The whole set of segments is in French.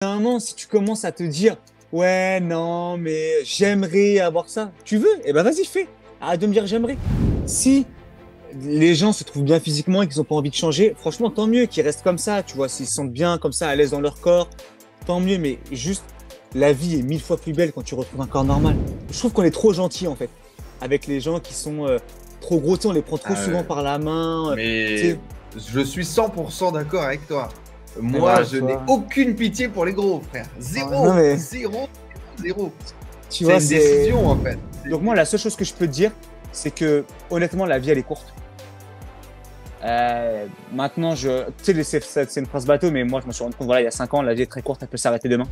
À un moment, si tu commences à te dire, ouais, non, mais j'aimerais avoir ça, tu veux? Eh ben vas-y, fais. Arrête de me dire j'aimerais. Si les gens se trouvent bien physiquement et qu'ils n'ont pas envie de changer, franchement, tant mieux qu'ils restent comme ça, tu vois, s'ils se sentent bien, comme ça, à l'aise dans leur corps, tant mieux, mais juste, la vie est mille fois plus belle quand tu retrouves un corps normal. Je trouve qu'on est trop gentil, en fait, avec les gens qui sont trop gros, tu sais, on les prend trop Ah souvent ouais. par la main, tu Mais sais, je suis 100% d'accord avec toi. et Moi, voilà, je tu n'ai vois. aucune pitié pour les gros, frère. Non, Zéro, mais, zéro, zéro. tu C'est vois, une c'est... décision, en fait. Donc moi, la seule chose que je peux te dire, c'est que, honnêtement, la vie, elle est courte. Maintenant, tu sais, c'est une phrase bateau, mais moi, je me suis rendu compte, voilà, il y a 5 ans, la vie est très courte, elle peut s'arrêter demain.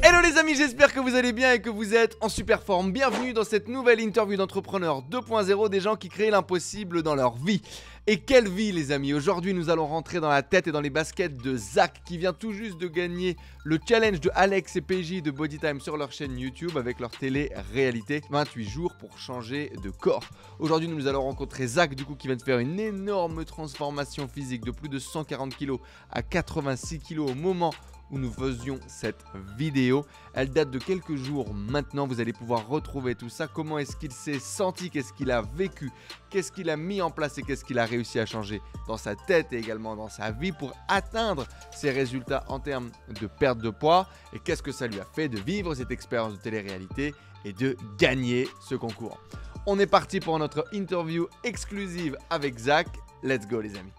Hello les amis, j'espère que vous allez bien et que vous êtes en super forme. Bienvenue dans cette nouvelle interview d'entrepreneurs 2.0, des gens qui créent l'impossible dans leur vie. Et quelle vie les amis. Aujourd'hui nous allons rentrer dans la tête et dans les baskets de Zach qui vient tout juste de gagner le challenge de Alex et PJ de Bodytime sur leur chaîne YouTube avec leur télé-réalité 28 jours pour changer de corps. Aujourd'hui nous allons rencontrer Zach du coup qui vient de faire une énorme transformation physique de plus de 140 kg à 86 kg au moment où nous faisions cette vidéo. Elle date de quelques jours maintenant, vous allez pouvoir retrouver tout ça. Comment est-ce qu'il s'est senti, qu'est-ce qu'il a vécu, qu'est-ce qu'il a mis en place et qu'est-ce qu'il a réussi à changer dans sa tête et également dans sa vie pour atteindre ses résultats en termes de perte de poids et qu'est-ce que ça lui a fait de vivre cette expérience de télé-réalité et de gagner ce concours. On est parti pour notre interview exclusive avec Zach. Let's go les amis.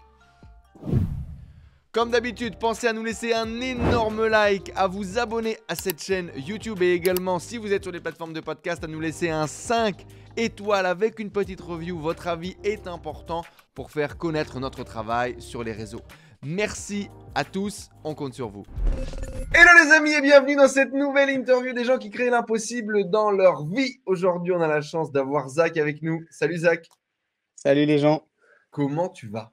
Comme d'habitude, pensez à nous laisser un énorme like, à vous abonner à cette chaîne YouTube et également, si vous êtes sur les plateformes de podcast, à nous laisser un 5 étoiles avec une petite review. Votre avis est important pour faire connaître notre travail sur les réseaux. Merci à tous, on compte sur vous. Hello les amis et bienvenue dans cette nouvelle interview des gens qui créent l'impossible dans leur vie. Aujourd'hui, on a la chance d'avoir Zach avec nous. Salut Zach. Salut les gens. Comment tu vas?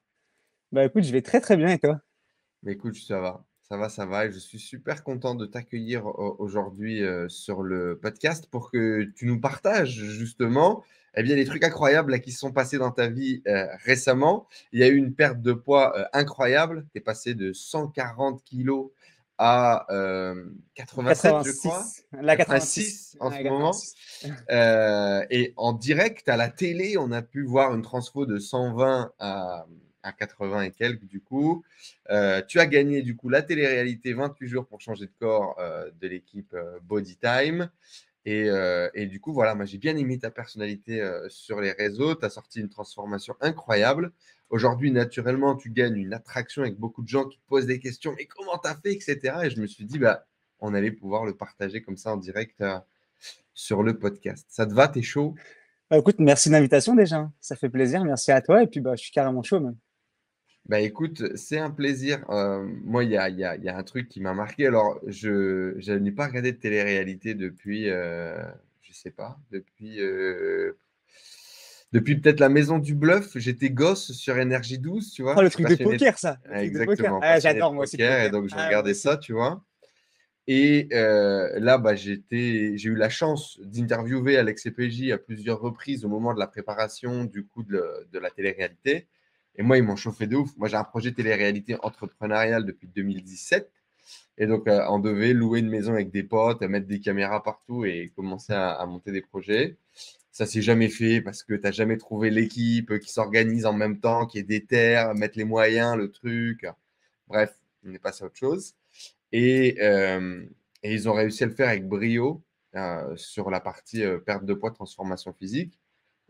Bah écoute, je vais très très bien et toi? Mais écoute, ça va, ça va, ça va. Et je suis super content de t'accueillir aujourd'hui sur le podcast pour que tu nous partages justement eh bien, les trucs incroyables là, qui se sont passés dans ta vie récemment. Il y a eu une perte de poids incroyable. Tu es passé de 140 kilos à 87, je crois. 86. La 86. 86 en Ouais, ce moment. 86. Et en direct à la télé, on a pu voir une transfo de 120 à 80 et quelques du coup. Tu as gagné du coup la télé-réalité 28 jours pour changer de corps de l'équipe Bodytime. Et du coup, voilà, moi j'ai bien aimé ta personnalité sur les réseaux. Tu as sorti une transformation incroyable. Aujourd'hui, naturellement, tu gagnes une attraction avec beaucoup de gens qui te posent des questions. Mais comment tu as fait, etc. Et je me suis dit, bah, on allait pouvoir le partager comme ça en direct sur le podcast. Ça te va? T'es chaud? Bah écoute, merci de l'invitation déjà. Ça fait plaisir, merci à toi. Et puis bah, je suis carrément chaud même. Bah écoute, c'est un plaisir. Moi, il y a un truc qui m'a marqué. Alors, je n'ai pas regardé de télé-réalité depuis, je sais pas, depuis peut-être la Maison du Bluff. J'étais gosse sur Énergie 12, tu Oh, vois. le Je suis truc de passionné de... poker, ça. Le truc de poker. Exactement, Ah, passionné de j'adore moi aussi le poker. Et poker. donc, je Ah, moi regardais aussi. ça, tu vois. Et là, bah, j'ai eu la chance d'interviewer Alex et PJ à plusieurs reprises au moment de la préparation du coup de la télé-réalité. Et moi, ils m'ont chauffé de ouf. Moi, j'ai un projet télé-réalité entrepreneurial depuis 2017. Et donc, on devait louer une maison avec des potes, mettre des caméras partout et commencer à monter des projets. Ça s'est jamais fait parce que tu n'as jamais trouvé l'équipe qui s'organise en même temps, qui est déter, mettre les moyens, le truc. Bref, on est passé à autre chose. Et, euh, et ils ont réussi à le faire avec brio sur la partie perte de poids, transformation physique.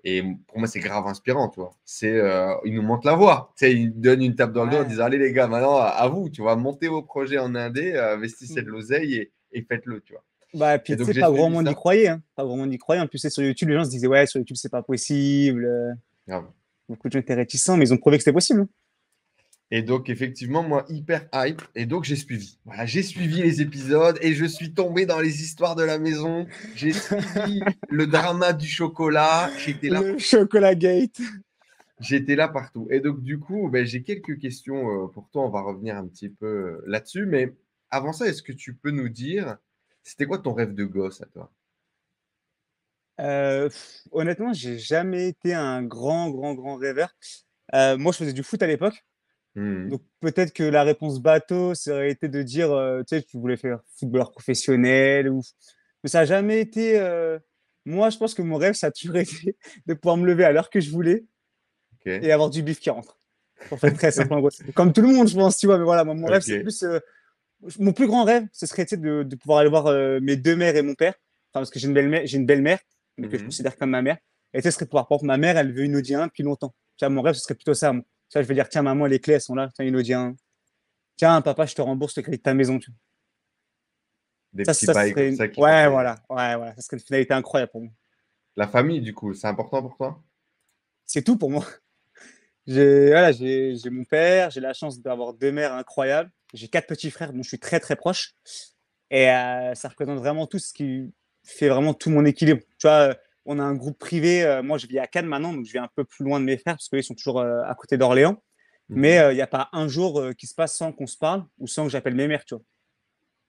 Et pour moi, c'est grave inspirant, tu vois. Ils nous montrent la voie. Tu sais, ils nous donnent une tape dans le dos en Ouais. disant, allez les gars, maintenant, à vous, tu vois, montez vos projets en indé, investissez de Mm. l'oseille et faites-le, tu vois. Bah, et puis Et tu donc, sais, j'ai pas grand suivi monde y ça. croyait. Hein. Pas grand monde y croyait. En plus, c'est sur YouTube, les gens se disaient, ouais, sur YouTube, c'est pas possible. Grave. Beaucoup de gens étaient réticents, mais ils ont prouvé que c'était possible. Hein. Et donc, effectivement, moi, hyper hype. Et donc, j'ai suivi. Voilà, j'ai suivi les épisodes et je suis tombé dans les histoires de la maison. J'ai suivi le drama du chocolat. J'étais là Le partout. chocolat gate. J'étais là partout. Et donc, du coup, ben, j'ai quelques questions pour toi. On va revenir un petit peu là-dessus. Mais avant ça, est-ce que tu peux nous dire, c'était quoi ton rêve de gosse à toi? Honnêtement, j'ai jamais été un grand rêveur. Moi, je faisais du foot à l'époque. Mhm. Donc peut-être que la réponse bateau, ça aurait été de dire, tu sais, tu voulais faire footballeur professionnel ou... Mais ça n'a jamais été... Moi, je pense que mon rêve, ça a toujours été de pouvoir me lever à l'heure que je voulais Ok. et avoir du bif qui rentre. Pour faire très simple, en gros. Comme tout le monde, je pense, tu vois. Mais voilà, mon rêve, c'est Ok. plus... mon plus grand rêve, ce serait, tu sais, de pouvoir aller voir mes deux mères et mon père. Enfin, parce que j'ai une belle-mère, mais que je Mhm. considère comme ma mère. Et tu sais, ce serait pouvoir, par exemple, ma mère, elle veut une Audi 1 depuis longtemps. Tu vois, mon rêve, ce serait plutôt ça, moi. Tu vois, je vais dire, tiens, maman, les clés, elles sont là. Tiens, une Audi 1. Tiens, papa, je te rembourse le crédit de ta maison. Tu vois. Des Ça, petits ça bails comme serait. ça qui te Ouais, fait. voilà. Ouais, voilà. Ça serait une finalité incroyable pour moi. La famille, du coup, c'est important pour toi? C'est tout pour moi. J'ai mon père, j'ai la chance d'avoir deux mères incroyables. J'ai quatre petits frères dont je suis très, très proche. Et ça représente vraiment tout ce qui fait vraiment tout mon équilibre. Tu vois, on a un groupe privé. Moi, je vis à Cannes maintenant, donc je vis un peu plus loin de mes frères parce qu'ils sont toujours à côté d'Orléans. Mais Mhm. il n'y a pas un jour qui se passe sans qu'on se parle ou sans que j'appelle mes mères, tu vois.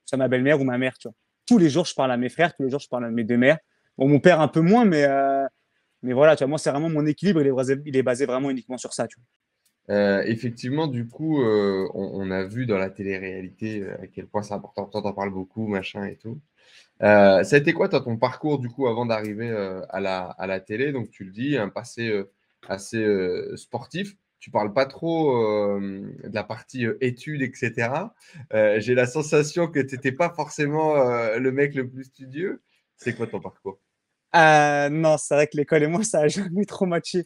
Soit ma belle-mère ou ma mère, tu vois. Tous les jours, je parle à mes frères, tous les jours, je parle à mes deux mères. Bon, mon père un peu moins, mais voilà, tu vois, moi, c'est vraiment mon équilibre, il est basé vraiment uniquement sur ça, tu vois. Effectivement, du coup, on a vu dans la télé-réalité à quel point c'est important. Toi, t'en parles beaucoup, machin et tout. Ça a été quoi, toi, ton parcours, du coup, avant d'arriver à la télé? Donc, tu le dis, un passé assez sportif. Tu parles pas trop de la partie études, etc. J'ai la sensation que tu n'étais pas forcément le mec le plus studieux. C'est quoi ton parcours? Non, c'est vrai que l'école et moi, ça n'a jamais trop matché.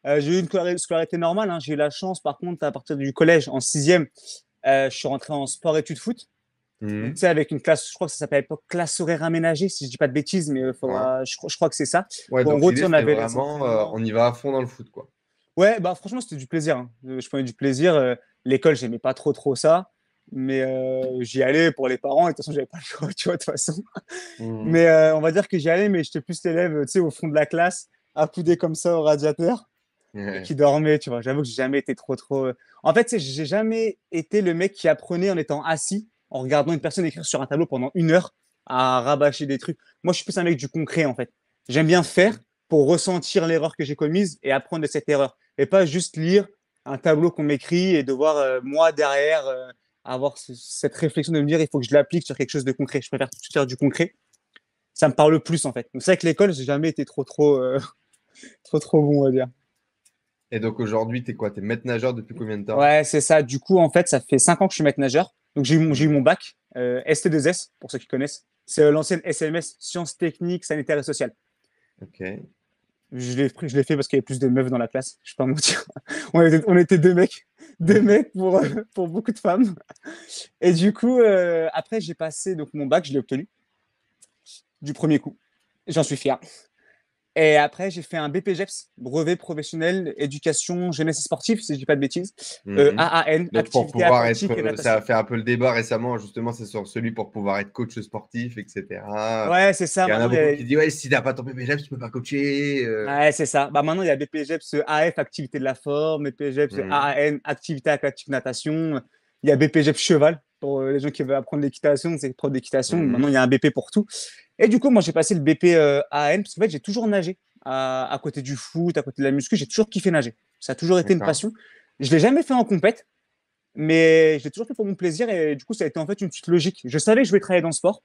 J'ai eu une scolarité normale, hein. J'ai eu la chance, par contre, à partir du collège, en sixième, je suis rentré en sport-études foot. Donc, tu Mhm. sais, avec une classe, je crois que ça s'appelle à l'époque classe horaire aménagée, si je dis pas de bêtises, mais Ouais. je crois que c'est ça. Ouais, Bon, en donc gros, tu sais, l'idée, on c'était avait les vraiment, entraînements. on y va à fond dans le foot, quoi. Ouais, bah franchement, c'était du plaisir, hein. Je prenais du plaisir. L'école, j'aimais pas trop ça. Mais j'y allais pour les parents. Et de toute façon, j'avais pas le choix, tu vois, de toute façon. Mhm. Mais on va dire que j'y allais, mais j'étais plus l'élève, tu sais, au fond de la classe, accoudé comme ça au radiateur et Ouais. qui dormait, tu vois. J'avoue que j'ai jamais été trop. En fait, tu sais, j'ai jamais été le mec qui apprenait en étant assis, en regardant une personne écrire sur un tableau pendant une heure à rabâcher des trucs. Moi, je suis plus un mec du concret, en fait. J'aime bien faire Ok. pour ressentir l'erreur que j'ai commise et apprendre de cette erreur. Et pas juste lire un tableau qu'on m'écrit et devoir, moi, derrière, avoir cette réflexion de me dire, il faut que je l'applique sur quelque chose de concret. Je préfère tout de suite faire du concret. Ça me parle plus, en fait. Donc, c'est vrai que l'école, j'ai jamais été trop bon, on va dire. Et donc aujourd'hui, t'es quoi? T'es maître nageur depuis combien de temps? Ouais, c'est ça. Du coup, en fait, ça fait 5 ans que je suis maître nageur. Donc, j'ai eu mon Mhm. bac, ST2S, pour ceux qui connaissent. C'est l'ancienne SMS, sciences techniques, sanitaires et sociales. Ok. Je l'ai fait parce qu'il y avait plus de meufs dans la classe. Je ne vais pas mentir. On était deux mecs. Deux mecs pour beaucoup de femmes. Et du coup, après, j'ai passé donc, mon bac, je l'ai obtenu du premier coup. J'en suis fier. Et après, j'ai fait un BPGEPS, brevet professionnel, éducation, jeunesse et sportive, si je dis pas de bêtises. Mhm. AAN, Donc pour activité pouvoir aquatique et être, ça a natation. fait un peu le débat récemment, justement, c'est sur celui pour pouvoir être coach sportif, etc. Ouais, c'est ça. Il y en a Maintenant, beaucoup qui disent, ouais, si t'as pas ton PPGEPS, tu peux pas coacher. ouais, c'est ça. Bah, maintenant, il y a BPGEPS AF, activité de la forme, BPGEPS Mhm. AAN, activité aquatique natation. Il y a BPGEPS cheval pour les gens qui veulent apprendre l'équitation, c'est prof d'équitation. Maintenant, Mhm. il y a un BP pour tout. Et du coup, moi, j'ai passé le BP AAN parce qu'en fait, j'ai toujours nagé à côté du foot, à côté de la muscu. J'ai toujours kiffé nager. Ça a toujours été une D'accord. passion. Je l'ai jamais fait en compète, mais je l'ai toujours fait pour mon plaisir. Et du coup, ça a été en fait une petite logique. Je savais que je voulais travailler dans le sport.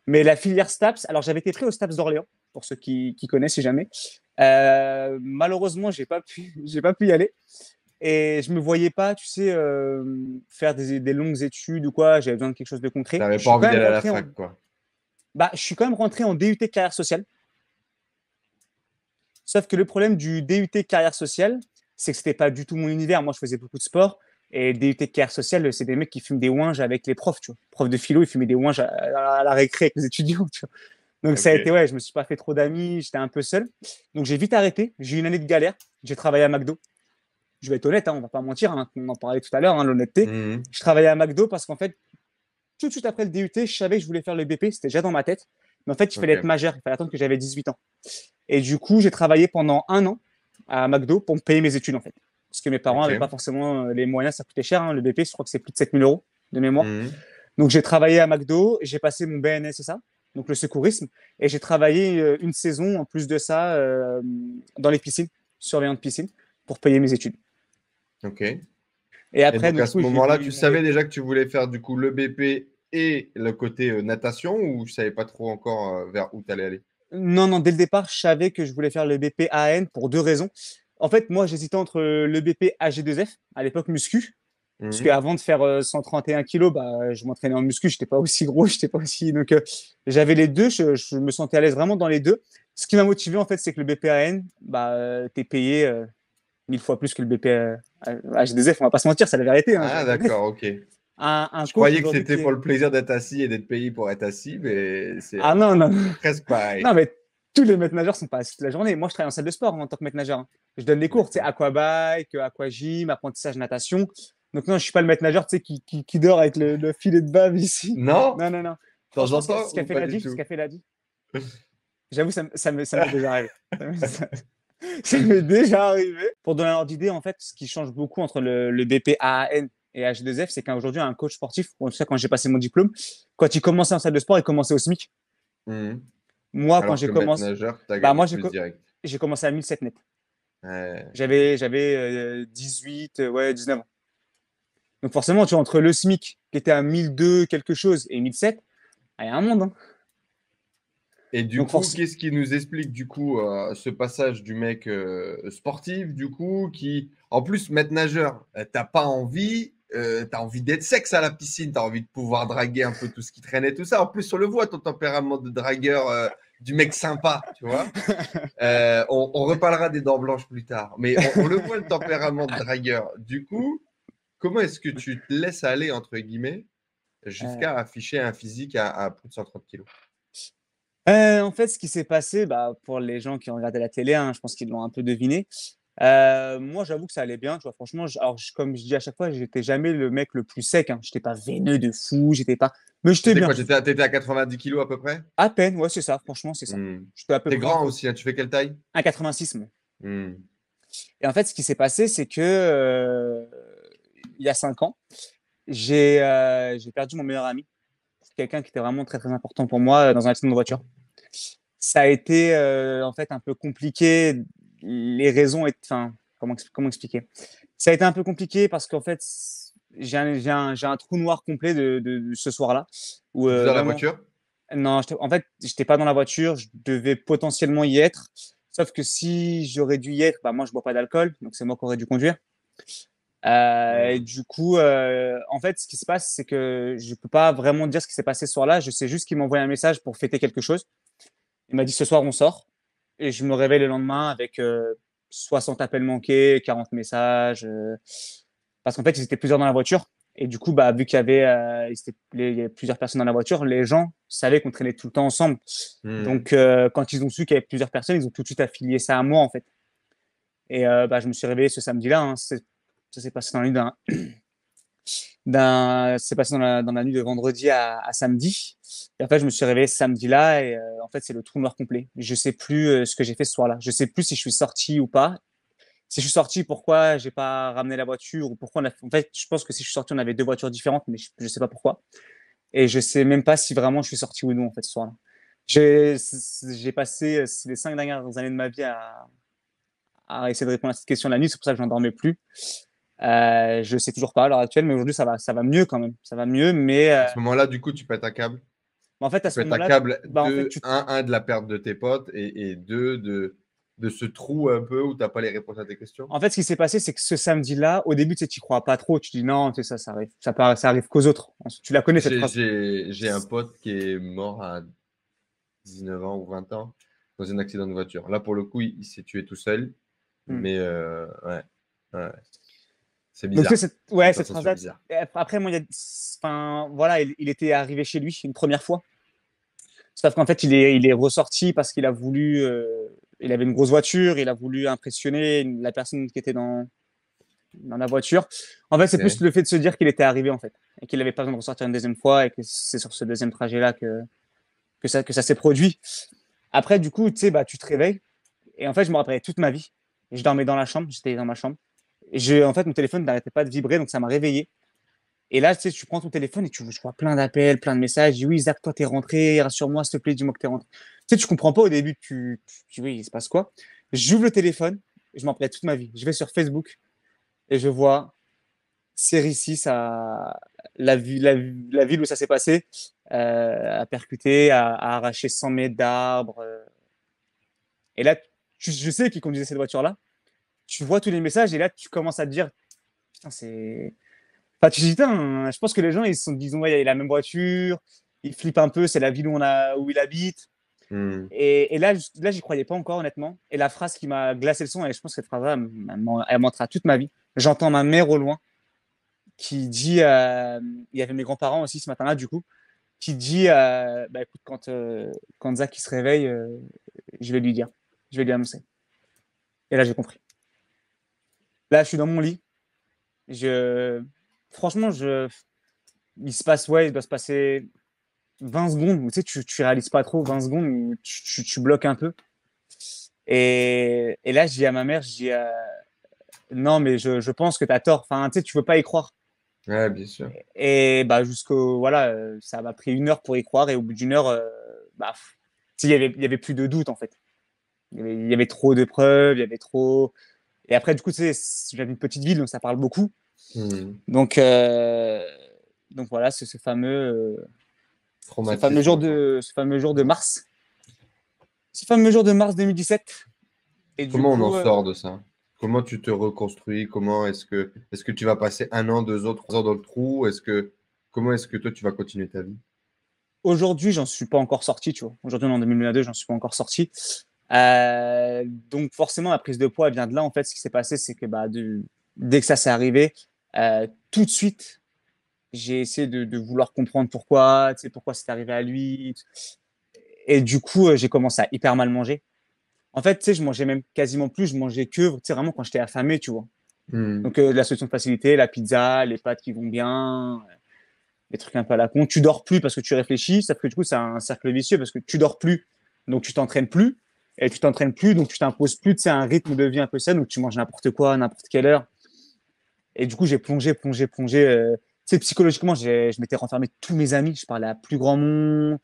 Mais la filière STAPS, alors j'avais été pris au STAPS d'Orléans, pour ceux qui connaissent, si jamais. Malheureusement, j'ai pas pu y aller. Et je me voyais pas, tu sais, faire des longues études ou quoi. J'avais besoin de quelque chose de concret. T'avais pas envie d'aller à la fac, quoi. Bah, je suis quand même rentré en DUT carrière sociale. Sauf que le problème du DUT carrière sociale, c'est que c'était pas du tout mon univers. Moi, je faisais beaucoup de sport. Et DUT carrière sociale, c'est des mecs qui fument des ouinges avec les profs, tu vois. Profs de philo, ils fumaient des ouinges à la récré avec les étudiants, tu vois. Donc ça a été, Ok. ouais, je me suis pas fait trop d'amis, j'étais un peu seul. Donc j'ai vite arrêté, j'ai eu une année de galère, j'ai travaillé à McDo. Je vais être honnête, hein, on va pas mentir, hein, on en parlait tout à l'heure, hein, l'honnêteté. Mhm. Je travaillais à McDo parce qu'en fait, tout de suite après le DUT, je savais que je voulais faire le BP, c'était déjà dans ma tête. Mais en fait, il fallait être Ok. majeur, il fallait attendre que j'avais 18 ans. Et du coup, j'ai travaillé pendant un an à McDo pour me payer mes études, en fait. Parce que mes parents n'avaient pas Ok. forcément les moyens, ça coûtait cher, hein, le BP, je crois que c'est plus de 7 000 € de mémoire. Mhm. Donc j'ai travaillé à McDo, j'ai passé mon BNS et ça, donc le secourisme, et j'ai travaillé une saison en plus de ça dans les piscines, surveillant de piscine, pour payer mes études. Ok. Et Et après, donc, à du ce coup, j'ai moment-là, tu voulu. savais déjà que tu voulais faire du coup le BP et le côté natation ou je savais pas trop encore vers où tu allais aller? Non, non, dès le départ, je savais que je voulais faire le BP AN pour deux raisons. En fait, moi, j'hésitais entre le BP AG2F, à l'époque muscu, parce Mhm. qu'avant de faire 131 kilos, bah, je m'entraînais en muscu, j'étais pas aussi gros, j'étais pas aussi. Donc, j'avais les deux, je me sentais à l'aise vraiment dans les deux. Ce qui m'a motivé, en fait, c'est que le BP AN, bah, t'es payé 1000 fois plus que le BP AG2F, on va pas se mentir, c'est la vérité, hein, je vais Ah, être honnête. d'accord, ok. Un Je coach croyais que aujourd'hui c'était qui pour est. le plaisir d'être assis et d'être payé pour être assis, mais c'est Ah non, non, presque pareil. non, mais tous les maîtres nageurs sont pas assis toute la journée. Moi, je travaille en salle de sport, hein, en tant que maître nageur, hein. Je donne des cours, tu sais, D'accord. aquabike, aquagym, apprentissage natation. Donc non, je suis pas le maître nageur, tu sais, qui dort avec le filet de bave ici. Non? Non, non, non. De temps Franchement, en temps ce qu'a ou fait pas la du diff, ce tout? qu'a fait la diff, j'avoue, ça m'est déjà arrivé. Ça m'est déjà arrivé. Pour donner un ordre d'idée, en fait, ce qui change beaucoup entre le BP AAN et H2F, c'est qu'aujourd'hui, un coach sportif, en tout cas, quand j'ai passé mon diplôme, quand il commençait en salle de sport, il commençait au SMIC. Mhm. Moi, quand Alors j'ai que maître commencé, nageur, tu as bah, gagné moi, plus direct. j'ai commencé à 1007 net. Ouais. J'avais 18, ouais, 19 ans. Donc forcément, tu vois, entre le SMIC qui était à 1002 quelque chose et 1007, il y a un monde, hein. Et du Donc coup, force. qu'est-ce qui nous explique du coup ce passage du mec sportif du coup qui, en plus, maître nageur, t'as pas envie, t'as envie d'être sexe à la piscine, t'as envie de pouvoir draguer un peu tout ce qui traînait, tout ça. En plus, on le voit ton tempérament de dragueur, du mec sympa, tu vois. On reparlera des dents blanches plus tard, mais on le voit le tempérament de dragueur. Du coup, comment est-ce que tu te laisses aller entre guillemets Euh, jusqu'à afficher un physique à plus de 130 kilos? En fait, ce qui s'est passé, bah, pour les gens qui ont regardé la télé, hein, je pense qu'ils l'ont un peu deviné. Moi, j'avoue que ça allait bien, tu vois. Franchement, comme je dis à chaque fois, j'étais jamais le mec le plus sec, hein. J'étais pas veineux de fou, j'étais pas. Mais j'étais C'était bien. quoi? T'étais à 90 kilos à peu près? À peine, ouais, c'est ça. Franchement, c'est ça. Hmm. J'étais à peu T'es près grand entre aussi, hein, tu fais quelle taille? 1,86 moi. Hmm. Et en fait, ce qui s'est passé, c'est que il y a 5 ans, j'ai perdu mon meilleur ami. C'est quelqu'un qui était vraiment très très important pour moi dans un accident de voiture. Ça a été en fait un peu compliqué. Les raisons, enfin, comment expliquer? Ça a été un peu compliqué parce qu'en fait, j'ai un trou noir complet de ce soir-là où T'étais dans la vraiment. voiture? Non, en fait, j'étais pas dans la voiture. Je devais potentiellement y être. Sauf que si j'aurais dû y être, bah moi je bois pas d'alcool, donc c'est moi qui aurais dû conduire. Et Hmm. du coup, en fait, ce qui se passe, c'est que je peux pas vraiment dire ce qui s'est passé ce soir-là. Je sais juste qu'il m'a envoyé un message pour fêter quelque chose. Il m'a dit ce soir on sort. Et je me réveille le lendemain avec 60 appels manqués, 40 messages. Parce qu'en fait, ils étaient plusieurs dans la voiture. Et du coup, bah, vu il y avait plusieurs personnes dans la voiture, les gens savaient qu'on traînait tout le temps ensemble. Hmm. Donc, quand ils ont su qu'il y avait plusieurs personnes, ils ont tout de suite affilié ça à moi, en fait. Et bah, je me suis réveillé ce samedi-là, hein. Ça s'est passé dans la nuit c'est passé dans la nuit de vendredi à samedi. Et en fait, je me suis réveillé ce samedi-là et en fait, c'est le trou noir complet. Je sais plus ce que j'ai fait ce soir-là. Je sais plus si je suis sorti ou pas. Si je suis sorti, pourquoi j'ai pas ramené la voiture ou pourquoi en fait, je pense que si je suis sorti, on avait deux voitures différentes, mais je sais pas pourquoi. Et je sais même pas si vraiment je suis sorti ou non, en fait, ce soir-là. J'ai passé les 5 dernières années de ma vie à essayer de répondre à cette question la nuit. C'est pour ça que je n'endormais plus. Je sais toujours pas à l'heure actuelle, mais aujourd'hui ça va mieux quand même. Ça va mieux, mais À ce moment-là, du coup, tu pètes un câble. en fait à Tu ce pètes un moment-là, câble bah en fait de un de la perte de tes potes et deux de ce trou un peu où t'as pas les réponses à tes questions. en fait ce qui s'est passé, c'est que ce samedi-là, au début, tu sais, tu crois pas trop. Tu dis non, tu sais, ça arrive, ça arrive qu'aux autres. Tu la connais cette phrase. J'ai un pote qui est mort à 19 ans ou 20 ans dans un accident de voiture. Là, pour le coup, il s'est tué tout seul. Hmm. Mais ouais, ouais. C'est Donc tu bizarre. sais, C'est une cette sensation phrase-là. bizarre. Après, moi, enfin voilà, il était arrivé chez lui une première fois. Sauf qu'en fait, il est ressorti parce qu'il a voulu. Il avait une grosse voiture, il a voulu impressionner la personne qui était dans la voiture. En fait, c'est plus Ok. le fait de se dire qu'il était arrivé, en fait, et qu'il n'avait pas besoin de ressortir une deuxième fois, et que c'est sur ce deuxième trajet-là que ça s'est produit. Après, du coup, tu sais, bah, tu te réveilles, et en fait, je me rappelais toute ma vie. Je dormais dans la chambre, j'étais dans ma chambre. En fait, mon téléphone n'arrêtait pas de vibrer, donc ça m'a réveillé. Et là, tu sais, tu prends ton téléphone et je vois plein d'appels, plein de messages. Je dis oui, Zach, toi, t'es rentré, rassure-moi, s'il te plaît, dis-moi que t'es rentré. Tu sais, tu comprends pas au début, tu dis oui, il se passe quoi? J'ouvre le téléphone, je m'en rappelle toute ma vie. Je vais sur Facebook et je vois Série 6, la ville où ça s'est passé, a percuté, a arraché 100 mètres d'arbres. Et là, je sais qui conduisait cette voiture-là. Tu vois tous les messages et là, tu commences à te dire, putain, c'est. Enfin, tu te dis, putain, je pense que les gens, ils se sont disent, ouais, il a la même voiture, ils flippent un peu, c'est la ville où il habite. Hmm. Et là, j'y croyais pas encore, honnêtement. Et la phrase qui m'a glacé le son, et je pense que cette phrase-là, elle m'entrera toute ma vie. J'entends ma mère au loin qui dit, il y avait mes grands-parents aussi ce matin-là, du coup, qui dit, bah écoute, quand Zach il se réveille, je vais lui dire, je vais lui annoncer. Et là, j'ai compris. Là, je suis dans mon lit. Je, franchement, il doit se passer 20 secondes. Tu sais, tu réalises pas trop 20 secondes où tu bloques un peu. Et là, je dis à ma mère, je dis, non, mais je pense que tu as tort. Enfin, tu sais, tu veux pas y croire. Ouais, bien sûr. Et bah, voilà, ça m'a pris 1 heure pour y croire. Et au bout d'une heure, bah, tu sais, il y avait plus de doute, en fait. Il y avait trop de preuves, il y avait trop. Et après, du coup, tu sais, j'avais une petite ville, donc ça parle beaucoup. Hmm. Donc, euh, donc voilà, c'est Traumatisme, quoi. ce fameux jour de mars. Ce fameux jour de mars 2017. Et du Comment on en coup, sort de ça? Comment tu te reconstruis? Comment est-ce que tu vas passer 1 an, 2 ans, 3 ans dans le trou? Comment est-ce que toi tu vas continuer ta vie? aujourd'hui, j'en suis pas encore sorti, tu vois. Aujourd'hui, on est en 2022, j'en suis pas encore sorti. Donc forcément, la prise de poids elle vient de là. En fait, ce qui s'est passé, c'est que dès que ça s'est arrivé, tout de suite, j'ai essayé de vouloir comprendre pourquoi, tu sais, pourquoi c'est arrivé à lui. Et du coup, j'ai commencé à hyper mal manger. En fait, tu sais, je mangeais même quasiment plus. Je mangeais que, tu sais, vraiment quand j'étais affamé, tu vois. Hmm. Donc, la solution de facilité, la pizza, les pâtes qui vont bien, les trucs un peu à la con. Tu dors plus parce que tu réfléchis. Ça fait que du coup, c'est un cercle vicieux parce que tu dors plus, donc tu t'entraînes plus. Et tu t'entraînes plus, donc tu t'imposes plus, tu sais, un rythme de vie un peu sain, donc tu manges n'importe quoi, n'importe quelle heure. Et du coup, j'ai plongé. Tu sais, psychologiquement, je m'étais renfermé de tous mes amis. Je parlais à plus grand monde.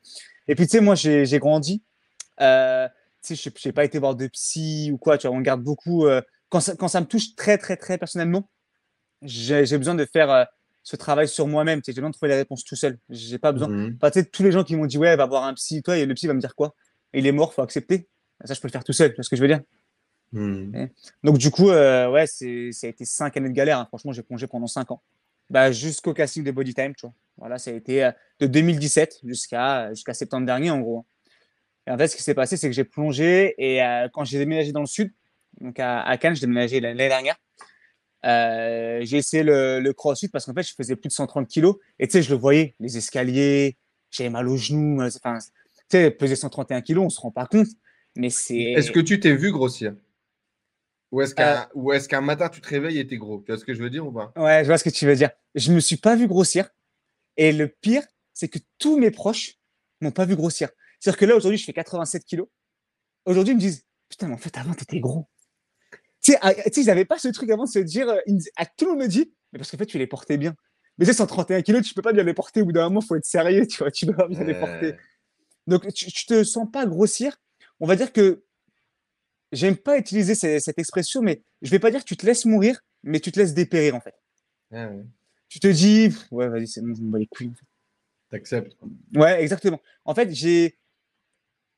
Et puis, tu sais, moi, j'ai grandi. Tu sais, je n'ai pas été voir de psy ou quoi. Tu vois, on garde beaucoup. Quand ça me touche très, très, très personnellement, j'ai besoin de faire ce travail sur moi-même. Tu sais, j'ai besoin de trouver les réponses tout seul. J'ai pas besoin. Hmm. Enfin, tu sais, tous les gens qui m'ont dit, ouais, va voir un psy, toi, et le psy va me dire quoi? Il est mort, faut accepter. Ça, je peux le faire tout seul. Tu vois ce que je veux dire? Hmm. Et donc, du coup, ouais, ça a été 5 années de galère, hein. Franchement, j'ai plongé pendant 5 ans. Bah, jusqu'au casting de Body Time, tu vois. Voilà, ça a été de 2017 jusqu'à septembre dernier, en gros. Et en fait, ce qui s'est passé, c'est que j'ai plongé et quand j'ai déménagé dans le sud, donc à Cannes, j'ai déménagé l'année dernière. J'ai essayé le CrossFit parce qu'en fait, je faisais plus de 130 kilos et tu sais, je le voyais, les escaliers, j'avais mal aux genoux. Enfin, tu sais, peser 131 kilos, on se rend pas compte, mais Est-ce que c'est. tu t'es vu grossir? Euh, Ou est-ce qu'un matin tu te réveilles et t'es gros? Tu vois ce que je veux dire ou pas? ouais, je vois ce que tu veux dire. Je me suis pas vu grossir et le pire, c'est que tous mes proches m'ont pas vu grossir. C'est-à-dire que là, aujourd'hui, je fais 87 kilos. Aujourd'hui, ils me disent, putain, mais en fait, avant, t'étais gros. Tu sais, ils n'avaient pas ce truc avant de se dire, à tout le monde me dit, mais parce qu'en fait, tu les portais bien. Mais tu sais, 131 kilos, tu peux pas bien les porter. Au bout d'un moment, il faut être sérieux, tu vois, tu dois bien les porter. Euh, Donc, tu te sens pas grossir. On va dire que j'aime pas utiliser cette expression, mais je vais pas dire que tu te laisses mourir, mais tu te laisses dépérir, en fait. ouais, Tu te dis, ouais, vas-y, c'est bon, je me bats les couilles. t'acceptes. Ouais, exactement. En fait, j'ai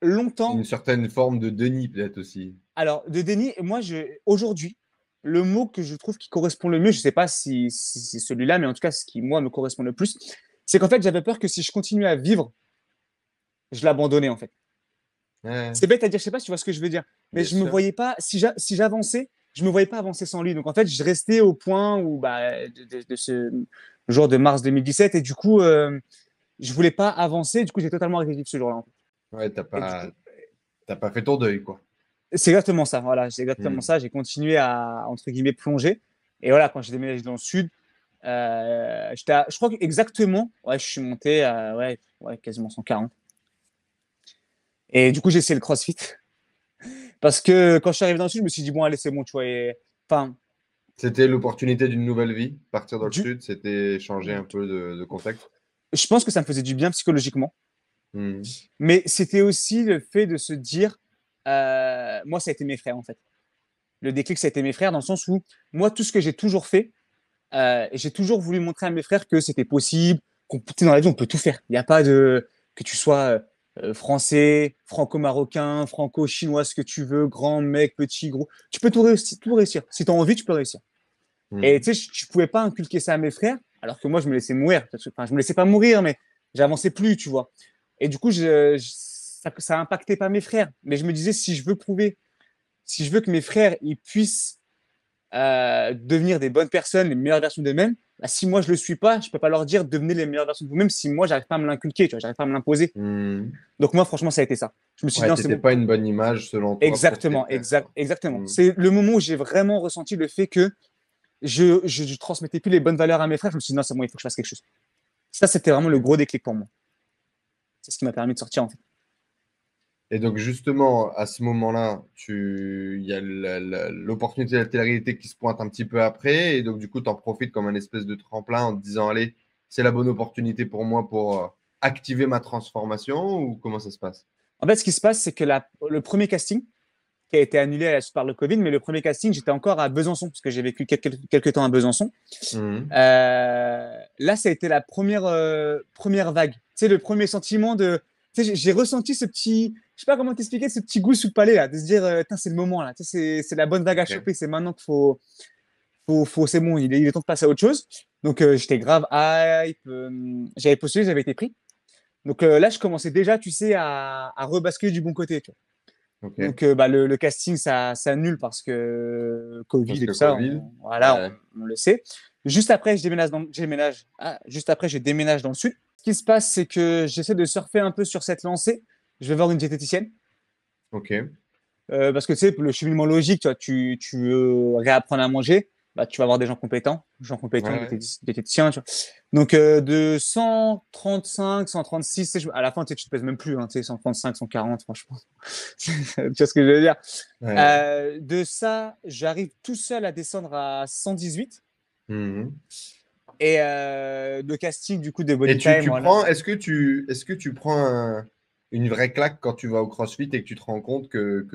Une longtemps, certaine forme de déni peut-être aussi. alors, de déni, moi, aujourd'hui, le mot que je trouve qui correspond le mieux, je sais pas si c'est celui-là, mais en tout cas, ce qui, moi, me correspond le plus, c'est qu'en fait, j'avais peur que si je continuais à vivre, je l'abandonnais, en fait. Ouais, C'est bête à dire, je sais pas si tu vois ce que je veux dire, mais bien je me sûr. voyais pas, si j'avançais, je me voyais pas avancer sans lui. Donc, en fait, je restais au point où, bah, de ce jour de mars 2017, et du coup, je voulais pas avancer, du coup, j'ai totalement arrêté de vivre ce jour-là, en fait. Ouais, Et du coup, t'as pas fait ton deuil, quoi. c'est exactement ça, voilà, c'est exactement Hmm. ça. J'ai continué à, entre guillemets, plonger. Et voilà, quand j'ai déménagé dans le sud, je crois que exactement, ouais, je suis monté à ouais, quasiment 140. Et du coup, j'ai essayé le CrossFit. Parce que quand je suis arrivé dans le sud, je me suis dit, bon, allez, c'est bon, tu vois. Enfin, C'était l'opportunité d'une nouvelle vie. Partir dans le du, sud, c'était changer un peu de contexte. je pense que ça me faisait du bien psychologiquement. Hmm. Mais c'était aussi le fait de se dire, moi, ça a été mes frères, en fait. Le déclic, ça a été mes frères, dans le sens où, moi, tout ce que j'ai toujours fait, Et j'ai toujours voulu montrer à mes frères que c'était possible, dans la vie, on peut tout faire. Il n'y a pas de que tu sois français, franco-marocain, franco-chinois, ce que tu veux, grand, mec, petit, gros. Tu peux tout réussir, tout réussir. Si tu as envie, tu peux réussir. Et Mhm. tu sais, je pouvais pas inculquer ça à mes frères, alors que moi, je me laissais mourir. Enfin, je me laissais pas mourir, mais j'avançais plus, tu vois. Et du coup, ça impactait pas mes frères. Mais je me disais, si je veux prouver, si je veux que mes frères ils puissent devenir des bonnes personnes, les meilleures versions d'eux-mêmes, bah, si moi je le suis pas, je peux pas leur dire devenez les meilleures versions de vous-même si moi j'arrive pas à me l'inculquer, tu vois, j'arrive pas à me l'imposer. Mhm. Donc moi, franchement, ça a été ça. Je me suis dit Ouais, non, c'est t'étais bon. pas une bonne image selon toi pour tes frères, quoi. Exactement. Mhm. C'est le moment où j'ai vraiment ressenti le fait que je transmettais plus les bonnes valeurs à mes frères. Je me suis dit non, c'est bon, il faut que je fasse quelque chose. Ça, c'était vraiment le gros déclic pour moi. C'est ce qui m'a permis de sortir en fait. Et donc, justement, à ce moment-là, il y a l'opportunité de la télé-réalité qui se pointe un petit peu après. Et donc, du coup, tu en profites comme un espèce de tremplin en te disant, allez, c'est la bonne opportunité pour moi pour activer ma transformation ou comment ça se passe? En fait, ce qui se passe, c'est que le premier casting qui a été annulé à la suite par le Covid, mais le premier casting, j'étais encore à Besançon parce que j'ai vécu quelques temps à Besançon. Mhm. Là, ça a été la première vague. Tu sais, le premier sentiment de. Tu sais, j'ai ressenti ce petit. Je sais pas comment t'expliquer, ce petit goût sous le palais, là, de se dire, putain, c'est le moment, là. Tu sais, c'est la bonne vague à Ok. choper. C'est maintenant qu'il c'est bon, il est temps de passer à autre chose. Donc, j'étais grave hype. J'avais postulé, j'avais été pris. Donc là, je commençais déjà, tu sais, à rebasculer du bon côté. Tu vois. Ok. Donc, bah, le casting, ça annule parce que Parce Covid et que tout ça, Covid. voilà, Ouais. on le sait. Juste après, juste après, je déménage dans le sud. Ce qui se passe, c'est que j'essaie de surfer un peu sur cette lancée. Je vais voir une diététicienne Ok. parce que tu sais, le cheminement logique, tu vois, tu veux réapprendre à manger, bah, tu vas avoir des gens Ouais, compétents, ouais. diététiciens, tu vois. Donc, de 135, 136, tu sais, à la fin, tu sais, tu te pèses même plus, hein, tu sais, 135, 140, franchement. Tu vois ce que je veux dire? Ouais. De ça, j'arrive tout seul à descendre à 118. Mhm. Et le casting, du coup, de Et Body Time, voilà. est-ce que tu prends une vraie claque quand tu vas au CrossFit et que tu te rends compte que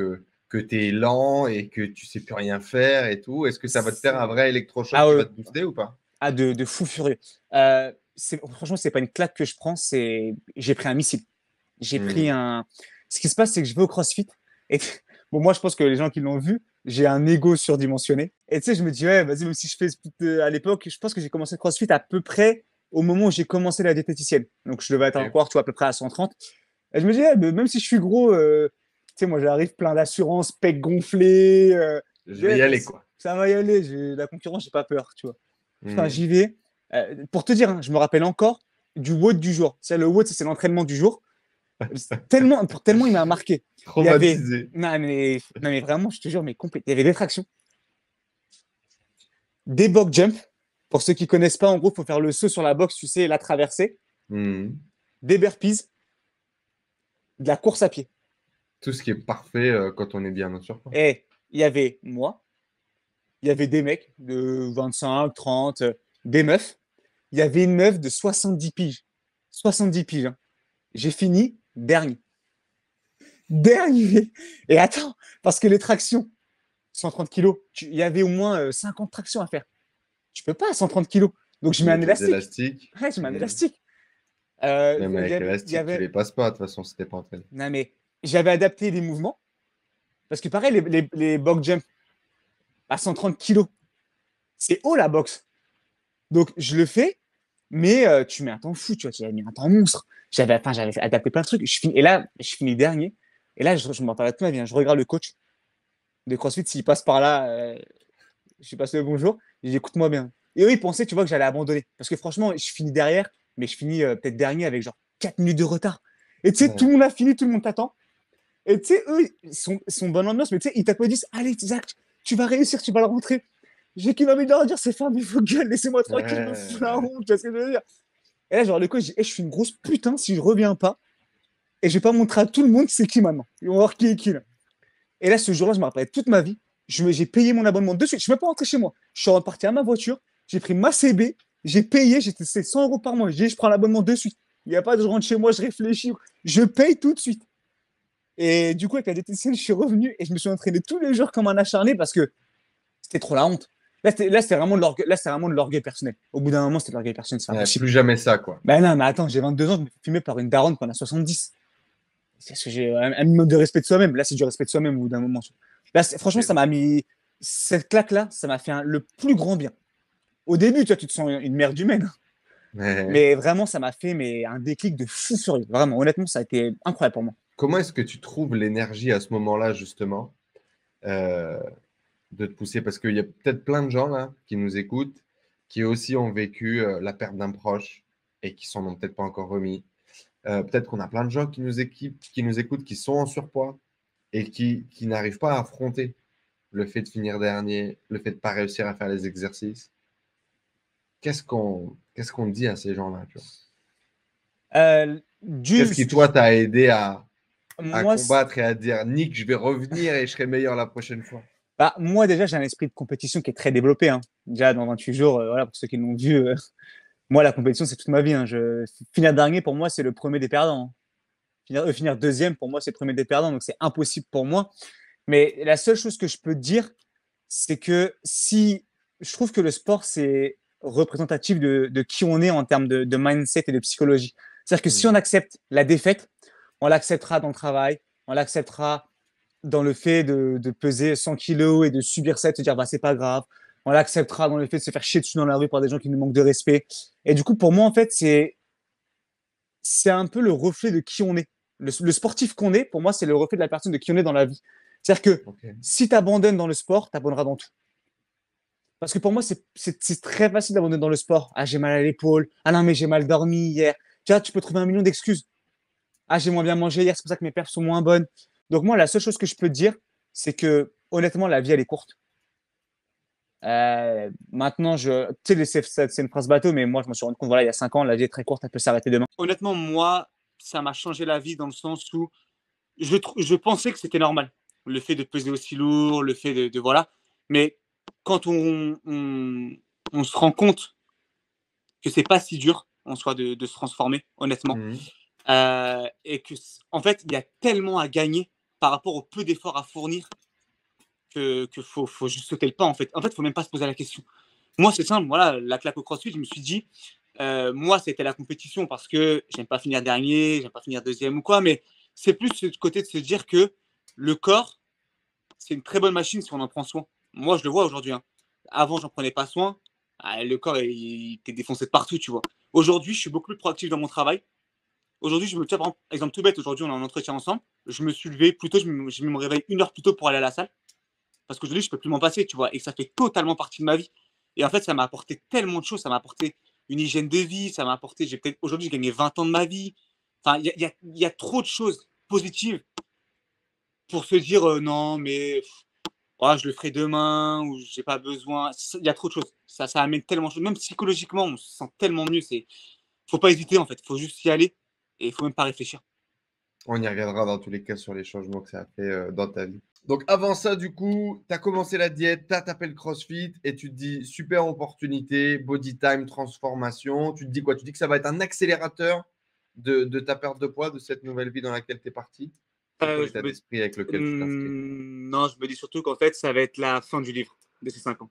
tu es lent et que tu sais plus rien faire et tout? Est-ce que ça va te faire un vrai électrochoc Ah qui ouais, va te booster ou pas? de fou furieux. Franchement, c'est pas une claque que je prends, j'ai pris un missile. J'ai pris Hmm. un. Ce qui se passe, c'est que je vais au CrossFit. Et bon, moi, je pense que les gens qui l'ont vu, j'ai un ego surdimensionné. Et tu sais, je me dis, ouais, vas-y, même si je fais à l'époque, je pense que j'ai commencé le CrossFit à peu près au moment où j'ai commencé la diététicienne. Donc, je devais être Ok. encore, tu vois, à peu près à 130. Et je me dis, ouais, mais même si je suis gros, tu sais, moi, j'arrive plein d'assurance, pec gonflé. Je vais y aller, quoi. Ça va y aller. La concurrence, j'ai pas peur, tu vois. Putain, Hmm. j'y vais. Pour te dire, hein, je me rappelle encore du WOD du jour. C'est le WOD, c'est l'entraînement du jour. Tellement il m'a marqué. Il y avait, Traumatisé. non mais vraiment, je te jure, mais complet. Il y avait des tractions, des box jump. Pour ceux qui connaissent pas, en gros, il faut faire le saut sur la box, tu sais, la traversée, Hmm. des burpees, de la course à pied. Tout ce qui est parfait quand on est bien en surpoids. Et il y avait moi, il y avait des mecs de 25, 30, des meufs. Il y avait une meuf de 70 piges. 70 piges. Hein. J'ai fini dernier. Dernier. Et attends, parce que les tractions, 130 kilos, il y avait au moins 50 tractions à faire. Tu peux pas à 130 kilos. Donc je mets un Mettre les élastique. élastiques. Ouais, je mets un Hmm. élastique. Même avec Il y l'élastique, tu les avait... passes pas, de toute façon, si t'es pas entraîné. Non, mais j'avais adapté les mouvements. Parce que pareil, les box jump à 130 kilos, c'est haut la boxe. Donc je le fais, mais tu mets un temps fou, tu vois, tu as mis un temps monstre. J'avais adapté plein de trucs. Et là, je finis dernier. Et là, je m'en parlais toute ma vie. Hein. Je regarde le coach de CrossFit, s'il passe par là, je lui passe le bonjour. Je dis, écoute-moi bien. Et eux, ils pensaient, tu vois, que j'allais abandonner. Parce que franchement, je finis derrière, mais je finis peut-être dernier avec genre 4 minutes de retard. Et tu sais, tout Ouais. le monde a fini, tout le monde t'attend. Et tu sais, eux, ils sont bonne ambiance, mais tu sais, ils t'applaudissent. Allez, Zach, tu vas réussir, tu vas le rentrer. J'ai qu'une envie de leur dire, c'est fermé vos gueules, laissez-moi tranquille, je me fous la Ouais. honte, tu vois ce que je veux dire. Et là, genre, le coach, je dis, je suis une grosse putain si je reviens pas. Et je vais pas montrer à tout le monde c'est qui maintenant. Ils vont voir qui est qui là. Et là, ce jour-là, je me rappelle toute ma vie. J'ai payé mon abonnement de suite. Je ne suis même pas rentré chez moi. Je suis reparti à ma voiture. J'ai pris ma CB. J'ai payé. C'est 100 euros par mois. J'ai dit, je prends l'abonnement de suite. Il n'y a pas de je rentre chez moi, je réfléchis. Je paye tout de suite. Et du coup, avec la diététicienne, je suis revenu et je me suis entraîné tous les jours comme un acharné parce que c'était trop la honte. Là, c'était vraiment de l'orgueil. Là, c'est vraiment de l'orgueil personnel. Au bout d'un moment, c'était de l'orgueil personnel. C'est Ouais, impossible. plus jamais ça, quoi. Ben non, mais attends, j'ai 22 ans, je me fais filmer par une daronne pendant 70. C'est parce que j'ai un minimum de respect de soi-même. Là, c'est du respect de soi-même au bout d'un moment. Là, franchement, ça m'a mis. Cette claque-là, ça m'a fait le plus grand bien. Au début, tu te sens une merde humaine. Ouais. Mais vraiment, ça m'a fait un déclic de fou furieux. Vraiment, honnêtement, ça a été incroyable pour moi. Comment est-ce que tu trouves l'énergie à ce moment-là, justement, de te pousser? Parce qu'il y a peut-être plein de gens là qui nous écoutent, qui aussi ont vécu la perte d'un proche et qui s'en ont peut-être pas encore remis. Peut-être qu'on a plein de gens qui nous écoutent, qui sont en surpoids et qui n'arrivent pas à affronter le fait de finir dernier, le fait de ne pas réussir à faire les exercices. Qu'est-ce qu'on dit à ces gens-là, tu vois? Qu'est-ce qui, toi, t'a aidé à moi, combattre et à dire Nick, je vais revenir et je serai meilleur la prochaine fois? Bah, moi, déjà, j'ai un esprit de compétition qui est très développé. Hein. Déjà, dans 28 jours, voilà, pour ceux qui l'ont vu, moi, la compétition, c'est toute ma vie. Hein. Finir dernier, pour moi, c'est le premier des perdants. Hein. Finir deuxième, pour moi, c'est le premier des perdants. Donc, c'est impossible pour moi. Mais la seule chose que je peux te dire, c'est que si je trouve que le sport, c'est représentatif de qui on est en termes de mindset et de psychologie. C'est-à-dire que si on accepte la défaite, on l'acceptera dans le travail, on l'acceptera dans le fait de peser 100 kilos et de subir ça et de se dire bah c'est pas grave. On l'acceptera dans le fait de se faire chier dessus dans la rue par des gens qui nous manquent de respect. Et du coup, pour moi, en fait, c'est un peu le reflet de qui on est. Le sportif qu'on est, pour moi, c'est le reflet de la personne de qui on est dans la vie. C'est-à-dire que si tu abandonnes dans le sport, tu abandonneras dans tout. Parce que pour moi, c'est très facile d'abandonner dans le sport. Ah, j'ai mal à l'épaule. Ah non, mais j'ai mal dormi hier. Tu vois, tu peux trouver un million d'excuses. Ah, j'ai moins bien mangé hier, c'est pour ça que mes perfs sont moins bonnes. Donc moi, la seule chose que je peux te dire, c'est que honnêtement, la vie, elle est courte. Maintenant, tu sais, c'est une phrase bateau, mais moi, je me suis rendu compte, voilà, il y a 5 ans, la vie est très courte, elle peut s'arrêter demain. Honnêtement, moi, ça m'a changé la vie dans le sens où je pensais que c'était normal, le fait de peser aussi lourd, le fait de voilà. Mais quand on se rend compte que c'est pas si dur en soi de se transformer, honnêtement, et que en fait, il y a tellement à gagner par rapport au peu d'efforts à fournir que faut juste sauter le pas en fait. En fait, faut même pas se poser la question. Moi, c'est simple. Voilà, la claque au CrossFit, je me suis dit, moi, c'était la compétition parce que j'aime pas finir dernier, j'aime pas finir deuxième ou quoi, mais c'est plus ce côté de se dire que le corps, c'est une très bonne machine si on en prend soin. Moi, je le vois aujourd'hui. Hein. Avant, j'en prenais pas soin. Le corps, il était défoncé de partout, tu vois. Aujourd'hui, je suis beaucoup plus proactif dans mon travail. Aujourd'hui, je me tiens, par exemple, tout bête, aujourd'hui, on a un entretien ensemble. Je me suis levé plus tôt, je me réveille 1 heure plus tôt pour aller à la salle. Parce qu'aujourd'hui, je ne peux plus m'en passer, tu vois. Et ça fait totalement partie de ma vie. Et en fait, ça m'a apporté tellement de choses. Ça m'a apporté une hygiène de vie. Ça m'a apporté, aujourd'hui, j'ai gagné 20 ans de ma vie. Enfin, il y a trop de choses positives pour se dire non, mais je le ferai demain ou j'ai pas besoin. Il y a trop de choses. Ça amène tellement de choses. Même psychologiquement, on se sent tellement mieux. Faut pas hésiter, en fait. Faut juste y aller et il faut même pas réfléchir. On y reviendra dans tous les cas sur les changements que ça a fait dans ta vie. Donc avant ça, du coup, tu as commencé la diète, tu as tapé le CrossFit et tu te dis super opportunité, body time, transformation. Tu te dis quoi? Tu dis que ça va être un accélérateur de ta perte de poids, de cette nouvelle vie dans laquelle tu es parti? C'est quoi l'état d'esprit avec lequel tu t'inscris? Non, je me dis surtout qu'en fait, ça va être la fin du livre de ces 5 ans.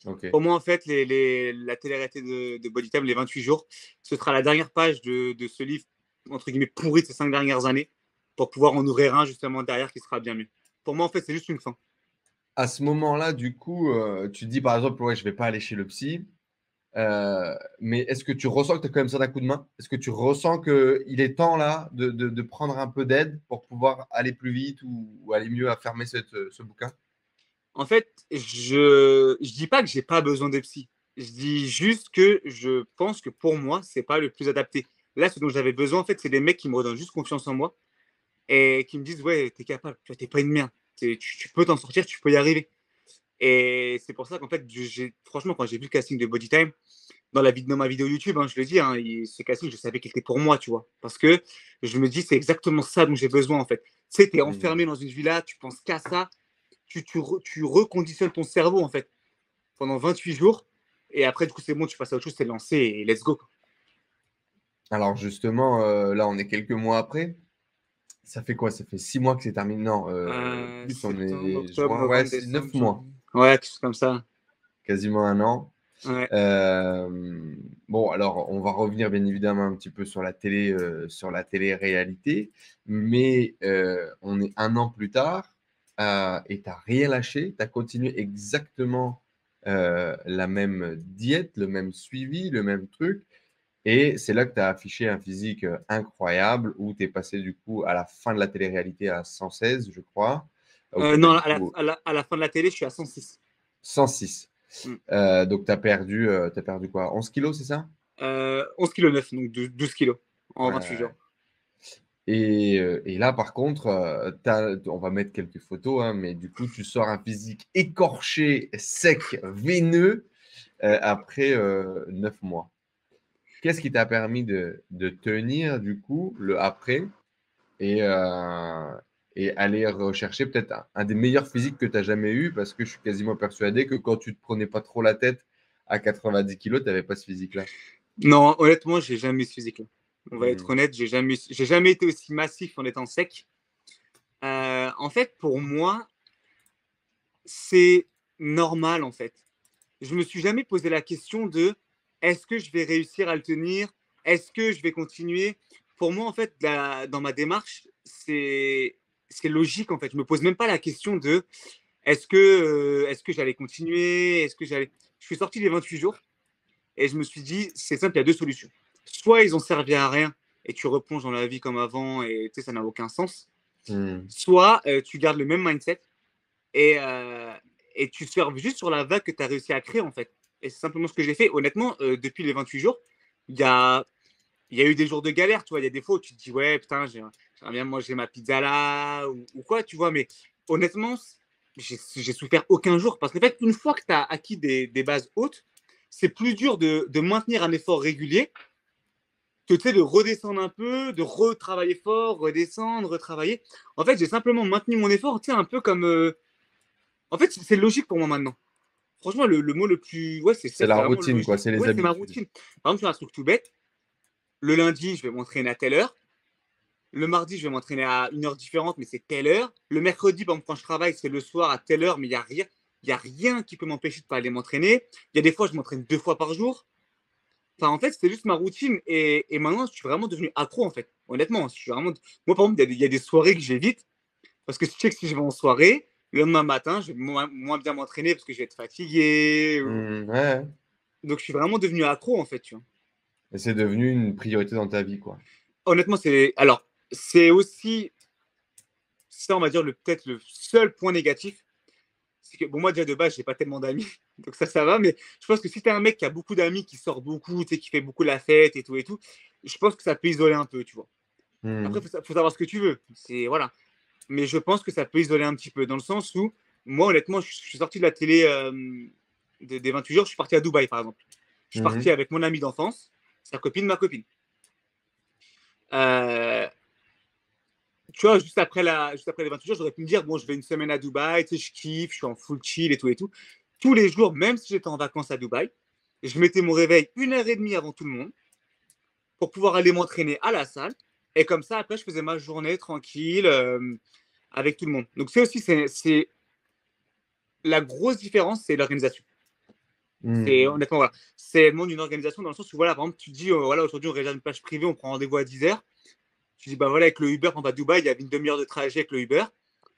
Okay. Pour moi, en fait, la télé-réalité de Body Time, les 28 jours, ce sera la dernière page de ce livre, entre guillemets, pourri de ces 5 dernières années, pour pouvoir en ouvrir un justement derrière qui sera bien mieux. Pour moi, en fait, c'est juste une fin. À ce moment-là, du coup, tu te dis par exemple, ouais, je ne vais pas aller chez le psy. Mais est-ce que tu ressens que tu as quand même ça d'un coup de main? Est-ce que tu ressens qu'il est temps là de prendre un peu d'aide pour pouvoir aller plus vite ou aller mieux à fermer ce bouquin? En fait, je dis pas que j'ai pas besoin de psy. Je dis juste que je pense que pour moi, c'est pas le plus adapté. Là, ce dont j'avais besoin, en fait, c'est des mecs qui me redonnent juste confiance en moi et qui me disent ouais, t'es capable, tu n'es pas une merde, tu peux t'en sortir, tu peux y arriver. Et c'est pour ça qu'en fait, franchement, quand j'ai vu le casting de Body Time, dans ma vidéo YouTube, hein, je le dis, hein, ce casting, je savais qu'il était pour moi, tu vois. Parce que je me dis, c'est exactement ça dont j'ai besoin, en fait. Tu sais, t'es enfermé dans une villa, tu penses qu'à ça, tu reconditionnes ton cerveau, en fait, pendant 28 jours. Et après, du coup, c'est bon, tu passes à autre chose, c'est lancé et let's go. Alors justement, là, on est quelques mois après. Ça fait quoi? Ça fait 6 mois que c'est terminé? Non, plus, on est octobre, juin, ouais, novembre, c'est 9 décembre, mois. ouais, quelque chose comme ça. quasiment un an. Ouais. Bon, alors, on va revenir bien évidemment un petit peu sur la télé-réalité, mais on est un an plus tard et tu n'as rien lâché, tu as continué exactement la même diète, le même suivi, le même truc. Et c'est là que tu as affiché un physique incroyable où tu es passé du coup à la fin de la télé-réalité à 116, je crois. Où tu Non, du coup à la fin de la télé, je suis à 106. 106. Mm. Donc tu as perdu quoi? 11 kilos, c'est ça? 11 kg 9, donc 12 kilos en 28 Ouais. jours. Et là, par contre, on va mettre quelques photos, hein, mais du coup, tu sors un physique écorché, sec, veineux après 9 mois. Qu'est-ce qui t'a permis de tenir, du coup, le après et, euh, et aller rechercher peut-être un des meilleurs physiques que tu as jamais eu? Parce que je suis quasiment persuadé que quand tu te prenais pas trop la tête à 90 kilos, tu n'avais pas ce physique-là. Non, honnêtement, j'ai jamais eu ce physique-là. On va être Hmm. honnête, j'ai jamais été aussi massif en étant sec. En fait, pour moi, c'est normal en fait. Je me suis jamais posé la question de est-ce que je vais réussir à le tenir? Est-ce que je vais continuer? Pour moi, en fait, dans ma démarche, c'est logique en fait. Je me pose même pas la question de est-ce que j'allais continuer? Est-ce que j'allais. Je suis sorti les 28 jours et je me suis dit c'est simple, il y a deux solutions. Soit ils ont servi à rien et tu replonges dans la vie comme avant et tu sais, ça n'a aucun sens. Hmm. Soit tu gardes le même mindset et, et tu surfes juste sur la vague que tu as réussi à créer en fait. Et c'est simplement ce que j'ai fait. Honnêtement, depuis les 28 jours, il y a, y a eu des jours de galère, tu vois. Il y a des fois où tu te dis, ouais, putain, j'aimerais bien manger ma pizza là ou quoi, tu vois. Mais honnêtement, j'ai souffert aucun jour parce qu'en fait, une fois que tu as acquis des bases hautes, c'est plus dur de maintenir un effort régulier que tu sais, de redescendre un peu, de retravailler fort, redescendre, retravailler. En fait, j'ai simplement maintenu mon effort, tu sais, un peu comme. En fait, c'est logique pour moi maintenant. Franchement, le mot le plus. Ouais, C'est c'est la vraiment routine, quoi. logique. C'est les Ouais, c'est ma habitudes. routine. Par exemple, je fais un truc tout bête. Le lundi, je vais m'entraîner à telle heure. Le mardi, je vais m'entraîner à une heure différente, mais c'est telle heure. Le mercredi, par exemple, quand je travaille, c'est le soir à telle heure, mais il n'y a rien. Il y a rien qui peut m'empêcher de pas aller m'entraîner. Il y a des fois, je m'entraîne 2 fois par jour. Enfin, en fait, c'était juste ma routine. Et maintenant, je suis vraiment devenu accro, en fait. Honnêtement, je suis vraiment. Moi, par exemple, il y a des soirées que j'évite parce que je sais que si je vais en soirée, le lendemain matin, je vais moins bien m'entraîner parce que je vais être fatigué. Ouais. Donc, je suis vraiment devenu accro, en fait, tu vois. Et c'est devenu une priorité dans ta vie, quoi. Honnêtement, c'est. Alors, c'est aussi. Ça, on va dire, peut-être le seul point négatif. C'est que, bon, moi, déjà, de base, j'ai pas tellement d'amis. Donc, ça va. Mais je pense que si t'es un mec qui a beaucoup d'amis, qui sort beaucoup, tu sais, qui fait beaucoup la fête et tout, je pense que ça peut isoler un peu, tu vois. Après, Hmm. faut savoir ce que tu veux. C'est. Voilà. Mais je pense que ça peut isoler un petit peu, dans le sens où, moi, honnêtement, je suis sorti de la télé des 28 jours, je suis parti à Dubaï, par exemple. Je suis parti Mhm. avec mon ami d'enfance, sa copine, ma copine. Euh, tu vois, juste après les 28 jours, j'aurais pu me dire, bon, je vais une semaine à Dubaï, tu sais, je kiffe, je suis en full chill et tout et tout. Tous les jours, même si j'étais en vacances à Dubaï, je mettais mon réveil 1 heure et demie avant tout le monde pour pouvoir aller m'entraîner à la salle. Et comme ça, après, je faisais ma journée tranquille avec tout le monde. Donc, c'est aussi, c'est la grosse différence, c'est l'organisation. C'est Hmm. honnêtement, voilà. C'est le monde d'une organisation dans le sens où, voilà, par exemple, tu te dis, voilà, aujourd'hui, on réserve une plage privée, on prend rendez-vous à 10 heures. Tu dis, bah voilà, avec le Uber, on va à Dubaï, il y a une demi-heure de trajet avec le Uber.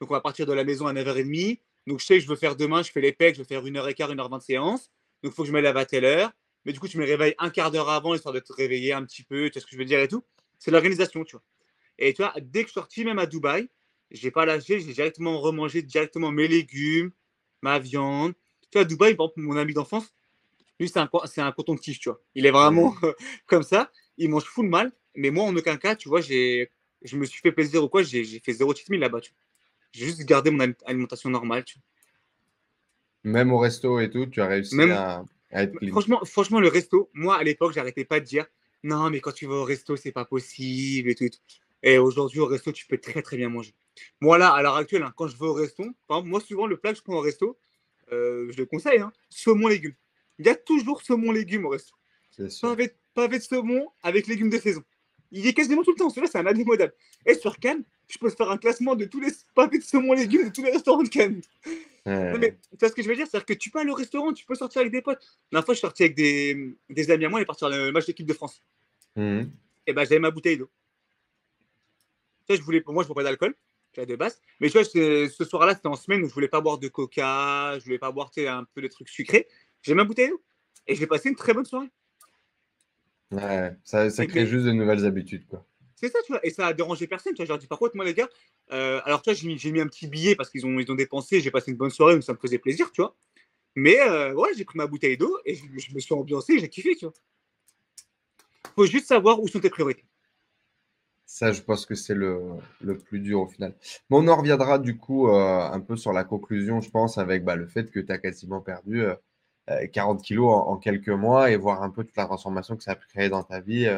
Donc, on va partir de la maison à 9h30. Donc, je sais que je veux faire demain, je fais les pecs, je vais faire 1h15, 1h20 de séance. Donc, il faut que je me lève à telle heure. Mais du coup, tu me réveilles un quart d'heure avant, histoire de te réveiller un petit peu, tu vois ce que je veux dire et tout. C'est l'organisation, tu vois. Et tu vois, dès que je suis sorti, même à Dubaï, j'ai pas lâché, j'ai directement remangé directement mes légumes, ma viande. Tu vois, à Dubaï, par exemple, mon ami d'enfance, lui, c'est un coton-tige, tu vois. Il est vraiment Hmm. comme ça. Il mange full mal. Mais moi, en aucun cas, tu vois, je me suis fait plaisir ou quoi. J'ai fait zéro cheat meal là-bas, tu vois. J'ai juste gardé mon alimentation normale, tu vois. Même au resto et tout, tu as réussi Même, à être clean. franchement, le resto, moi, à l'époque, j'arrêtais pas de dire non, mais quand tu vas au resto, c'est pas possible et tout. Et tout. Et aujourd'hui, au resto, tu peux très, très bien manger. Moi, là, à l'heure actuelle, hein, quand je vais au resto, par exemple, moi, souvent, le plat que je prends au resto, je le conseille, hein, saumon légumes. Il y a toujours saumon légumes au resto. C'est sûr. Pavé de saumon avec légumes de saison. Il est quasiment tout le temps. Celui-là, c'est un indémodable. Et sur Cannes, je peux faire un classement de tous les pavés de saumon légumes de tous les restaurants de Cannes. Non, mais tu vois ce que je veux dire? C'est-à-dire que tu peux aller au restaurant, tu peux sortir avec des potes. La dernière fois, je suis sorti avec des amis à moi, on est parti sur le match d'équipe de France. Mhm. Et ben, j'avais ma bouteille d'eau. Tu vois, moi, je bois pas d'alcool, déjà de base. Mais tu vois, ce soir-là, c'était en semaine où je voulais pas boire de coca, je voulais pas boire un peu de trucs sucrés. J'ai ma bouteille d'eau. Et j'ai passé une très bonne soirée. Ouais, ça crée Mais juste de nouvelles habitudes, quoi. c'est ça, tu vois. Et ça a dérangé personne. Tu vois, je leur dis, par contre, moi, les gars, alors, tu vois, j'ai mis un petit billet parce qu'ils ont dépensé. J'ai passé une bonne soirée, donc ça me faisait plaisir, tu vois. Mais ouais, j'ai pris ma bouteille d'eau et je me suis ambiancé, j'ai kiffé, tu vois. Faut juste savoir où sont tes priorités. Ça, je pense que c'est le plus dur au final. Mais on en reviendra du coup un peu sur la conclusion, je pense, avec bah, le fait que tu as quasiment perdu 40 kilos en quelques mois et voir un peu toute la transformation que ça a pu créer dans ta vie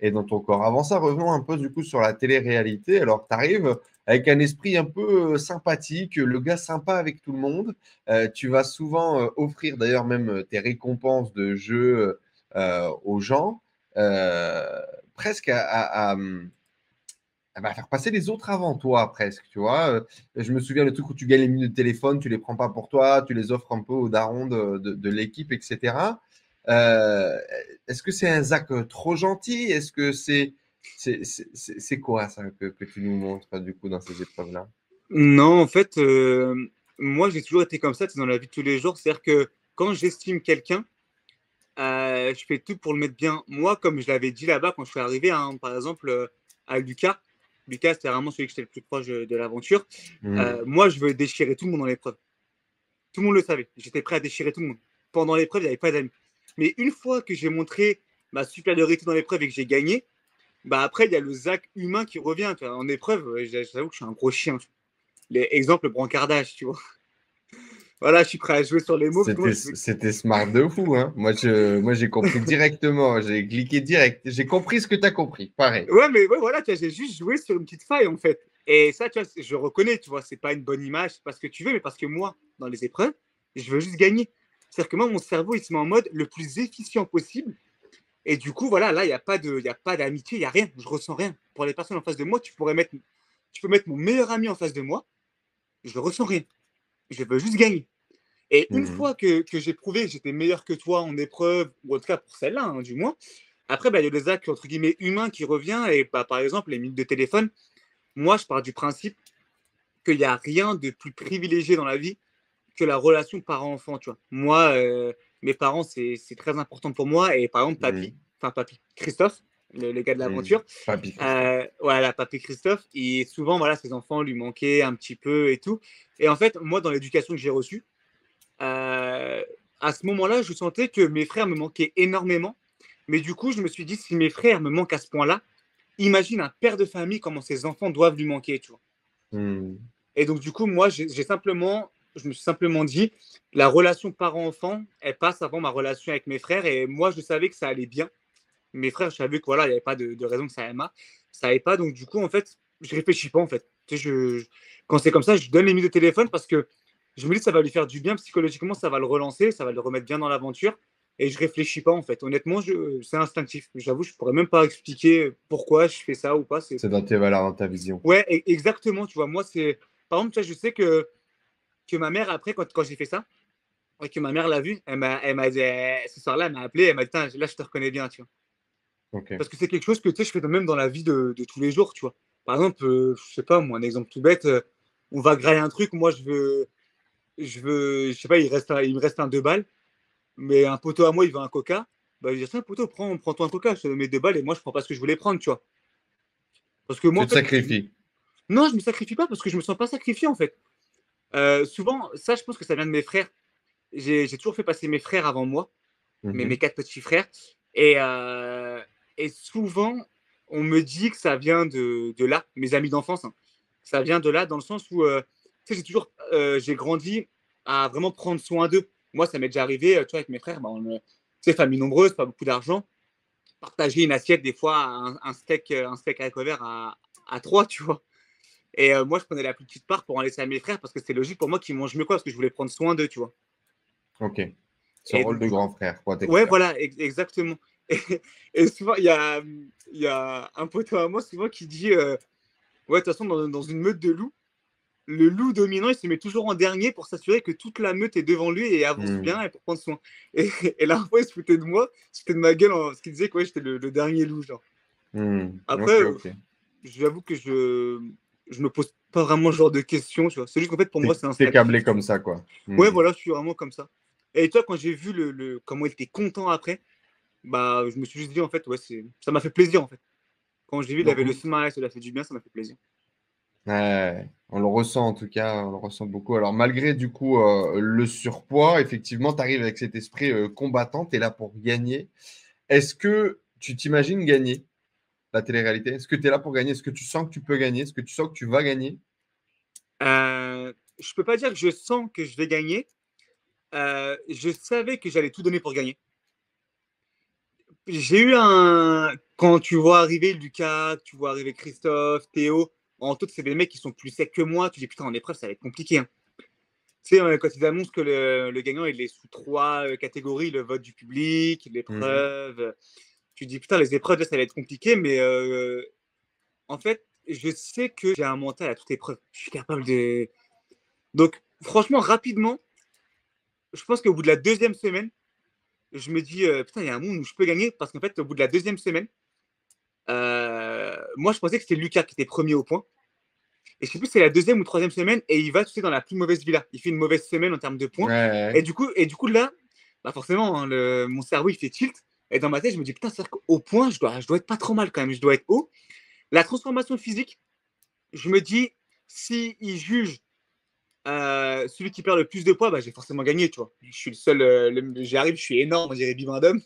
et dans ton corps. Avant ça, revenons un peu du coup sur la télé-réalité. Alors, tu arrives avec un esprit un peu sympathique, le gars sympa avec tout le monde. Tu vas souvent offrir d'ailleurs même tes récompenses de jeux aux gens, euh, presque elle va faire passer les autres avant toi, presque, tu vois. Je me souviens le truc où tu gagnes les minutes de téléphone, tu les prends pas pour toi, tu les offres un peu aux darons de l'équipe, etc. Euh, Est-ce que c'est un Zach trop gentil? Est-ce que c'est quoi ça que tu nous montres du coup dans ces épreuves-là? Non, en fait, moi, j'ai toujours été comme ça, dans la vie de tous les jours. C'est-à-dire que quand j'estime quelqu'un, je fais tout pour le mettre bien. Moi, comme je l'avais dit là-bas quand je suis arrivé, hein, par exemple, à Lucas. Lucas, c'était vraiment celui que j'étais le plus proche de l'aventure. Hmm. Moi, je veux déchirer tout le monde dans l'épreuve. Tout le monde le savait. J'étais prêt à déchirer tout le monde. Pendant l'épreuve, il n'y avait pas d'amis. Mais une fois que j'ai montré ma supériorité dans l'épreuve et que j'ai gagné, bah après, il y a le Zach humain qui revient. Tu vois. En épreuve, j'avoue que je suis un gros chien. Exemple, le brancardage, tu vois. Voilà, je suis prêt à jouer sur les mots. Parce que moi, C'était smart de fou, hein. Moi, j'ai compris directement. J'ai cliqué direct. J'ai compris ce que tu as compris. Pareil. Ouais, mais ouais, voilà, tu vois, j'ai juste joué sur une petite faille, en fait. Et ça, tu vois, je reconnais, tu vois, c'est pas une bonne image, c'est pas ce que tu veux, mais parce que moi, dans les épreuves, je veux juste gagner. C'est-à-dire que moi, mon cerveau, il se met en mode le plus efficient possible. Et du coup, voilà, là, il y a pas d'amitié, il n'y a rien. Je ressens rien. Pour les personnes en face de moi, tu peux mettre mon meilleur ami en face de moi, je ressens rien. Je veux juste gagner. Et une Mhm. fois que j'ai prouvé que j'étais meilleur que toi en épreuve, ou en tout cas pour celle-là, hein, du moins, après, bah, il y a des actes entre guillemets humains qui revient. Et bah, par exemple, les minutes de téléphone, moi, je pars du principe qu'il n'y a rien de plus privilégié dans la vie que la relation parent-enfant. Tu vois. Moi, mes parents, c'est très important pour moi. Et par exemple, Mhm. papy, Christophe, le gars de Mhm. l'aventure, Papy Christophe. voilà, papy Christophe, et souvent, voilà, ses enfants lui manquaient un petit peu et tout. Et en fait, moi, dans l'éducation que j'ai reçue, euh, à ce moment-là, je sentais que mes frères me manquaient énormément. Mais du coup, je me suis dit, si mes frères me manquent à ce point-là, imagine un père de famille comment ses enfants doivent lui manquer, tu vois. Mhm. Et donc, du coup, moi, je me suis simplement dit, la relation parent-enfant, elle passe avant ma relation avec mes frères. Et moi, je savais que ça allait bien. Mes frères, je savais que voilà, il n'y avait pas de raison que ça allait pas. Donc, du coup, en fait, je réfléchis pas, en fait. Tu sais, quand c'est comme ça, je donne les minutes de téléphone parce que je me dis que ça va lui faire du bien psychologiquement, ça va le relancer, ça va le remettre bien dans l'aventure. Et je réfléchis pas, en fait. Honnêtement, c'est instinctif. J'avoue, je pourrais même pas expliquer pourquoi je fais ça ou pas. C'est dans tes valeurs, dans ta vision. Ouais, exactement. Tu vois, moi, c'est. Par exemple, tu vois, je sais que ma mère, après, quand j'ai fait ça, et que ma mère l'a vu, elle m'a dit, ce soir-là, elle m'a appelé, elle m'a dit, là, je te reconnais bien, tu vois. Ok. Parce que c'est quelque chose que tu sais, je fais même dans la vie de tous les jours, tu vois. Par exemple, je sais pas, moi, un exemple tout bête, on va grailler un truc, moi, je sais pas, il me reste un 2 balles, mais un poteau à moi, il veut un coca. Bah, je dis, tiens, poteau, prends-toi un coca, je te mets 2 balles et moi, je prends pas ce que je voulais prendre, tu vois. Parce que moi, Tu en te fait, sacrifies. non, je me sacrifie pas parce que je me sens pas sacrifié, en fait. Souvent, ça, je pense que ça vient de mes frères. J'ai toujours fait passer mes frères avant moi, mes Mhm. 4 petits frères. Et souvent, on me dit que ça vient de là, mes amis d'enfance, hein. Ça vient de là, dans le sens où tu sais, j'ai grandi à vraiment prendre soin d'eux. Moi, ça m'est déjà arrivé, tu vois, avec mes frères, bah, tu sais, famille nombreuse, pas beaucoup d'argent, partager une assiette, des fois, un steak à couvert à trois, tu vois. Et moi, je prenais la plus petite part pour en laisser à mes frères parce que c'était logique pour moi qu'ils mangent mieux, quoi, parce que je voulais prendre soin d'eux, tu vois. Ok. Ce Et rôle donc, de grand frère, ouais, protecteur. voilà, exactement. Et, et souvent, il y a un poteau à moi souvent qui dit ouais, de toute façon, dans une meute de loups, le loup dominant, il se met toujours en dernier pour s'assurer que toute la meute est devant lui et avance bien et pour prendre soin. Et la fois, il se foutait de moi, il se foutait de ma gueule parce qu'il disait que ouais, j'étais le dernier loup. Genre. Après, Ok. j'avoue que je me pose pas vraiment ce genre de questions. Tu vois. C'est juste qu'en fait, pour moi, c'est T'es instinctif. câblé comme ça, quoi. Ouais, voilà, je suis vraiment comme ça. Et toi, quand j'ai vu comment il était content après, bah, je me suis juste dit, en fait, ouais, ça m'a fait plaisir, en fait. Quand j'ai vu, il avait le smile, ça lui a fait du bien, ça m'a fait plaisir. Ouais, on le ressent en tout cas, on le ressent beaucoup. Alors malgré du coup le surpoids, effectivement, tu arrives avec cet esprit combattant, tu es là pour gagner. Est-ce que tu t'imagines gagner la télé-réalité? Est-ce que tu es là pour gagner? Est-ce que tu sens que tu peux gagner? Est-ce que tu sens que tu vas gagner? Je peux pas dire que je sens que je vais gagner. Je savais que j'allais tout donner pour gagner. J'ai eu quand tu vois arriver Lucas, tu vois arriver Christophe, Théo, en tout, c'est des mecs qui sont plus secs que moi. Tu dis putain, en épreuve, ça va être compliqué. Hein. Tu sais, quand ils annoncent que le gagnant il est sous 3 catégories, le vote du public, l'épreuve, tu dis putain, les épreuves, là, ça va être compliqué, mais en fait, je sais que j'ai un mental à toute épreuve. Je suis capable de. Donc, franchement, rapidement, je pense qu'au bout de la 2e semaine, je me dis putain, il y a un monde où je peux gagner parce qu'en fait, au bout de la 2e semaine, moi, je pensais que c'était Lucas qui était premier au point. Et je sais plus si c'est la 2e ou 3e semaine et il va, tu sais, dans la plus mauvaise villa. Il fait une mauvaise semaine en termes de points. Ouais. Et du coup là, bah forcément, hein, mon cerveau, il fait tilt. Et dans ma tête, je me dis, putain, c'est-à-dire qu'au point, je dois être pas trop mal quand même. Je dois être haut. La transformation physique, je me dis, si il juge celui qui perd le plus de poids, bah, j'ai forcément gagné, tu vois. Je suis le seul, j'arrive, je suis énorme, on dirait Bibendum.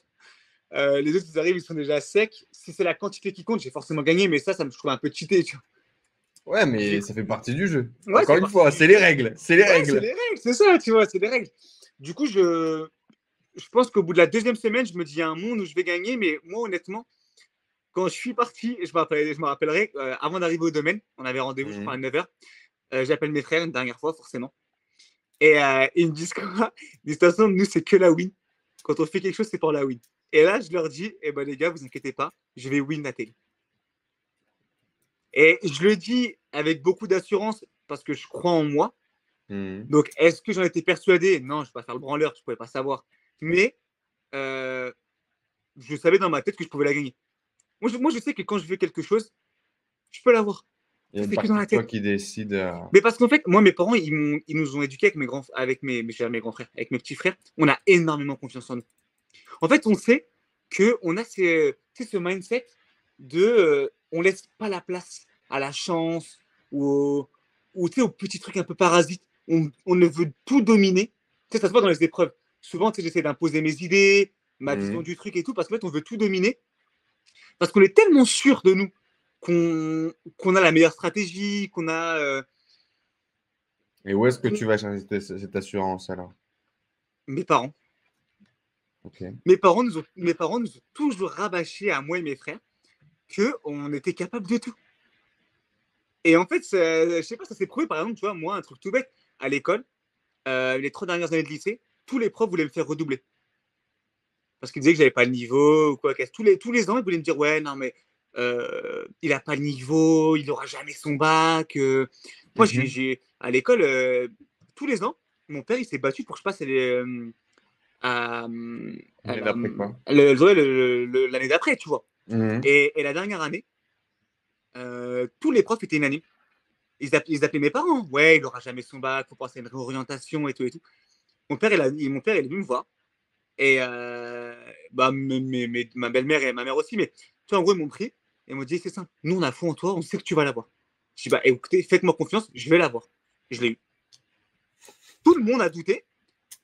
Les autres, ils arrivent, ils sont déjà secs. Si c'est la quantité qui compte, j'ai forcément gagné, mais ça me trouve un peu cheaté, tu vois. Ouais, mais ça fait partie du jeu. Ouais, Encore une fois, c'est les règles. C'est les ouais, règles. c'est les règles, c'est ça, tu vois, c'est les règles. Du coup, je pense qu'au bout de la 2e semaine, je me dis, il y a un monde où je vais gagner, mais moi, honnêtement, quand je suis parti, je me rappellerai, avant d'arriver au domaine, on avait rendez-vous, je crois, à 9h. J'appelle mes frères une dernière fois, forcément. Et ils me disent quoi? Ils disent, de toute façon, nous, c'est que la win. Quand on fait quelque chose, c'est pour la win. Et là, je leur dis, eh ben les gars, vous inquiétez pas, je vais win la télé. Et je le dis avec beaucoup d'assurance parce que je crois en moi. Donc, est-ce que j'en étais persuadé? Non, je ne vais pas faire le branleur, je ne pouvais pas savoir. Mais je savais dans ma tête que je pouvais la gagner. Moi, je sais que quand je veux quelque chose, je peux l'avoir. Il y a une partie de toi qui décide. Mais parce qu'en fait, moi, mes parents, ils nous ont éduqués avec mes grands frères, avec mes petits frères. On a énormément confiance en nous. En fait, on sait qu'on a ce mindset de on laisse pas la place à la chance ou aux petits trucs un peu parasites. On ne veut tout dominer. Ça se voit dans les épreuves. Souvent, j'essaie d'imposer mes idées, ma vision du truc et tout, parce qu'en fait, on veut tout dominer. Parce qu'on est tellement sûr de nous qu'on a la meilleure stratégie, qu'on a. Et où est-ce que tu vas chercher cette assurance alors? Mes parents. Okay. Mes parents nous ont toujours rabâché à moi et mes frères qu'on était capable de tout. Et en fait, je sais pas, ça s'est prouvé, par exemple, tu vois, moi, un truc tout bête, à l'école, les 3 dernières années de lycée, tous les profs voulaient me faire redoubler. Parce qu'ils disaient que j'avais pas le niveau ou quoi. Tous les ans, ils voulaient me dire, ouais, non, mais il a pas le niveau, il aura jamais son bac. Moi, à l'école, tous les ans, mon père, il s'est battu pour que je passe l'année d'après, tu vois. Et la dernière année, tous les profs étaient unanimes. Ils appelaient mes parents. Ouais, il n'aura jamais son bac, faut penser à une réorientation et tout et tout. Mon père, il est venu me voir. Et ma belle-mère et ma mère aussi. Mais tu vois, en gros, ils m'ont pris et m'ont dit, c'est simple, nous, on a foi en toi, on sait que tu vas l'avoir. Je dis, bah écoutez, faites-moi confiance, je vais l'avoir. Je l'ai eu. Tout le monde a douté.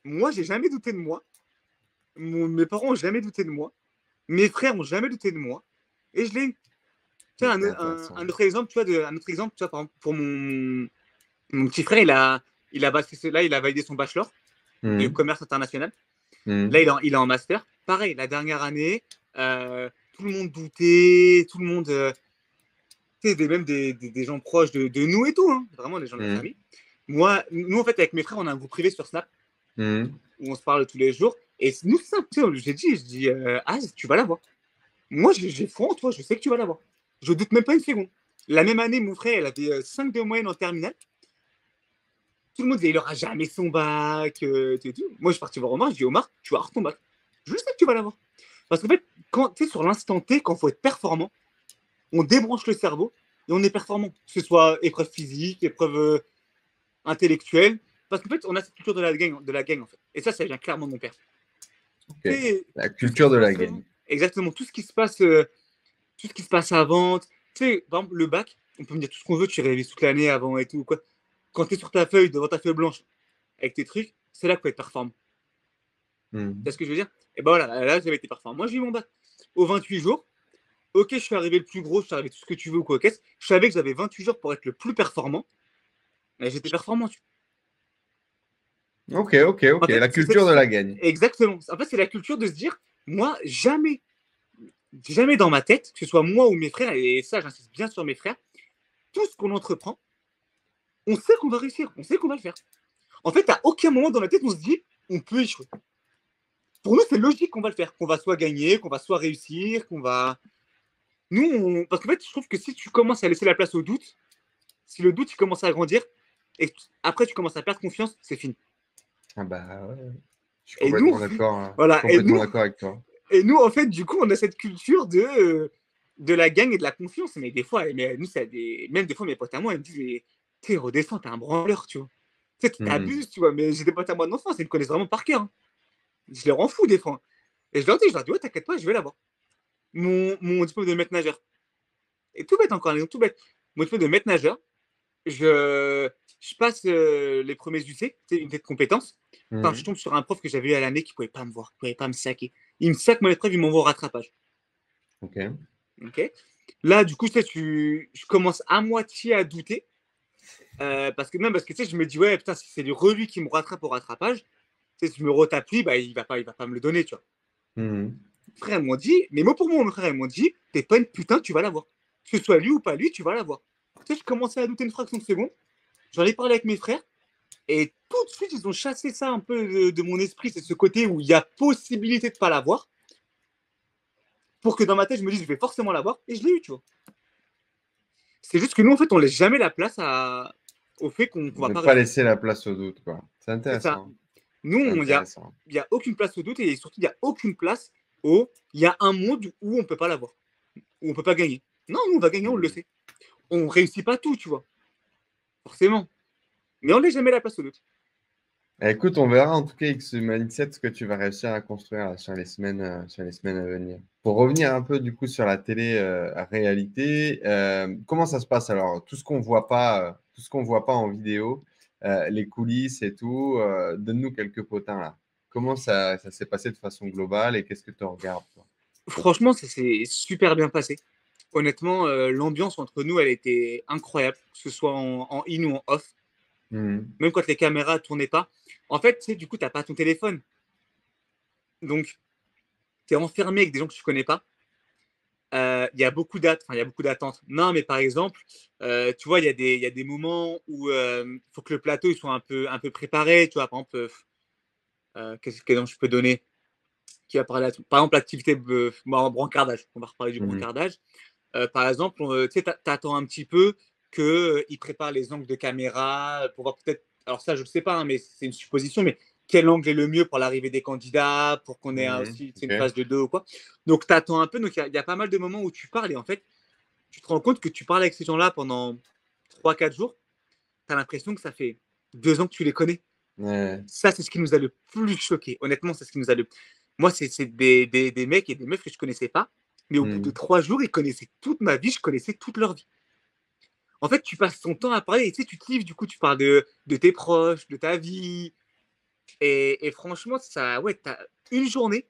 Moi, j'ai jamais douté de moi. Mes parents n'ont jamais douté de moi. Mes frères n'ont jamais douté de moi. Et je l'ai eu. Tiens, un autre exemple, tu vois, par exemple, pour mon petit frère, il a validé son bachelor de commerce international. Là, il est en master. Pareil, la dernière année, tout le monde doutait, tout le monde, même des gens proches de nous et tout, hein, vraiment des gens de la famille. Nous, en fait, avec mes frères, on a un groupe privé sur Snap où on se parle tous les jours. Et nous, c'est simple, je dis, tu vas l'avoir. Moi, j'ai foi en toi, je sais que tu vas l'avoir. Je doute même pas une seconde. La même année, mon frère, il avait 5 de moyenne en terminale. Tout le monde disait, il aura jamais son bac. Tout. Moi, je suis parti voir Omar, je dis, Omar, tu vas avoir ton bac. Je sais que tu vas l'avoir. Parce qu'en fait, quand tu es sur l'instant T, quand il faut être performant, on débranche le cerveau et on est performant. Que ce soit épreuve physique, épreuve intellectuelle. Parce qu'en fait, on a cette culture de la gang en fait. Et ça vient clairement de mon père. Okay. La culture de la gang. Exactement. Tout ce qui se passe avant. Tu sais, par exemple, le bac, on peut me dire tout ce qu'on veut, tu révises toute l'année avant et tout. Quoi. Quand tu es sur ta feuille, devant ta feuille blanche, avec tes trucs, c'est là qu'il faut être performant. C'est ce que je veux dire. Et ben voilà, là, j'avais été performant. Moi, j'ai eu mon bac. Aux 28 jours, ok, je suis arrivé le plus gros, je suis arrivé tout ce que tu veux ou quoi, je savais que j'avais 28 jours pour être le plus performant. Mais j'étais performant. Ok. En fait, la culture de la gagne. Exactement. En fait, c'est la culture de se dire, moi, jamais dans ma tête, que ce soit moi ou mes frères, et ça, j'insiste bien sur mes frères, tout ce qu'on entreprend, on sait qu'on va réussir, on sait qu'on va le faire. En fait, à aucun moment dans la tête, on se dit, on peut échouer. Pour nous, c'est logique qu'on va le faire, qu'on va soit gagner, qu'on va soit réussir, qu'on va... Nous, parce qu'en fait, je trouve que si tu commences à laisser la place au doute, si le doute il commence à grandir, et après tu commences à perdre confiance, c'est fini. Ah bah ouais. Je suis complètement d'accord. Voilà. Complètement d'accord avec toi. Et nous, en fait, du coup, on a cette culture de la gang et de la confiance. Mais des fois, nous, même des fois, mes potes à moi, ils me disent, mais t'es redescends, t'es un branleur, tu vois. Tu sais, tu t'abuses, tu vois. Mais j'ai des potes à moi d'enfance, ils me connaissent vraiment par cœur. Hein. Je les rends fous des fois. Et je leur dis, ouais, t'inquiète pas, je vais l'avoir. Mon diplôme de maître nageur. Et tout bête encore, tout bête. Mon diplôme de maître nageur, je passe les premiers UC, unité de compétences. Enfin, je tombe sur un prof que j'avais eu à l'année qui ne pouvait pas me voir, qui ne pouvait pas me saquer. Il me saque mon épreuve, il m'envoie au rattrapage. Ok. Là, du coup, je commence à moitié à douter. Parce que tu sais, je me dis, ouais, putain, si c'est lui qui me rattrape au rattrapage, tu sais, si je me retape lui, bah, il va pas me le donner, tu vois. Mes frères m'ont dit, mais mot pour mot, mes frères m'ont dit, t'es pas une putain, tu vas l'avoir. Que ce soit lui ou pas lui, tu vas l'avoir. Tu sais, je commençais à douter une fraction de seconde. J'en ai parlé avec mes frères. Et tout de suite, ils ont chassé ça un peu de mon esprit. C'est ce côté où il y a possibilité de ne pas l'avoir. Pour que dans ma tête, je me dise, je vais forcément l'avoir. Et je l'ai eu, tu vois. C'est juste que nous, en fait, on laisse jamais la place au fait qu'on va pas laisser la place au doute, quoi. C'est intéressant. Nous, il n'y a aucune place au doute. Et surtout, il n'y a aucune place il y a un monde où on ne peut pas l'avoir. Où on ne peut pas gagner. Non, nous, on va gagner, on le sait. On ne réussit pas tout, tu vois. Forcément. Mais on ne laisse jamais la place au doute. Écoute, on verra en tout cas avec ce mindset ce que tu vas réussir à construire sur les semaines à venir. Pour revenir un peu du coup sur la télé-réalité, comment ça se passe alors? Tout ce qu'on voit pas en vidéo, les coulisses et tout, donne-nous quelques potins là. Comment ça s'est passé de façon globale et qu'est-ce que tu regardes, toi? Franchement, ça s'est super bien passé. Honnêtement, l'ambiance entre nous, elle était incroyable, que ce soit en in ou en off. Même quand les caméras ne tournaient pas. En fait, tu sais, du coup, tu n'as pas ton téléphone. Donc, tu es enfermé avec des gens que tu ne connais pas. Il y a beaucoup d'attentes. Non, mais par exemple, tu vois, il y a des moments où il faut que le plateau il soit un peu préparé. Tu vois, par exemple, qu'est-ce que je peux donner qui va parler par exemple, l'activité brancardage. On va reparler du brancardage. Par exemple, tu attends un petit peu qu'il prépare les angles de caméra pour voir peut-être. Alors, ça, je ne sais pas, hein, mais c'est une supposition, mais quel angle est le mieux pour l'arrivée des candidats, pour qu'on ait aussi une phase de deux ou quoi. Donc, tu attends un peu. Donc, il y a pas mal de moments où tu parles et en fait, tu te rends compte que tu parles avec ces gens-là pendant 3-4 jours. Tu as l'impression que ça fait 2 ans que tu les connais. Ouais. Ça, c'est ce qui nous a le plus choqué. Honnêtement, c'est ce qui nous a le. Moi, c'est des mecs et des meufs que je ne connaissais pas. Mais au bout de 3 jours, ils connaissaient toute ma vie, je connaissais toute leur vie. En fait, tu passes ton temps à parler et tu sais, tu te livres, du coup, tu parles de tes proches, de ta vie. Et franchement, ça, ouais, t'as une journée.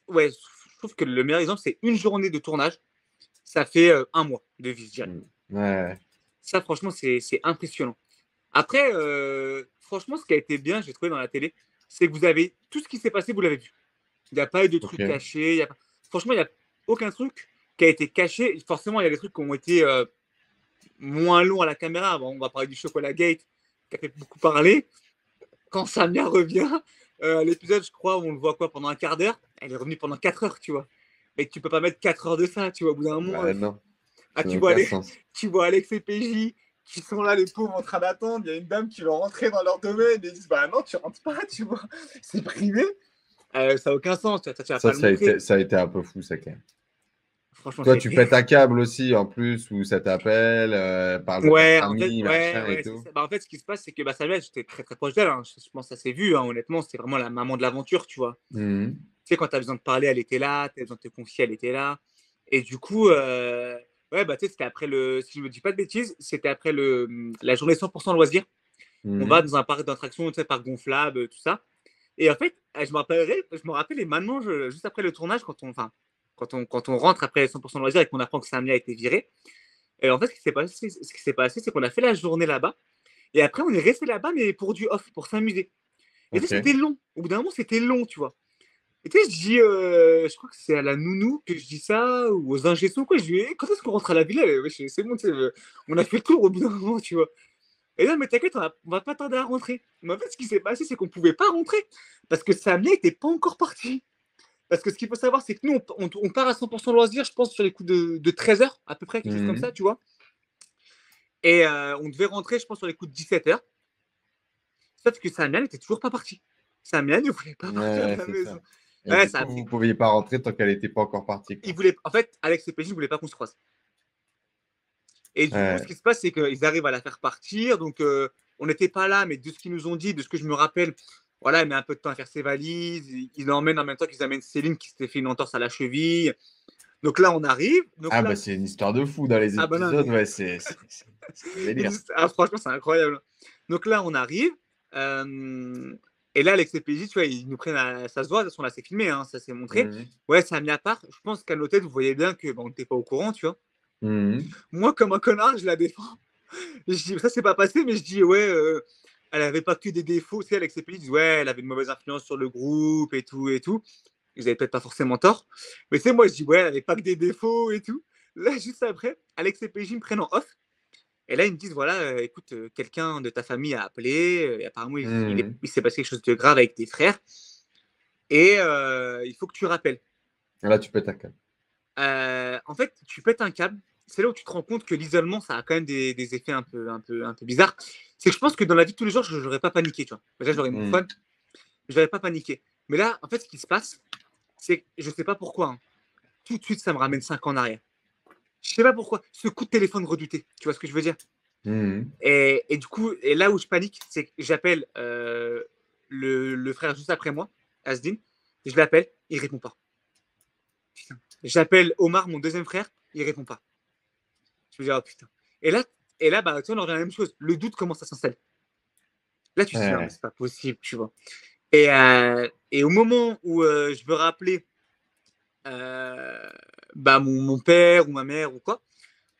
Ouais, je trouve que le meilleur exemple, c'est une journée de tournage. Ça fait 1 mois de vie, je dirais. Ouais. Ça, franchement, c'est impressionnant. Après, franchement, ce qui a été bien, j'ai trouvé dans la télé, c'est que vous avez tout ce qui s'est passé, vous l'avez vu. Il n'y a pas eu de trucs cachés. Franchement, il n'y a aucun truc qui a été caché. Forcément, il y a des trucs qui ont été moins longs à la caméra. Bon, on va parler du Chocolat Gate, qui a fait beaucoup parler. Quand Samia revient, l'épisode, je crois, on le voit quoi pendant un quart d'heure. Elle est revenue pendant 4 heures, tu vois. Et tu peux pas mettre 4 heures de ça, tu vois, au bout d'un moment. Non. Tu vois Alex et PJ qui sont là, les pauvres, en train d'attendre. Il y a une dame qui veut rentrer dans leur domaine et ils disent bah non, tu rentres pas, tu vois, c'est privé. Ça n'a aucun sens, tu vas pas le montrer. Ça a été un peu fou, ça, quand même. Franchement, Toi, tu pètes un câble aussi, en plus, où ça t'appelle, parle de Ouais, ta en fait, famille, machin et tout. Bah, en fait, ce qui se passe, c'est que bah, Samuel, j'étais très très proche d'elle. Hein. Je pense que ça s'est vu, hein, honnêtement, c'était vraiment la maman de l'aventure, tu vois. Mhm. Tu sais, quand tu as besoin de parler, elle était là, tu as besoin de te confier, elle était là. Et du coup, ouais, bah, tu sais, c'était après si je me dis pas de bêtises, c'était après la journée 100% loisir. On va Mhm. dans un parc d'attractions, tu sais, parc gonflable, tout ça. Et en fait, je me rappelle, et maintenant, juste après le tournage, quand on rentre après 100% loisir et qu'on apprend que Samia a été viré, et en fait, ce qui s'est passé, c'est qu'on a fait la journée là-bas. Et après, on est resté là-bas, mais pour du off, pour s'amuser. Et tu sais, Ok. c'était long. Au bout d'un moment, c'était long, tu vois. Et tu sais, je crois que c'est à la nounou que je dis ça, ou aux ingé son, quoi. Je dis, quand est-ce qu'on rentre à la villa? C'est bon, tu sais, on a fait le tour au bout d'un moment, tu vois. Et là, mais t'inquiète, on va pas tarder à rentrer. Mais en fait, ce qui s'est passé, c'est qu'on pouvait pas rentrer. Parce que Samia était pas encore parti. Parce que ce qu'il faut savoir, c'est que nous, on part à 100% loisir, je pense, sur les coups de 13 heures, à peu près, quelque chose comme Mhm. ça, tu vois. Et on devait rentrer, je pense, sur les coups de 17 heures. Sauf que Samia n'était toujours pas partie. Samia ne voulait pas partir de Ouais, la c'est ça. maison. Et Ouais, du ça coup, a vous pris. ne pouviez pas rentrer tant qu'elle n'était pas encore partie, quoi. En fait, Alex et PJ ne voulaient pas qu'on se croise. Et du coup, ce Ouais. qui se passe, c'est qu'ils arrivent à la faire partir. Donc, on n'était pas là, mais de ce qu'ils nous ont dit, de ce que je me rappelle, voilà, elle met un peu de temps à faire ses valises. Ils l'emmènent en même temps qu'ils amènent Céline qui s'était fait une entorse à la cheville. Donc là, on arrive. Donc Ah, bah, là, c'est une histoire de fou dans les ah bah non, épisodes. mais Ouais, c'est un délire. franchement, c'est incroyable. Donc là, on arrive. euh, et là, Alex et PJ, tu vois, ils nous prennent ça se voit, de toute façon, là, c'est filmé, hein, ça s'est montré. Mhm. Ouais, ça a mis à part. Je pense qu'à l'hôtel, vous voyez bien que bah, on n'était pas au courant, tu vois. Mhm. Moi, comme un connard, je la défends. Je dis, ça, c'est pas passé, mais je dis, ouais, elle avait pas que des défauts. Tu sais, Alex et PJ disent, ouais, elle avait une mauvaise influence sur le groupe et tout et tout. Ils avaient peut-être pas forcément tort. Mais tu sais, moi, je dis, ouais, elle avait pas que des défauts et tout. Là, juste après, Alex et PJ me prennent en off. Et là, ils me disent, voilà, écoute, quelqu'un de ta famille a appelé, et apparemment, Mhm. il s'est passé quelque chose de grave avec tes frères, et il faut que tu rappelles. Là, tu pètes un câble. En fait, tu pètes un câble, c'est là où tu te rends compte que l'isolement, ça a quand même des effets un peu bizarres. C'est que je pense que dans la vie de tous les jours, je n'aurais pas paniqué, tu vois. Déjà, j'aurais mon Mhm. fun, je n'aurais pas paniqué. Mais là, en fait, ce qui se passe, c'est que je ne sais pas pourquoi, hein, tout de suite, ça me ramène 5 ans en arrière. Je ne sais pas pourquoi, ce coup de téléphone redouté, tu vois ce que je veux dire? Mhm. Et du coup, et là où je panique, c'est que j'appelle le frère juste après moi, Asdin, et je l'appelle, il répond pas. Putain. J'appelle Omar, mon deuxième frère, il répond pas. Je me dis, oh putain. Et là, bah, tu vois, on revient à la même chose. Le doute commence à s'installer. Là, tu te dis, non, mais Ouais. c'est pas possible, tu vois. Et au moment où je veux rappeler euh, bah, mon père ou ma mère ou quoi,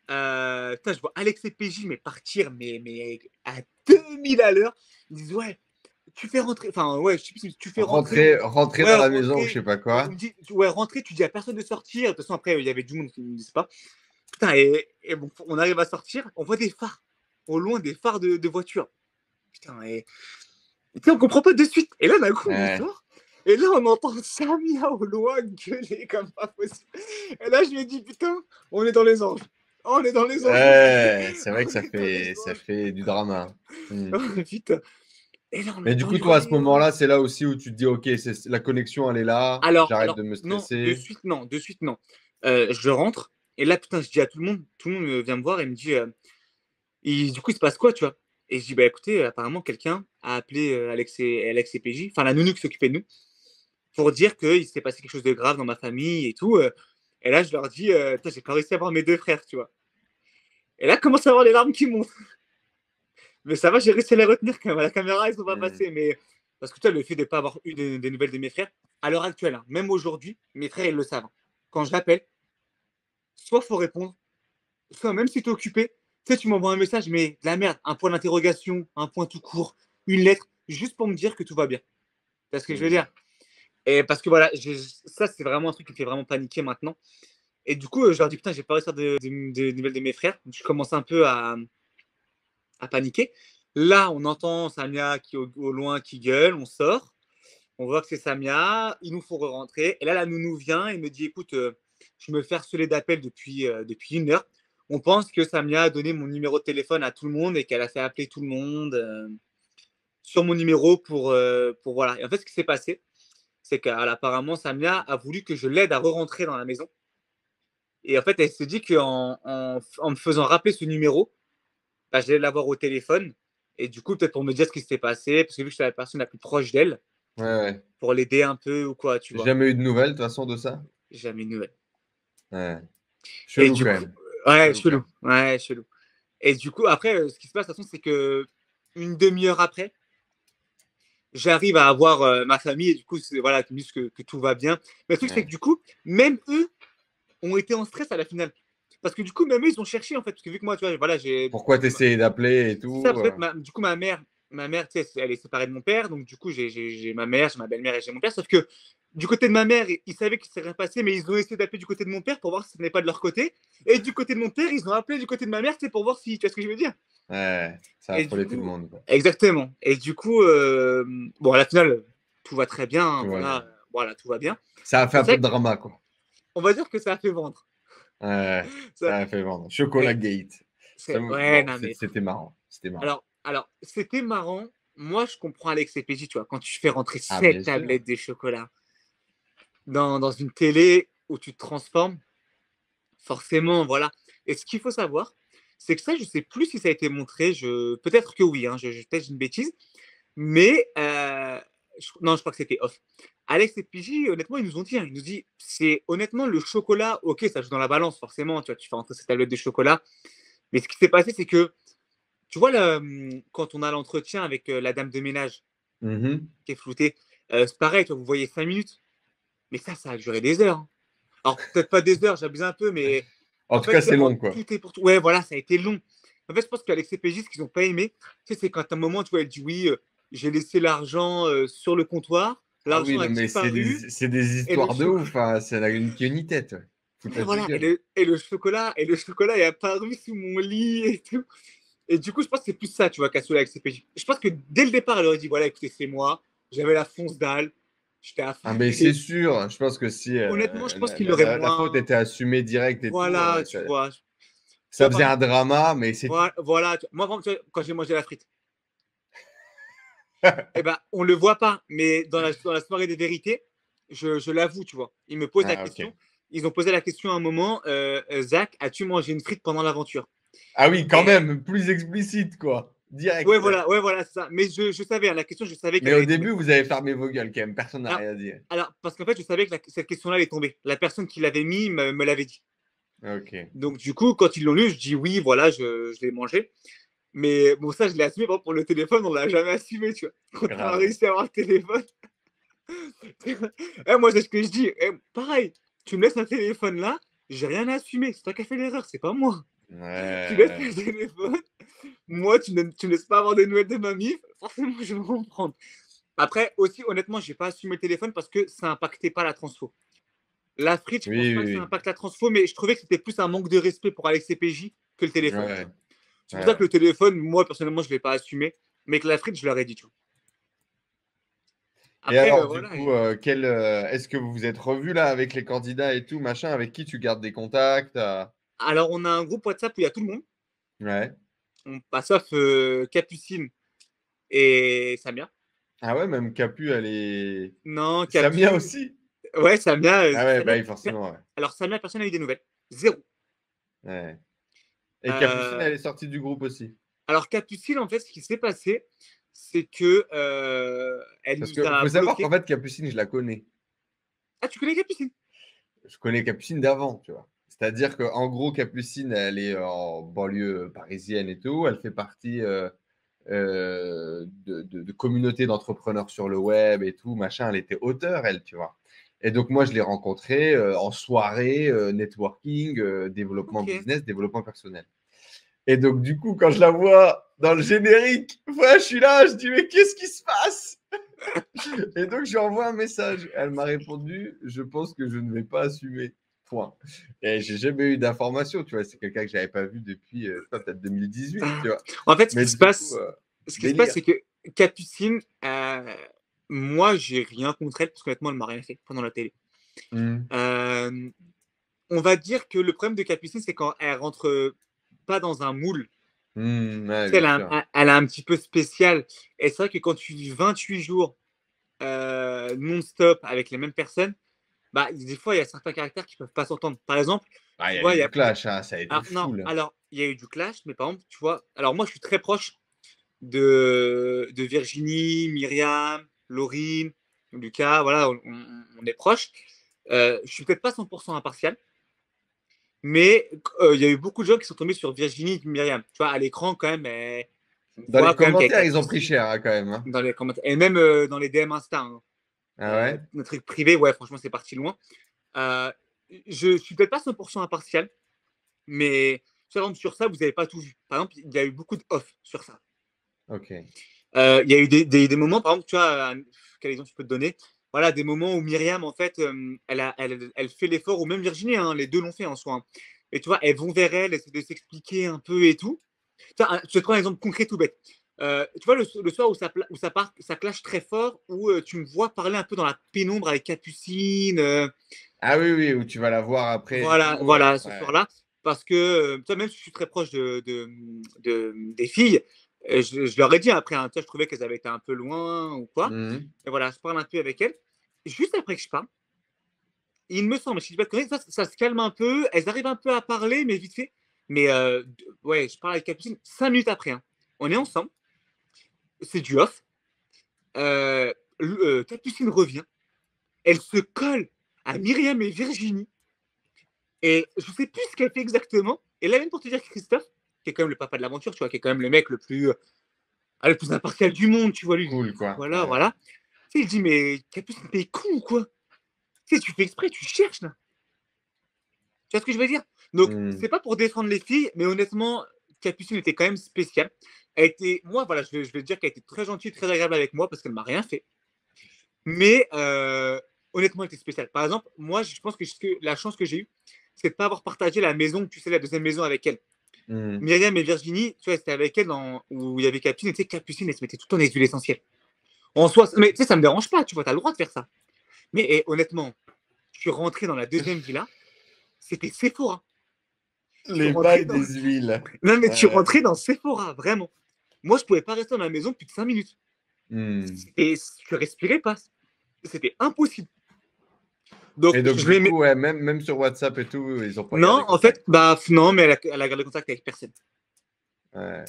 putain, je vois Alex et PJ mais partir mais à 2000 à l'heure. Ils disent, ouais, tu fais rentrer, enfin, ouais, je sais plus si tu fais rentrer ou. Rentrer Ouais, dans la maison ou je rentrer. sais pas On quoi. me dit, ouais, rentrer, tu dis à personne de sortir. De toute façon, après, il y avait du monde qui ne me disait pas. Putain, et bon, on arrive à sortir, on voit des phares. Au loin, des phares de voiture. Putain, et tu sais, on comprend pas de suite. Et là, d'un coup, on Ouais. sort. Et là, on entend Samia au loin gueuler comme pas possible. Et là, je me dis, putain, on est dans les anges. On est dans les anges aujourd'hui. Ouais, c'est vrai que On est dans les ça anges. fait du drama. Mhm. Oh, putain. Et là, on Mais du entend coup, toi, à ce hurler. moment-là, c'est là aussi où tu te dis, OK, la connexion, elle est là, j'arrête de me Non, de stresser. suite, non, de suite, non. Je rentre, et là, putain, je dis à tout le monde vient me voir et me dit, du coup, il se passe quoi, tu vois? Et je dis, bah écoutez, apparemment, quelqu'un a appelé Alex et PJ, enfin la nounou qui s'occupait de nous, pour dire qu'il s'était passé quelque chose de grave dans ma famille et tout. Et là, je leur dis, putain, j'ai pas réussi à voir mes deux frères, tu vois. Et là, commence à avoir les larmes qui montent. Mais ça va, j'ai réussi à les retenir quand même. À la caméra, ils sont pas Mhm. passés. Mais parce que tu vois, le fait de ne pas avoir eu des nouvelles de mes frères, à l'heure actuelle, hein, même aujourd'hui, mes frères, ils le savent. Quand je l'appelle, soit faut répondre, soit même si tu es occupé, tu sais, tu m'envoies un message, mais de la merde, un point d'interrogation, un point tout court, une lettre, juste pour me dire que tout va bien. C'est ce que je veux Mhm. dire. Et parce que voilà, ça, c'est vraiment un truc qui me fait vraiment paniquer maintenant. Et du coup, je leur dis, putain, j'ai pas réussi à de nouvelles de mes frères. Donc, je commence un peu à paniquer. Là, on entend Samia qui au loin qui gueule, on sort, on voit que c'est Samia, il nous faut rentrer. Et là, la nounou vient et me dit, écoute, je me fais harceler d'appels depuis 1 heure. On pense que Samia a donné mon numéro de téléphone à tout le monde et qu'elle a fait appeler tout le monde sur mon numéro pour voilà. Et en fait, ce qui s'est passé, c'est qu'apparemment, Samia a voulu que je l'aide à re-rentrer dans la maison. Et en fait, elle se dit qu'en me faisant rappeler ce numéro, bah, j'allais l'avoir au téléphone. Et du coup, peut-être pour me dire ce qui s'était passé, parce que vu que j'étais la personne la plus proche d'elle, Ouais. pour l'aider un peu ou quoi, tu vois. Jamais eu de nouvelles, de toute façon, de ça? Jamais de nouvelles. Ouais. Et Chelou, du quand coup, même. ouais, Chelou, quand chelou. même. Ouais, chelou. Et du coup, après, ce qui se passe, de toute façon, c'est que une demi-heure après, j'arrive à avoir ma famille et du coup, voilà, qui me disent que tout va bien. Mais le truc, c'est Ouais. que du coup, même eux ont été en stress à la finale. Parce que du coup, même eux, ils ont cherché, en fait. Parce que vu que moi, tu vois, voilà, j'ai. Pourquoi t'essayais d'appeler et C'est ça, tout? parce que du coup, ma mère, tu sais, elle est séparée de mon père. Donc, du coup, j'ai ma mère, j'ai ma belle-mère et j'ai mon père. Sauf que du côté de ma mère, ils savaient qu'il ne s'est rien passé, mais ils ont essayé d'appeler du côté de mon père pour voir si ce n'est pas de leur côté. Et du côté de mon père, ils ont appelé du côté de ma mère, tu sais, pour voir si. Tu vois ce que je veux dire? Ouais, ça a Et du affolé tout le coup, monde, quoi. exactement. Et du coup, bon, à la finale, tout va très bien. Hein, Tout va bien. voilà, tout va bien. Ça a fait Mais un c'est peu vrai de drama, quoi. qu'on va dire que ça a fait vendre. Ouais, Ça, ça a fait vendre. Chocolat et Gate. ouais, Bon, non, mais. c'était marrant. C'était marrant. Alors, c'était marrant. Moi, je comprends Alex et PJ, tu vois, quand tu fais rentrer Ah, bien 7 sûr. tablettes de chocolat dans une télé où tu te transformes, forcément, voilà. Et ce qu'il faut savoir, c'est que ça, je sais plus si ça a été montré. Peut-être que oui, hein, peut-être une bêtise. Mais non, je crois que c'était off. Alex et PJ, honnêtement, ils nous ont dit, hein, ils nous dit, c'est honnêtement le chocolat, ok, ça joue dans la balance, forcément, tu vois, tu fais rentrer cette tablette de chocolat. Mais ce qui s'est passé, c'est que, tu vois, là, quand on a l'entretien avec la dame de ménage Mhm. qui est floutée, c'est pareil, tu vois, vous voyez 5 minutes, mais ça a duré des heures. Hein. Alors, peut-être pas des heures, j'abuse un peu, mais En en tout cas, fait, c'est long, quoi. tout est pour tout. Ouais, voilà, ça a été long. En fait, je pense qu'avec ces PJ, ce qu'ils n'ont pas aimé, tu sais, c'est quand à un moment, tu vois, elle dit oui, j'ai laissé l'argent sur le comptoir, Ah oui, l'argent a non, mais disparu, c'est des et le histoires de chocolat. ouf. Hein. Ça n'a une queue ni tête. Ouais. Ouais, Foutage de voilà, gueule. et le chocolat est apparu sous mon lit et tout. Et du coup, je pense que c'est plus ça, tu vois, qu'à avec ces PJ. Je pense que dès le départ, elle aurait dit voilà, écoutez, c'est moi, j'avais la fonce dalle, j'étais Ah, mais c'est affamé. sûr. Je pense que si Honnêtement, je pense qu'il aurait la faute moins. était assumée direct et tout, Voilà, tu vois. Tu ça vois, par faisait un exemple, drama, mais c'est tout. voilà. Moi, par exemple, tu vois, quand j'ai mangé la frite, eh ben, on le voit pas, mais dans la soirée des vérités, je l'avoue, tu vois. Ils me posent la Ah, ok. question. Ils ont posé la question à un moment, Zach, as-tu mangé une frite pendant l'aventure? Ah oui, quand Et même, plus explicite, quoi. Direct. ouais, voilà, c'est ça. Mais je savais, hein, la question, je savais Mais qu'elle au allait tomber. début, vous avez fermé vos gueules quand même. Personne n'a Alors, rien dit. parce qu'en fait, je savais que cette question-là allait tomber. La personne qui l'avait mis me l'avait dit. Ok. Donc, du coup, quand ils l'ont lu, je dis oui, voilà, je l'ai mangé. Mais bon, ça, je l'ai assumé. Par exemple, pour le téléphone, on l'a jamais assumé, tu vois. Quand on a Grave. réussi à avoir le téléphone, moi, c'est ce que je dis. Pareil, tu me laisses un téléphone là, j'ai rien à assumer. C'est toi qui as fait l'erreur, c'est pas moi. Tu laisses Ouais. le téléphone. Moi, tu ne laisses pas avoir des nouvelles de ma mif. Forcément, je vais comprendre. Après, aussi, honnêtement, j'ai pas assumé le téléphone parce que ça impactait pas la transfo. La frite, je pense Oui, pas oui, que ça oui. impacte la transfo, mais je trouvais que c'était plus un manque de respect pour Alex CPJ que le téléphone. Ouais. C'est pour ça que Ouais. le téléphone, moi, personnellement, je ne l'ai pas assumé. Mais que la frite, je leur ai dit, tu vois. Et Après, alors, du voilà. coup, est-ce que vous vous êtes revus là avec les candidats et tout, machin, avec qui tu gardes des contacts Alors, on a un groupe WhatsApp où il y a tout le monde. Ouais. Sauf Capucine et Samia. Ah ouais, même Capu, elle est. Non, Samia Capucine. aussi? Ouais, Samia. Ah ouais, bah oui, forcément, ouais. Alors, Samia, personne n'a eu des nouvelles. Zéro. Ouais. Et Capucine, Euh, elle est sortie du groupe aussi. Alors, Capucine, en fait, ce qui s'est passé, c'est que elle Parce nous que a faut savoir qu'en bloqués. fait, Capucine, je la connais. Ah, tu connais Capucine? Je connais Capucine d'avant, tu vois. C'est-à-dire qu'en gros, Capucine, elle est en banlieue parisienne et tout. Elle fait partie de communautés d'entrepreneurs sur le web et tout, machin. Elle était auteure, elle, tu vois. Et donc, moi, je l'ai rencontrée en soirée, networking, développement Ok. business, développement personnel. Et donc, du coup, quand je la vois dans le générique, ouais, je suis là, je dis, mais qu'est-ce qui se passe? Et donc, je lui envoie un message. Elle m'a répondu, je pense que je ne vais pas assumer. Point. Et j'ai jamais eu d'informations, tu vois. C'est quelqu'un que j'avais pas vu depuis, je sais pas, peut-être 2018, tu vois. En fait, Mais du coup, ce qui se passe, délire. c'est que Capucine, moi, j'ai rien contre elle, parce qu'honnêtement, elle m'a rien fait pendant la télé. Hmm. Euh, on va dire que le problème de Capucine, c'est quand elle rentre pas dans un moule. Ouais, Tu sais, bien sûr. elle a un petit peu spécial. Et c'est vrai que quand tu vis 28 jours non-stop avec les mêmes personnes, bah, des fois, il y a certains caractères qui peuvent pas s'entendre. Par exemple, Ah, il tu y a vois, eu du clash, hein, ça a été alors, non, fou, là. alors, il y a eu du clash, mais par exemple, tu vois, alors moi, je suis très proche de Virginie, Myriam, Laurine, Lucas, voilà, on est proches. Je suis peut-être pas 100% impartial, mais il y a eu beaucoup de gens qui sont tombés sur Virginie et Myriam. Tu vois, à l'écran, quand même, on Dans les voit quand même qu'il y a commentaires, ils ont pris Capucine cher, hein, quand même. Hein. dans les commentaires. Et même dans les DM Insta, hein. Ah ouais? Notre truc privé, ouais, franchement, c'est parti loin. Euh, je suis peut-être pas 100% impartial, mais par exemple, sur ça, vous n'avez pas tout vu. Par exemple, il y a eu beaucoup de off sur ça. Ok. Il y a eu des moments, par exemple, tu vois, quel exemple je peux te donner? Voilà, des moments où Myriam, en fait, elle fait l'effort, ou même Virginie, hein, les deux l'ont fait en soi. Hein. Et tu vois, elles vont vers elle, essaient de s'expliquer un peu et tout. Tu vois, je te prends un exemple concret tout bête. Tu vois, le soir où ça clash très fort, où tu me vois parler un peu dans la pénombre avec Capucine. Ah oui, oui, où tu vas la voir après et Voilà, tout. voilà, ce Ouais. soir-là. Parce que, tu vois, même si je suis très proche des filles, je leur ai dit après, hein, tu vois, je trouvais qu'elles avaient été un peu loin ou quoi. Mhm. Et voilà, je parle un peu avec elles. Juste après que je parle, il me semble, si je dis pas de conneries, ça se calme un peu. Elles arrivent un peu à parler, mais vite fait. Mais ouais, je parle avec Capucine 5 minutes après. Hein. On est ensemble, c'est du off. Capucine revient. Elle se colle à Myriam et Virginie. Et je sais plus ce qu'elle fait exactement. Et là, même pour te dire que Christophe, qui est quand même le papa de l'aventure, tu vois, qui est quand même le mec le plus impartial du monde, tu vois, lui. Cool, quoi. Voilà, Ouais. voilà. Tu sais, il dit, mais Capucine, t'es con ou quoi? Tu sais, tu fais exprès, tu cherches, là. Tu vois ce que je veux dire? Donc, Mhm. c'est pas pour défendre les filles, mais honnêtement, Capucine était quand même spéciale. Elle était, moi, voilà, je vais dire qu'elle était très gentille, très agréable avec moi parce qu'elle m'a rien fait. Mais honnêtement, elle était spéciale. Par exemple, moi, je pense que la chance que j'ai eue, c'est de ne pas avoir partagé la maison, tu sais, la deuxième maison avec elle. Mhm. Myriam et Virginie, tu vois, c'était avec elle où il y avait Capucine, et tu sais, Capucine, elle se mettait tout le temps des huiles essentielles. En soi, mais tu sais, ça me dérange pas, tu vois, t'as le droit de faire ça. Mais honnêtement, je suis rentré dans la deuxième villa, c'était Sephora. Je suis Les rentré bacs dans. des huiles. Non, mais je suis Ouais. rentré dans Sephora, vraiment. Moi, je pouvais pas rester dans la maison plus de 5 minutes. Mhm. Et je respirais pas. C'était impossible. Donc, Et donc, je du les mets. coup, ouais, même sur WhatsApp et tout, ils ont pas Non, gardé en fait, contact. bah, non, mais elle a gardé contact avec personne. Ouais.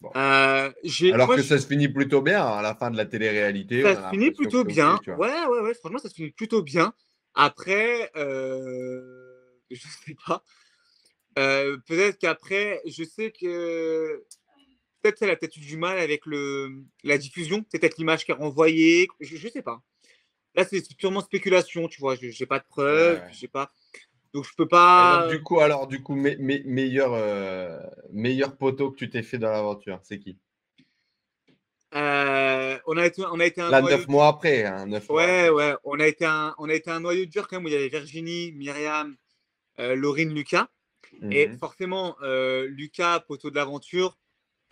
Bon. Moi, Alors que ça se finit plutôt bien à la fin de la télé-réalité, on ça a se finit l'impression que plutôt c'est OK, bien. tu vois. Ouais, ouais, ouais, franchement, ça se finit plutôt bien. Après, je sais pas. Peut-être qu'après, je sais que peut-être elle a peut-être eu du mal avec la diffusion, c'est peut-être l'image qu'elle renvoyée, je sais pas. Là, c'est purement spéculation, tu vois. Je n'ai pas de Ouais, preuves, ouais. je sais pas. Donc, je peux Et donc, pas. du coup, meilleur poteau que tu t'es fait dans l'aventure, c'est qui? On a été un Là, noyau 9 mois dur. après, hein, 9 mois Ouais, après. ouais. On a été un noyau dur quand même où il y avait Virginie, Myriam, Laurine, Lucas. Et Mhm. forcément, Lucas, poteau de l'aventure,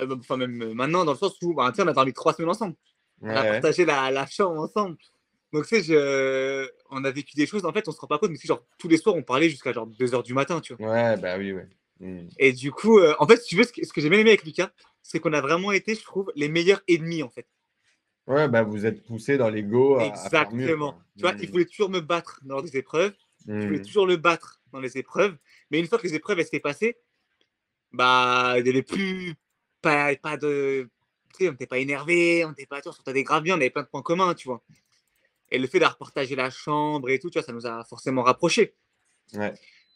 enfin même maintenant, dans le sens où bah, on a dormi 3 semaines ensemble. On a Ouais, partagé la chambre ensemble. Donc, tu sais, on a vécu des choses, en fait, on se rend pas compte, mais c'est genre, tous les soirs, on parlait jusqu'à genre 2 heures du matin, tu vois. ouais, bah oui, ouais. Mhm. Et du coup, en fait, si tu veux, ce que j'ai bien aimé avec Lucas, c'est qu'on a vraiment été, je trouve, les meilleurs ennemis, en fait. Ouais, bah vous êtes poussé dans l'ego à faire mieux, Exactement. quoi. Tu vois, il Mhm. voulait toujours me battre lors des épreuves. Je voulais Mhm. toujours le battre dans les épreuves. Mais une fois que les épreuves s'étaient passées, bah, il n'y avait plus pas de. Tu sais, on n'était pas énervé, on n'était pas. Tu vois, on sortait des graves bien, on avait plein de points communs, tu vois. Et le fait d'avoir partagé la chambre et tout, tu vois, ça nous a forcément rapprochés. Ouais.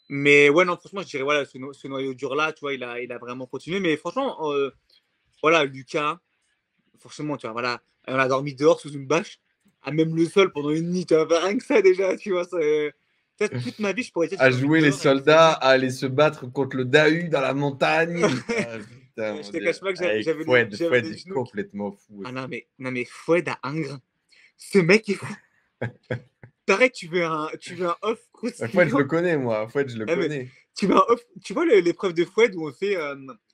Mais ouais, non, franchement, je dirais, voilà, ce noyau dur-là, tu vois, il a vraiment continué. Mais franchement, voilà, Lucas, forcément, tu vois, voilà, on a dormi dehors sous une bâche, à même le sol pendant une nuit, tu vois, rien que ça déjà, tu vois, peut-être toute ma vie, je pourrais dire que j'ai À dormi jouer les dehors avec des soldats, amis. à aller se battre contre le Dahu dans la montagne. Ah, putain, Je mon te Dieu. cache pas que Avec Fouad, j'avais Fouad les est genoux. complètement fou Ah aussi. non, mais Fouad a un grain. Ce mec est fou. Pareil, tu veux un off Fouad, je le croustillant. connais, moi. Fouad, je le Ah, mais connais. tu veux un off. Tu vois l'épreuve de Fouad où on fait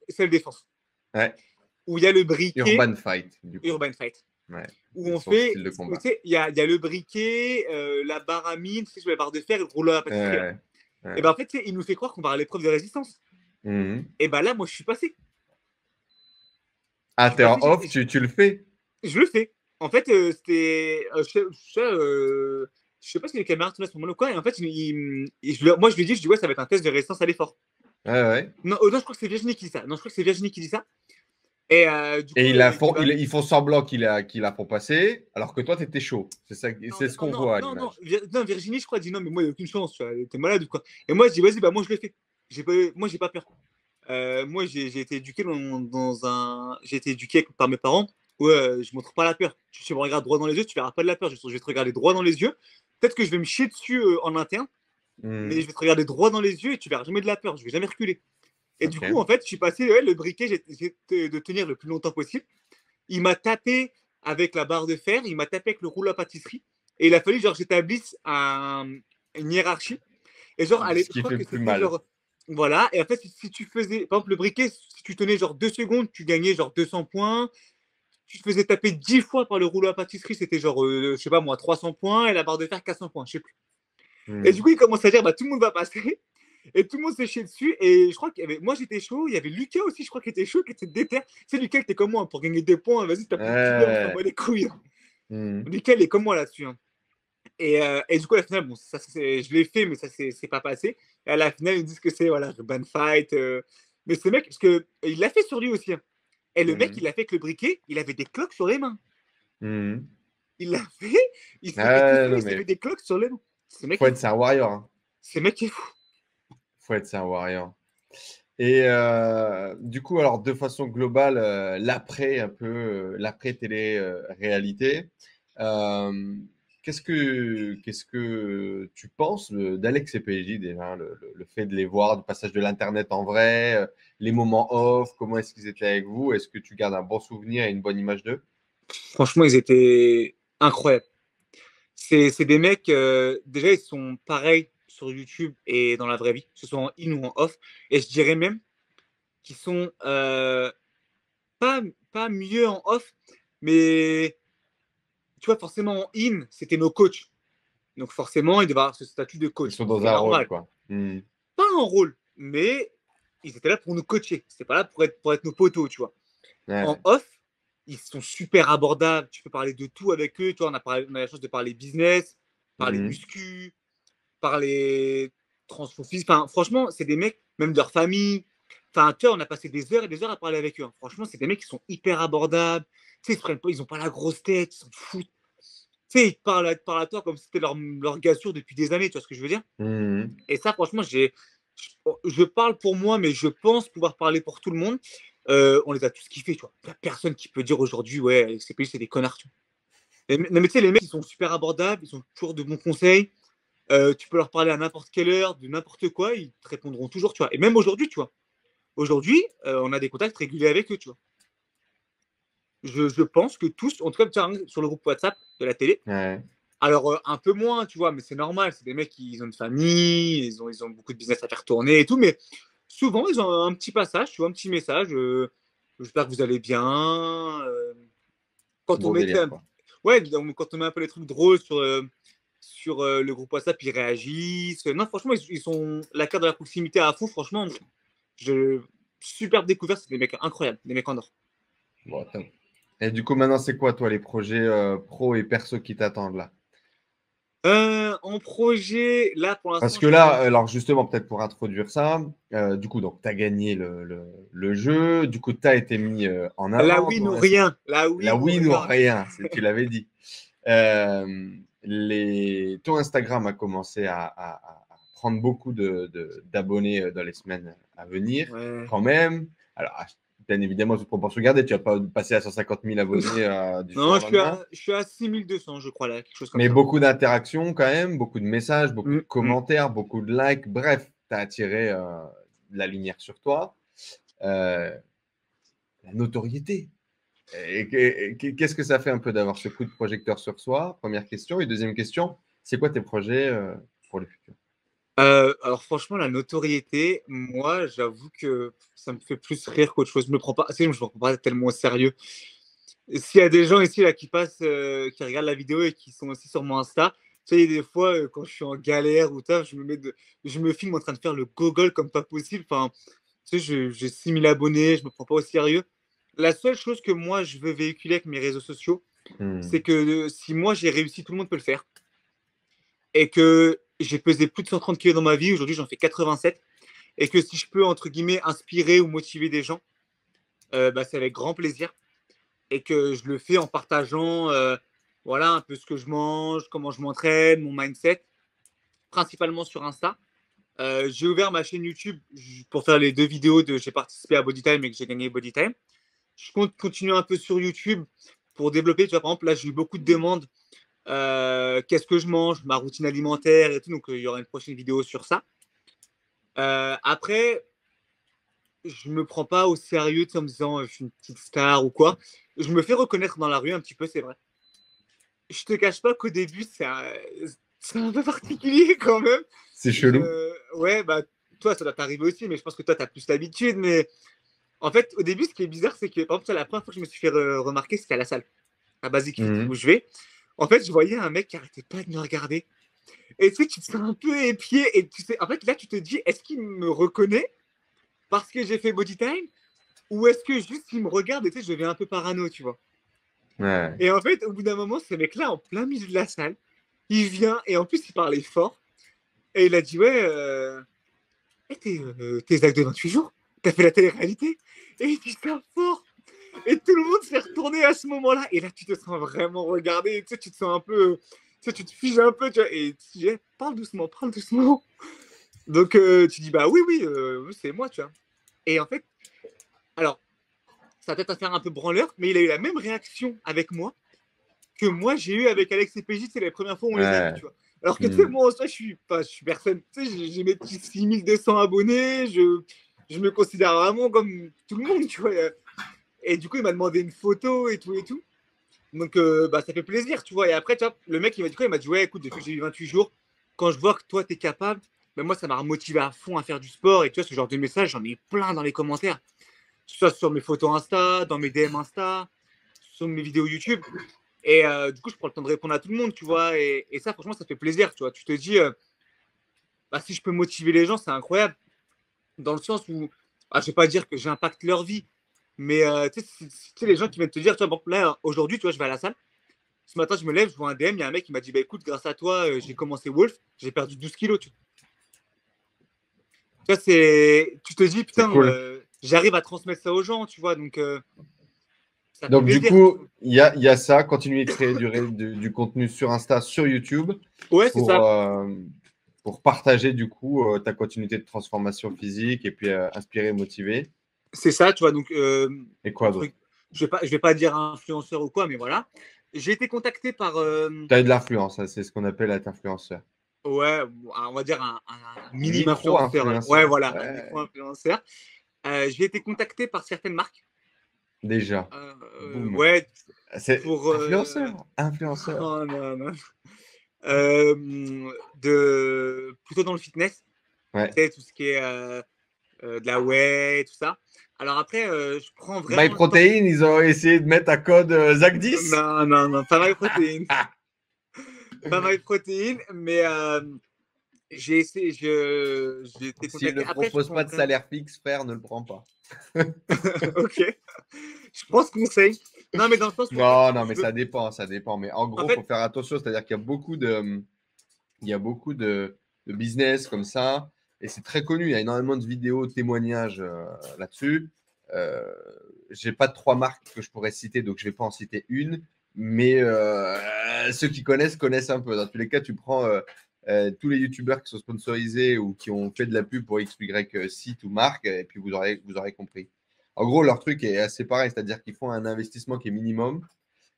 seule défense, Ouais. où il y a le briquet, Urban Fight, du coup. Urban Fight, Ouais. où C'est on son fait, style de tu combat. sais, il y a le briquet, la barre à mine, tu sais, sur la barre de fer et le rouleau à pâtisserie là. Ouais. Ouais. Et ben en fait, tu sais, il nous fait croire qu'on va à l'épreuve de résistance. Mhm. Et ben là, moi, je suis passé. Ah, Je suis t'es en passé, off, tu le fais? je le fais. En fait, c'était. Je sais pas si les caméras tournaient à ce moment-là ou quoi. Et en fait, moi, je lui ai dit, ouais, ça va être un test de résistance à l'effort. Ouais, ouais. Non, non, je crois que c'est Virginie qui dit ça. Non, je crois que c'est Virginie qui dit ça. Et du Et coup, ils font semblant qu'il la font passer, alors que toi, tu étais chaud. non, C'est ce qu'on non, voit à non, non, l'image. non, Virginie, je crois, dit non, mais moi, il n'y a aucune chance. Tu vois, t'es malade ou quoi. Et moi, je dis, vas-y, bah, moi, je le fais. Moi, j'ai pas peur. Moi, j'ai été éduqué j'ai été éduqué par mes parents où je montre pas la peur. Tu me regardes droit dans les yeux, tu verras pas de la peur. Je vais te regarder droit dans les yeux. Peut-être que je vais me chier dessus en interne, mais Mhm. je vais te regarder droit dans les yeux et tu verras jamais de la peur. Je vais jamais reculer. Et du coup, Ok. en fait, je suis passé, ouais, le briquet, j'ai de tenir le plus longtemps possible. Il m'a tapé avec la barre de fer, il m'a tapé avec le rouleau à pâtisserie. Et il a fallu, genre, j'établisse une hiérarchie. Et genre, allez, Ce je qui crois fait que plus c'était mal. genre. Voilà. Et en fait, si tu faisais, par exemple, le briquet, si tu tenais genre 2 secondes, tu gagnais genre 200 points. Tu te faisais taper 10 fois par le rouleau à pâtisserie, c'était genre, je sais pas moi, 300 points. Et la barre de fer, 400 points, je sais plus. Et du Mhm. coup, il commence à dire, bah, tout le monde va passer. Et tout le monde s'est chié dessus. Et je crois qu'il y avait, moi j'étais chaud. Il y avait Lucas aussi, je crois, qui était chaud, qui était déter. Tu sais, Lucas, était comme moi pour gagner des points. Vas-y, tape le plus belle, on s'en Ouais. bat les couilles. Mhm. Lucas, il est comme moi là-dessus. Hein. Et du coup, à la finale, bon, ça, je l'ai fait, mais ça, c'est pas passé. Et à la finale, ils disent que c'est voilà, ban fight. Mais ce mec, parce que il l'a fait sur lui aussi. Hein. Et le mec, il Mhm. l'a fait avec le briquet, il avait des cloques sur les mains. Mhm. Il l'a fait, il s'est fait tout Ouais, seul, non, il s'est fait mais des cloques sur les mains. Ce mec faut est être fou. c'est un warrior. Hein. Ce mec est fou. Faut être c'est un warrior. Et du coup, alors de façon globale, l'après un peu, l'après télé-réalité, euh, qu'est-ce que tu penses d'Alex et PJ déjà, le fait de les voir, du passage de l'internet en vrai, les moments off, comment est-ce qu'ils étaient avec vous? Est-ce que tu gardes un bon souvenir et une bonne image d'eux? Franchement, ils étaient incroyables. C'est des mecs, déjà, ils sont pareils sur YouTube et dans la vraie vie, que ce soit en in ou en off. Et je dirais même qu'ils sont pas, pas mieux en off, mais tu vois, forcément en in, c'était nos coachs. Donc forcément, ils devaient avoir ce statut de Ils coach, sont ce dans qui est un rôle, normal. quoi. Hmm. Pas en rôle, mais ils étaient là pour nous coacher. C'était pas là pour être nos poteaux, tu vois. En Ouais. off, ils sont super abordables. Tu peux parler de tout avec eux. Tu vois, on a la chance de parler business, parler Hmm. muscu, parler transfo. Enfin, franchement, c'est des mecs, même de leur famille. Enfin, tu vois, on a passé des heures et des heures à parler avec eux. Hein. Franchement, c'est des mecs qui sont hyper abordables. Tu sais, ils ont pas la grosse tête, ils s'en foutent. Tu sais, ils te parlent à toi comme si c'était leur gars sûr depuis des années, tu vois ce que je veux dire? Hmm. Et ça, franchement, je parle pour moi, mais je pense pouvoir parler pour tout le monde. On les a tous kiffés, tu vois. Il n'y a personne qui peut dire aujourd'hui, ouais, ces pays, c'est des connards, tu vois. Non, mais tu sais, les mecs, ils sont super abordables, ils ont toujours de bons conseils. Tu peux leur parler à n'importe quelle heure, de n'importe quoi, ils te répondront toujours, tu vois. Et même aujourd'hui, tu vois. Aujourd'hui, on a des contacts réguliers avec eux, tu vois. Je pense que tous, en tout cas, tiens, sur le groupe WhatsApp de la télé, Ouais. alors un peu moins, tu vois, mais c'est normal, c'est des mecs qui ont une famille, ils ont beaucoup de business à faire tourner et tout, mais souvent, ils ont un petit passage, tu vois, un petit message, j'espère que vous allez bien. Quand on Bon mettait, délire, quoi. ouais, quand on met un peu les trucs drôles sur le groupe WhatsApp, ils réagissent. Non, franchement, ils sont la carte de la proximité à fond, franchement, je, superbe découverte, c'est des mecs incroyables, des mecs en or. Bon, top. Et du coup, maintenant, c'est quoi, toi, les projets pro et perso qui t'attendent là? En projet, là, pour Parce l'instant, que je là, suis. alors justement, peut-être pour introduire ça, du coup, donc, tu as gagné le jeu, du coup, tu as été mis en La avant. win ou rien, la La win ou win ou rien. rien, tu l'avais dit. Euh, ton Instagram a commencé à prendre beaucoup d'abonnés dans les semaines à venir, Ouais. quand même. Alors, bien évidemment, toute proportion gardée, tu vas pas passer à 150 000 abonnés du jour Non, au lendemain. je suis à 6200, je crois, là, quelque chose comme Mais ça. beaucoup d'interactions quand même, beaucoup de messages, beaucoup de Mm, mm. commentaires, beaucoup de likes. Bref, tu as attiré la lumière sur toi. Euh, la notoriété. Qu'est-ce que ça fait un peu d'avoir ce coup de projecteur sur soi? Première question. Et deuxième question, c'est quoi tes projets pour le futur? Alors franchement, la notoriété, moi, j'avoue que ça me fait plus rire qu'autre chose. Je me prends pas, tu sais, je me prends pas tellement au sérieux. S'il y a des gens ici là qui passent, qui regardent la vidéo et qui sont aussi sur mon Insta, Tu sais, des fois, quand je suis en galère ou taf, je me filme en train de faire le gogol comme pas possible. Enfin, tu sais, j'ai 6 000 abonnés, je me prends pas au sérieux. La seule chose que moi, je veux véhiculer avec mes réseaux sociaux, c'est que si moi j'ai réussi, tout le monde peut le faire. Et que j'ai pesé plus de 130 kilos dans ma vie, aujourd'hui j'en fais 87. Et que si je peux, entre guillemets, inspirer ou motiver des gens, bah, c'est avec grand plaisir. Et que je le fais en partageant voilà, un peu ce que je mange, comment je m'entraîne, mon mindset, principalement sur Insta. J'ai ouvert ma chaîne YouTube pour faire les 2 vidéos de j'ai participé à Bodytime et que j'ai gagné Bodytime. Je compte continuer un peu sur YouTube pour développer. Tu vois, par exemple, là, j'ai eu beaucoup de demandes. Qu'est-ce que je mange, ma routine alimentaire et tout. Donc, il y aura une prochaine vidéo sur ça. Après, je me prends pas au sérieux en me disant je suis une petite star ou quoi. Je me fais reconnaître dans la rue un petit peu, c'est vrai. Je te cache pas qu'au début, c'est un peu particulier quand même. C'est chelou. Ouais, bah, toi, ça doit t'arriver aussi, mais je pense que toi, tu as plus l'habitude. Mais en fait, au début, ce qui est bizarre, c'est que, par exemple, la première fois que je me suis fait remarquer, c'était à la salle, à Basic Fit, où je vais. En fait, je voyais un mec qui arrêtait pas de me regarder. Et tu sais, tu te sens un peu épié. Et tu sais, en fait, là, tu te dis, est-ce qu'il me reconnaît parce que j'ai fait Body Time ou est-ce que juste il me regarde et tu sais, je deviens un peu parano, tu vois. Ouais. Et en fait, au bout d'un moment, ce mec-là, en plein milieu de la salle, il vient et en plus, il parlait fort. Et il a dit, ouais, tes actes de 28 jours, t'as fait la télé-réalité. Et il dit ça fort. Et tout le monde s'est retourné à ce moment-là. Et là, tu te sens vraiment regardé. Tu sais, tu te sens un peu. Tu sais, tu te figes un peu. Tu vois, et tu dis, parle doucement, parle doucement. Donc, tu dis, bah oui, oui, c'est moi, tu vois. Et en fait, alors, ça va peut-être à faire un peu branleur, mais il a eu la même réaction avec moi que moi, j'ai eu avec Alex et PJ. C'est la première fois où on les a vus, tu vois. Alors que, tu sais, moi, en soi, je suis personne. Tu sais, j'ai mes petits 6200 abonnés. Je me considère vraiment comme tout le monde, tu vois. Et du coup, il m'a demandé une photo et tout et tout. Donc, bah, ça fait plaisir, tu vois. Et après, tu vois, le mec, il m'a dit, ouais, écoute, depuis que j'ai eu 28 jours, quand je vois que toi, t'es capable, ben moi, ça m'a remotivé à fond à faire du sport. Et tu vois, ce genre de message, j'en ai plein dans les commentaires. Soit sur mes photos Insta, dans mes DM Insta, sur mes vidéos YouTube. Et du coup, je prends le temps de répondre à tout le monde, tu vois. Et ça, franchement, ça fait plaisir, tu vois. Tu te dis, bah, si je peux motiver les gens, c'est incroyable. Dans le sens où, je ne vais pas dire que j'impacte leur vie, mais tu sais, les gens qui viennent te dire, tu vois, bon, là, aujourd'hui, tu vois, je vais à la salle. Ce matin, je me lève, je vois un DM, il y a un mec qui m'a dit, bah écoute, grâce à toi, j'ai commencé Wolf, j'ai perdu 12 kilos. Tu vois, tu te dis, putain, cool. j'arrive à transmettre ça aux gens, tu vois, donc ça fait Donc, du plaisir. coup, il y a ça. Continuer de créer du contenu sur Insta, sur YouTube Ouais, c'est ça. pour partager, du coup, ta continuité de transformation physique et puis inspirer, motiver. C'est ça, tu vois, donc Et quoi d'autre? je vais pas dire influenceur ou quoi, mais voilà. J'ai été contacté par Tu as de l'influence, hein, c'est ce qu'on appelle être influenceur. ouais, on va dire un minime influenceur. Micro-influenceur. Ouais, voilà, un Ouais. micro-influenceur. J'ai été contacté par certaines marques. Déjà. Ouais, C'est pour. influenceur. Influenceur. Oh, non, non. Plutôt dans le fitness. Ouais. Tu sais, tout ce qui est de la whey, tout ça. Alors après, je prends vraiment. MyProtein, ils ont essayé de mettre un code ZAC10. Non, non, non, pas MyProtein. Pas MyProtein, mais j'ai essayé. J'ai été contacté. S'il ne Après, propose pas de salaire fixe, frère, ne le prends pas. Ok. Je pense conseil. Non, mais dans le sens où. Non, mais ça dépend. Mais en gros, En il fait, faut faire attention. C'est-à-dire qu'il y a beaucoup de business comme ça. Et c'est très connu. Il y a énormément de vidéos, de témoignages là-dessus. J'ai pas 3 marques que je pourrais citer, donc je vais pas en citer une. Mais ceux qui connaissent un peu. Dans tous les cas, tu prends tous les youtubeurs qui sont sponsorisés ou qui ont fait de la pub pour X, Y site ou marque, et puis vous aurez compris. En gros, leur truc est assez pareil, c'est-à-dire qu'ils font un investissement qui est minimum.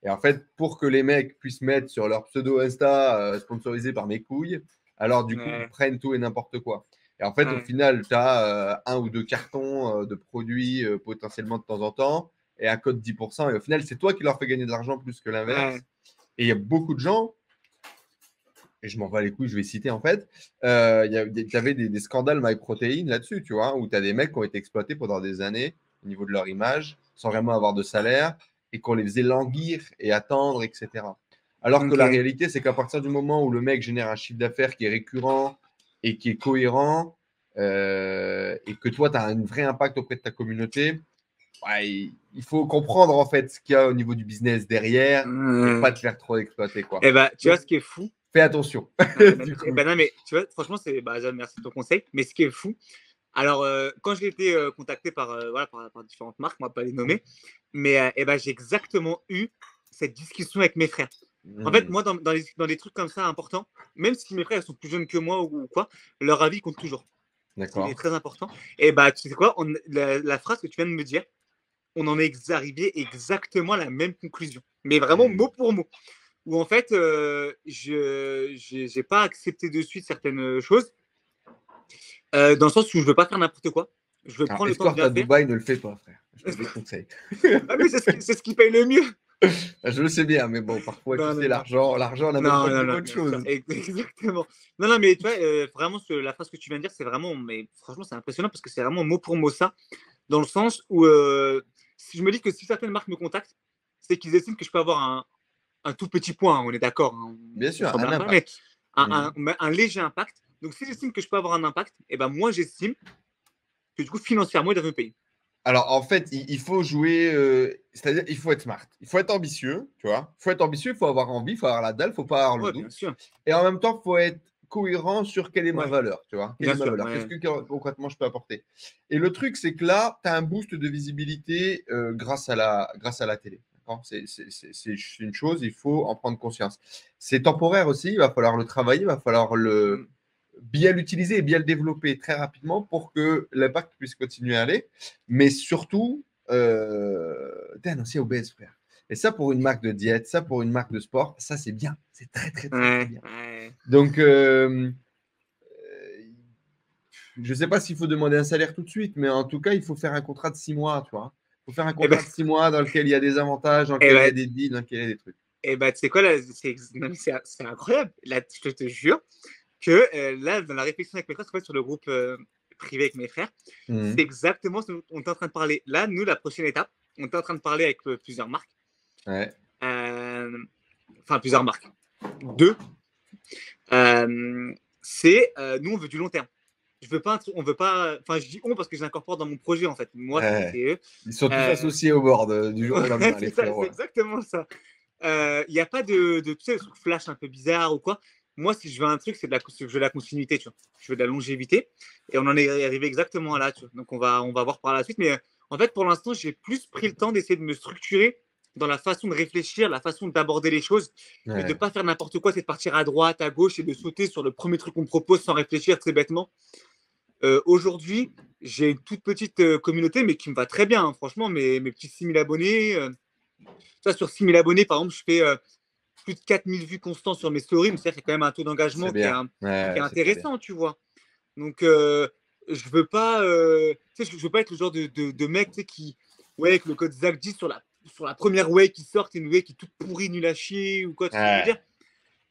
Et en fait, pour que les mecs puissent mettre sur leur pseudo Insta sponsorisé par mes couilles, alors du coup, ils prennent tout et n'importe quoi. Et en fait, au final, tu as 1 ou 2 cartons de produits potentiellement de temps en temps et un code 10%. Et au final, c'est toi qui leur fais gagner de l'argent plus que l'inverse. Et il y a beaucoup de gens, et je m'en bats les couilles, je vais citer en fait, tu avais des scandales MyProtein là-dessus, tu vois, où tu as des mecs qui ont été exploités pendant des années au niveau de leur image, sans vraiment avoir de salaire, et qu'on les faisait languir et attendre, etc. Alors que la Ok. réalité, c'est qu'à partir du moment où le mec génère un chiffre d'affaires qui est récurrent et qui est cohérent, et que toi, tu as un vrai impact auprès de ta communauté, ouais, il faut comprendre en fait ce qu'il y a au niveau du business derrière et pas te faire trop exploiter, quoi. Et bah, tu vois Donc, ce qui est fou. fais attention. Du coup. Non, mais tu vois, franchement, merci de ton conseil. Mais ce qui est fou, alors, quand j'ai été contacté voilà, par différentes marques, on va pas les nommer, mais j'ai exactement eu cette discussion avec mes frères. En fait, moi, dans les trucs comme ça importants, même si mes frères sont plus jeunes que moi ou quoi, leur avis compte toujours. Il D'accord. est très important. Et bah, tu sais quoi, la phrase que tu viens de me dire, on en est arrivé exactement à la même conclusion. Mais vraiment mot pour mot. Où en fait, je n'ai pas accepté de suite certaines choses, dans le sens où je veux pas faire n'importe quoi. Je veux Alors, prendre le temps de escorte à bien faire. Dubaï, ne le fais pas, frère. Je te déconseille. Ah, mais c'est ce qui paye le mieux. Je le sais bien, mais bon, parfois, Non, tu non, sais, non. l'argent n'amène pas de bonnes bien choses. sûr. Exactement. Non, non, mais tu vois, vraiment, la phrase que tu viens de dire, c'est vraiment, mais franchement, c'est impressionnant parce que c'est vraiment mot pour mot ça, dans le sens où si je me dis que si certaines marques me contactent, c'est qu'ils estiment que je peux avoir un tout petit point, on est d'accord, hein, Bien on sûr, s'en un blâme pas, mais impact. un léger impact. Donc, si j'estime que je peux avoir un impact, et ben moi, j'estime que du coup, financièrement, ils doivent me payer. Alors, en fait, il faut jouer, c'est-à-dire il faut être smart. Il faut être ambitieux, tu vois. Il faut être ambitieux, il faut avoir envie, il faut avoir la dalle, il ne faut pas avoir le Ouais, bien doute. sûr. Et en même temps, il faut être cohérent sur quelle est ma Ouais. valeur, tu vois. Quelle Bien est ma sûr, valeur? ouais. Qu'est-ce que concrètement je peux apporter? Et le truc, c'est que là, tu as un boost de visibilité grâce à la télé. C'est une chose, il faut en prendre conscience. C'est temporaire aussi, il va falloir le travailler, il va falloir bien l'utiliser et bien le développer très rapidement pour que l'impact puisse continuer à aller. Mais surtout, t'es un ancien obèse, frère. Et ça, pour une marque de diète, ça, pour une marque de sport, ça, c'est bien. C'est très, très, très, très bien. Ouais. Donc, je ne sais pas s'il faut demander un salaire tout de suite, mais en tout cas, il faut faire un contrat de 6 mois, tu vois. Il faut faire un contrat de 6 mois dans lequel il y a des avantages, dans lequel il y a des deals, dans lequel il y a des trucs. Et bah, tu sais quoi, là, c'est incroyable. Là, je te jure que là, dans la réflexion avec mes frères, sur le groupe privé avec mes frères, c'est exactement ce dont on est en train de parler. Là, nous, la prochaine étape, on est en train de parler avec plusieurs marques. Ouais. Enfin, plusieurs marques. 2. Nous, on veut du long terme. On veut pas. Enfin, je dis on parce que je l'incorpore dans mon projet en fait. Moi, Ouais. c'est eux. Ils sont tous associés au board du jour au lendemain, les frérots. C'est exactement ça. Il n'y a pas de tu sais, truc flash un peu bizarre ou quoi. Moi, si je veux un truc, je veux de la continuité, tu vois. Je veux de la longévité. Et on en est arrivé exactement là, tu vois. Donc, on va voir par la suite. Mais en fait, pour l'instant, j'ai plus pris le temps d'essayer de me structurer dans la façon de réfléchir, la façon d'aborder les choses, et de ne pas faire n'importe quoi, c'est de partir à droite, à gauche et de sauter sur le premier truc qu'on me propose sans réfléchir très bêtement. Aujourd'hui, j'ai une toute petite communauté, mais qui me va très bien, hein. Franchement, mes petits 6000 abonnés. Ça, sur 6000 abonnés, par exemple, je fais plus de 4000 vues constantes sur mes stories, mais c'est quand même un taux d'engagement qui est intéressant, tu vois. Donc, je veux pas, je veux pas être le genre de mec qui, avec le code Zach 10 sur la première wave qui sort, c'est une wave qui est toute pourrie, nulle à chier ou quoi, tu sais ce que je veux dire.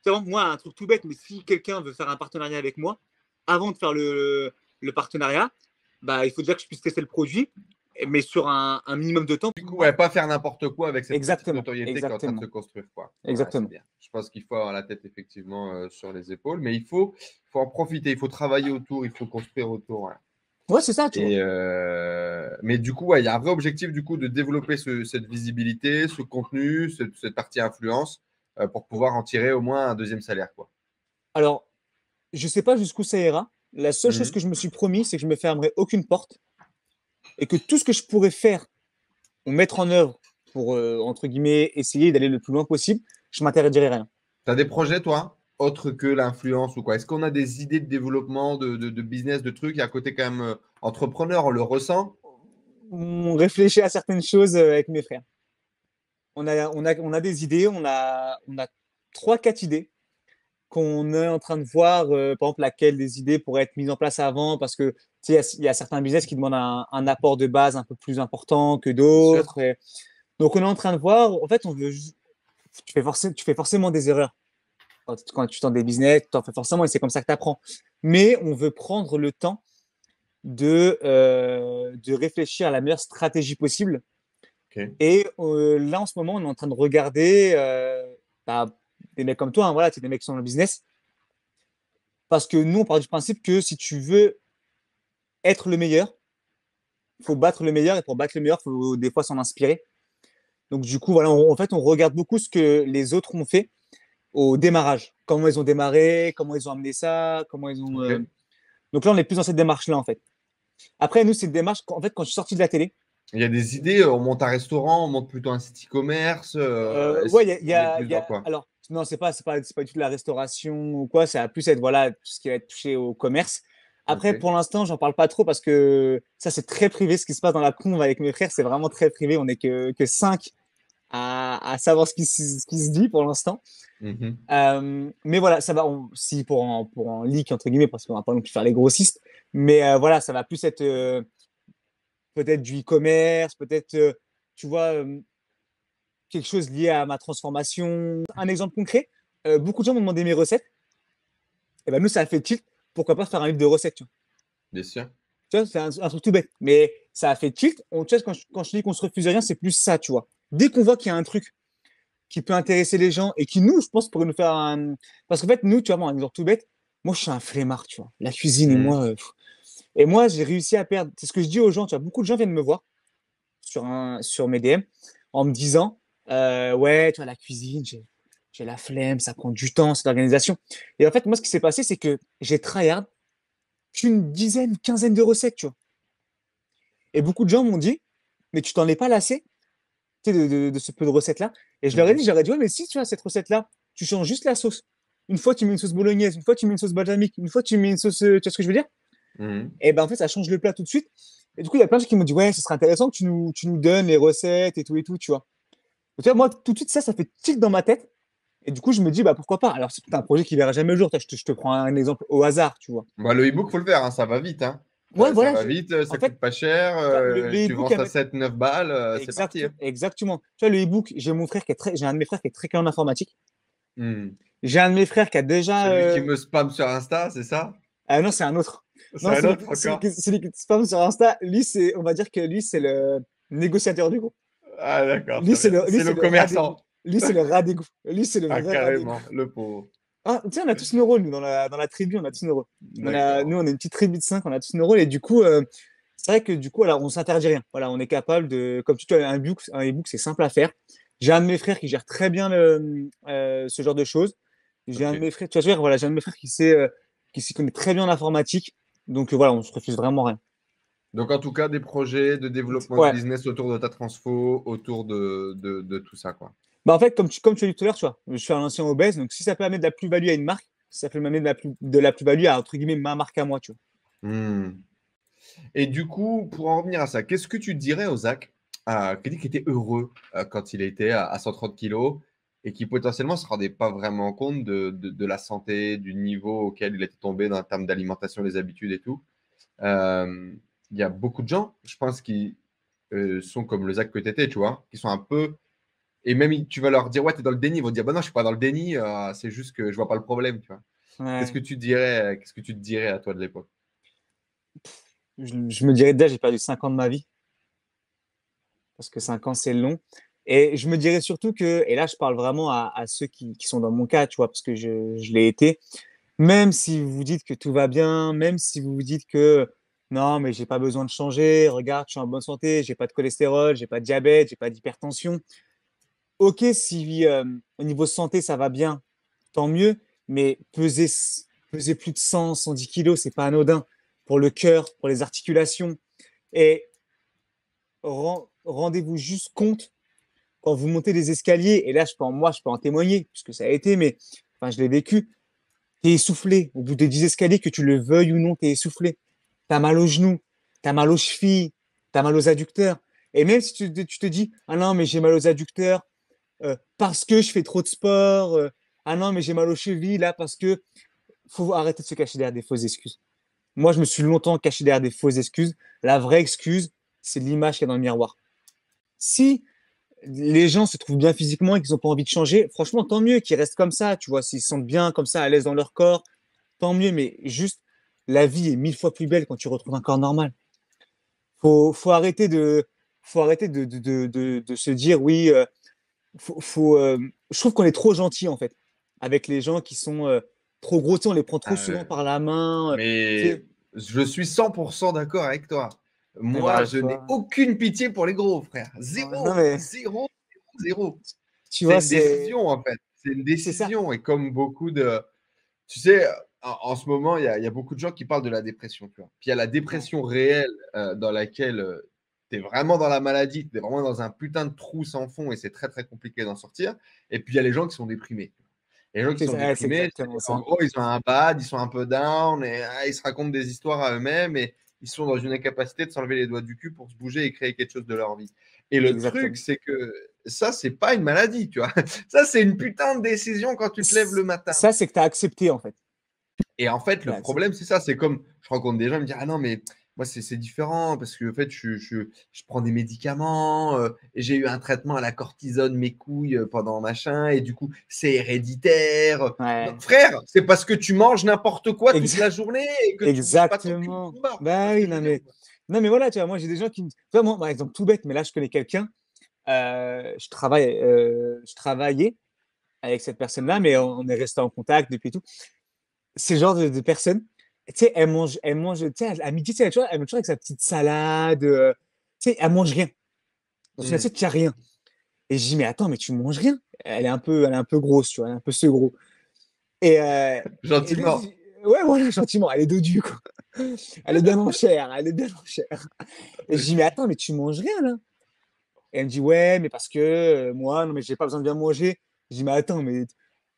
C'est vraiment, moi, un truc tout bête, mais si quelqu'un veut faire un partenariat avec moi, avant de faire le partenariat, bah, il faut déjà que je puisse tester le produit, mais sur un minimum de temps. Du coup, pas faire n'importe quoi avec cette petite notoriété qui est en train de se construire, quoi. Exactement. Bien. Je pense qu'il faut avoir la tête effectivement sur les épaules, mais il faut en profiter, il faut travailler autour, il faut construire autour. Ouais, c'est ça, tu vois. Mais du coup, il y a un vrai objectif du coup de développer cette visibilité, ce contenu, cette partie influence pour pouvoir en tirer au moins un deuxième salaire, quoi. Alors, je sais pas jusqu'où ça ira. La seule chose que je me suis promis, c'est que je me fermerai aucune porte et que tout ce que je pourrais faire ou mettre en œuvre pour, entre guillemets, essayer d'aller le plus loin possible, je m'interdirai rien. Tu as des projets, toi, autres que l'influence ou quoi? Est-ce qu'on a des idées de développement, de business, de trucs? Et à côté, quand même, entrepreneur, on le ressent? On réfléchit à certaines choses avec mes frères. On a des idées, on a 3-4 idées qu'on est en train de voir, par exemple, laquelle des idées pourraient être mises en place avant, parce que il y a certains business qui demandent un apport de base un peu plus important que d'autres. Donc, on est en train de voir. En fait, tu fais forcément des erreurs. Quand tu tentes des business, tu en fais forcément et c'est comme ça que tu apprends. Mais on veut prendre le temps de réfléchir à la meilleure stratégie possible. Okay. Et là, en ce moment, on est en train de regarder des mecs comme toi, hein, voilà, c'est des mecs qui sont dans le business. Parce que nous, on part du principe que si tu veux être le meilleur, il faut battre le meilleur. Et pour battre le meilleur, il faut des fois s'en inspirer. Donc, du coup, voilà, en fait, on regarde beaucoup ce que les autres ont fait au démarrage. Comment ils ont démarré, comment ils ont amené ça, comment ils ont. Ok. Donc là, on est plus dans cette démarche-là, en fait. Après, nous, c'est une démarche, en fait, quand je suis sorti de la télé, Il y a des idées, on monte un restaurant, on monte plutôt un site e-commerce. ouais, On est plus dans quoi? alors, non, c'est pas du tout de la restauration ou quoi, ça va plus être, voilà, tout ce qui va être touché au commerce. Après, Ok. pour l'instant, j'en parle pas trop parce que ça, c'est très privé. Ce qui se passe dans la conve avec mes frères, c'est vraiment très privé. On est que 5 à savoir ce qui se dit pour l'instant. Mhm. Mais voilà, ça va, si pour en leak, entre guillemets, parce qu'on va pas non plus faire les grossistes, mais voilà, ça va plus être peut-être du e-commerce, peut-être, tu vois, quelque chose lié à ma transformation. Un exemple concret, beaucoup de gens m'ont demandé mes recettes. Et ben nous, ça a fait tilt. Pourquoi pas faire un livre de recettes, tu vois. Bien sûr. Tu vois, c'est un truc tout bête. Mais ça a fait tilt. Tu vois, quand je dis qu'on se refuse à rien, c'est plus ça, tu vois. Dès qu'on voit qu'il y a un truc qui peut intéresser les gens et qui, nous, je pense, pourrait nous faire un. Parce qu'en fait, nous, tu vois, moi, un exemple tout bête, moi, je suis un flemmard, tu vois. La cuisine et Mhm. moi. Et moi, j'ai réussi à perdre. C'est ce que je dis aux gens, tu vois. Beaucoup de gens viennent me voir sur mes DM en me disant ouais, tu vois, la cuisine, j'ai la flemme, ça prend du temps, cette organisation. Et en fait, moi, ce qui s'est passé, c'est que j'ai tryhard qu'une dizaine, une quinzaine de recettes, tu vois. Et beaucoup de gens m'ont dit, mais tu t'en es pas lassé, tu sais, de ce peu de recettes-là. Et je leur ai Mhm. dit, j'aurais dit, ouais, mais si tu as cette recette-là, tu changes juste la sauce. Une fois, tu mets une sauce bolognaise, une fois, tu mets une sauce balsamique, une fois, tu mets une sauce, tu vois ce que je veux dire? Mhm. Et ben, en fait, ça change le plat tout de suite. Et du coup, il y a plein de gens qui m'ont dit, ouais, ce serait intéressant que tu nous donnes les recettes et tout, tu vois. Donc, tu vois, moi, tout de suite, ça fait tilt dans ma tête. Et du coup, je me dis, bah, pourquoi pas? Alors, c'est peut-être un projet qui verra jamais le jour. Je te prends un exemple au hasard, tu vois. Bah, le e-book, faut le faire, hein, ça va vite. Hein. Ouais, Ça voilà. va vite, En ça fait, coûte pas cher. tu vois, le Tu vends e-book, à ça mettre. 7, 9 balles, c'est parti. Hein. Exactement. Tu vois, le e-book, j'ai un de mes frères qui est très calé en informatique. Hmm. J'ai un de mes frères qui a déjà. Celui qui me spam sur Insta, c'est ça? Ah non, c'est un autre. C'est Non, un autre encore? celui qui te spam sur Insta, lui, on va dire que lui, c'est le négociateur du groupe. Ah, d'accord, Lui, très bien. lui, C'est c'est le le rat des groupes. commerçant. Lui, c'est le rat des groupes. Lui, c'est le Ah, vrai rat des groupes. carrément, le pauvre. Ah, tu sais, on a tous nos rôles, nous, dans la tribu, on a tous nos rôles. Nous, D'accord. on est une petite tribu de 5, on a tous nos rôles. Et du coup, c'est vrai que du coup, alors, on s'interdit rien. Voilà, on est capable de. Comme tu as un e-book, c'est simple à faire. J'ai un de mes frères qui gère très bien ce genre de choses. J'ai un de Ok. mes frères, tu vois, je veux dire, voilà, j'ai un de mes frères qui s'y connaît très bien en informatique. Donc voilà, on se refuse vraiment rien. Donc, en tout cas, des projets de développement de Ouais. business autour de ta transfo, autour de tout ça, quoi. Bah, en fait, comme tu as dit tout à l'heure, tu vois, je suis un ancien obèse. Donc si ça peut amener de la plus-value à une marque, ça peut amener de la plus-value à, entre guillemets, ma marque à moi, tu vois. Hmm. Et du coup, pour en revenir à ça, qu'est-ce que tu dirais au Zach qui était heureux quand il était à 130 kilos et qui potentiellement ne se rendait pas vraiment compte de la santé, du niveau auquel il était tombé dans le terme d'alimentation, les habitudes et tout. Euh, Il y a beaucoup de gens, je pense, qui sont comme le Zach que tu étais, tu vois, qui sont un peu. Et même, tu vas leur dire, ouais, tu es dans le déni. Ils vont te dire, bah non, je suis pas dans le déni, c'est juste que je vois pas le problème, tu vois. Ouais. Qu'est-ce que tu te dirais à toi de l'époque? Je me dirais déjà, j'ai perdu 5 ans de ma vie, parce que 5 ans, c'est long. Et je me dirais surtout que, et là, je parle vraiment à ceux qui sont dans mon cas, tu vois, parce que je l'ai été, même si vous vous dites que tout va bien, même si vous vous dites que non, mais j'ai pas besoin de changer, regarde, je suis en bonne santé, j'ai pas de cholestérol, j'ai pas de diabète, j'ai pas d'hypertension. Ok, si au niveau santé, ça va bien, tant mieux, mais peser plus de 110 kilos, c'est pas anodin pour le cœur, pour les articulations. Et rendez-vous juste compte quand vous montez les escaliers, et là, je peux en témoigner, puisque ça a été, mais enfin, je l'ai vécu. Tu es essoufflé. Au bout de 10 escaliers, que tu le veuilles ou non, tu es essoufflé. Tu as mal aux genoux, tu as mal aux chevilles, tu as mal aux adducteurs. Et même si tu te dis, ah non, mais j'ai mal aux adducteurs parce que je fais trop de sport, ah non, mais j'ai mal aux chevilles là parce que faut arrêter de se cacher derrière des fausses excuses. Moi, je me suis longtemps caché derrière des fausses excuses. La vraie excuse, c'est l'image qu'il y a dans le miroir. Si les gens se trouvent bien physiquement et qu'ils n'ont pas envie de changer, franchement, tant mieux qu'ils restent comme ça, tu vois, s'ils se sentent bien comme ça, à l'aise dans leur corps, tant mieux, mais juste, la vie est 1000 fois plus belle quand tu retrouves un corps normal. Faut arrêter de se dire, oui, je trouve qu'on est trop gentil, en fait. avec les gens qui sont trop gros. Tu sais, on les prend trop souvent par la main. Tu Mais sais. je suis 100% d'accord avec toi. Mais Moi, voilà, je tu n'ai vois. aucune pitié pour les gros, frère. Non, Zéro, mais zéro, zéro. tu C'est vois, une décision, en fait. C'est une c'est ça. décision. Et comme beaucoup de… Tu sais, en ce moment, il y a beaucoup de gens qui parlent de la dépression. Tu vois. Puis il y a la Ouais. dépression réelle dans laquelle tu es vraiment dans la maladie, tu es vraiment dans un putain de trou sans fond et c'est très, très compliqué d'en sortir. Et puis il y a les gens qui sont déprimés. Et les gens qui sont C'est déprimés, exactement en ça. gros, ils ont un bad, ils sont un peu down et ils se racontent des histoires à eux-mêmes et ils sont dans une incapacité de s'enlever les doigts du cul pour se bouger et créer quelque chose de leur vie. Et le truc, Exactement. c'est que ça, c'est pas une maladie, tu vois. Ça, c'est une putain de décision quand tu te lèves le matin. Ça, c'est que tu as accepté, en fait. Et en fait, Tu as le accepté. problème, c'est ça. C'est comme je rencontre des gens, ils me disent ah non, mais moi, c'est différent parce que en fait, je prends des médicaments et j'ai eu un traitement à la cortisone, mes couilles pendant machin, et du coup, c'est héréditaire. Non, Ouais. frère, c'est parce que tu manges n'importe quoi toute Exa- la journée et que tu bouges pas ton cul que Exactement. tu mords. Tu vois Bah ce oui, que je veux non, dire mais. Non, mais voilà, tu vois, moi, j'ai des gens qui me. Tu vois, moi, par exemple, tout bête, mais là, je connais quelqu'un. Je travaillais avec cette personne-là, mais on est resté en contact depuis tout. C'est le genre de personne, tu sais, elle mange, tu sais, à midi, tu sais, elle mange toujours avec sa petite salade, tu sais, elle mange rien. Dans une Hmm. assiette, il n'y a rien. Et je dis, mais attends, mais tu manges rien. Elle est un peu grosse, tu vois, elle est un peu ce gros. Et là, Gentiment. ouais, voilà, gentiment, elle est dodue, quoi. Elle est bien en chair, elle est bien en chair. Et je dis, mais attends, mais tu manges rien, là. Et elle me dit, ouais, mais parce que moi, non, mais j'ai pas besoin de bien manger. Je dis, mais attends, mais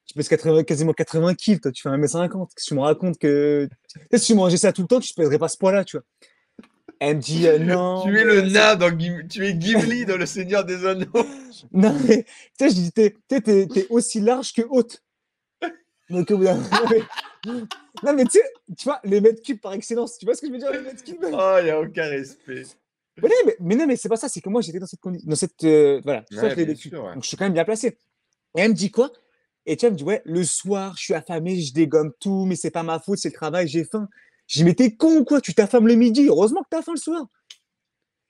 tu pèses quasiment 80 kilos, toi, tu fais 1m50. Qu'est-ce que tu me racontes que. Tu sais, si tu mangeais ça tout le temps, tu ne pèserais pas ce poids-là, tu vois. Elle me dit, non, Tu es le mais c'est. nain tu es Gimli dans Le Seigneur des Anneaux. Non, mais tu sais, je dis, t'es aussi large que haute. Donc, au bout d'un moment, non, mais tu sais, tu vois, les mètres cubes par excellence, tu vois ce que je veux dire, les mètres cubes? Oh, il n'y a aucun respect. Mais non, mais c'est pas ça, c'est que moi, j'étais dans cette voilà, tout ça, Ouais, je l'ai bien vécu. sûr. Ouais. Donc, je suis quand même bien placé. Et elle me dit quoi? Et tu vois, elle me dit, ouais, le soir, je suis affamé, je dégomme tout, mais c'est pas ma faute, c'est le travail, j'ai faim. Je dis, mais t'es con ou quoi? Tu t'affames le midi, heureusement que t'as faim le soir.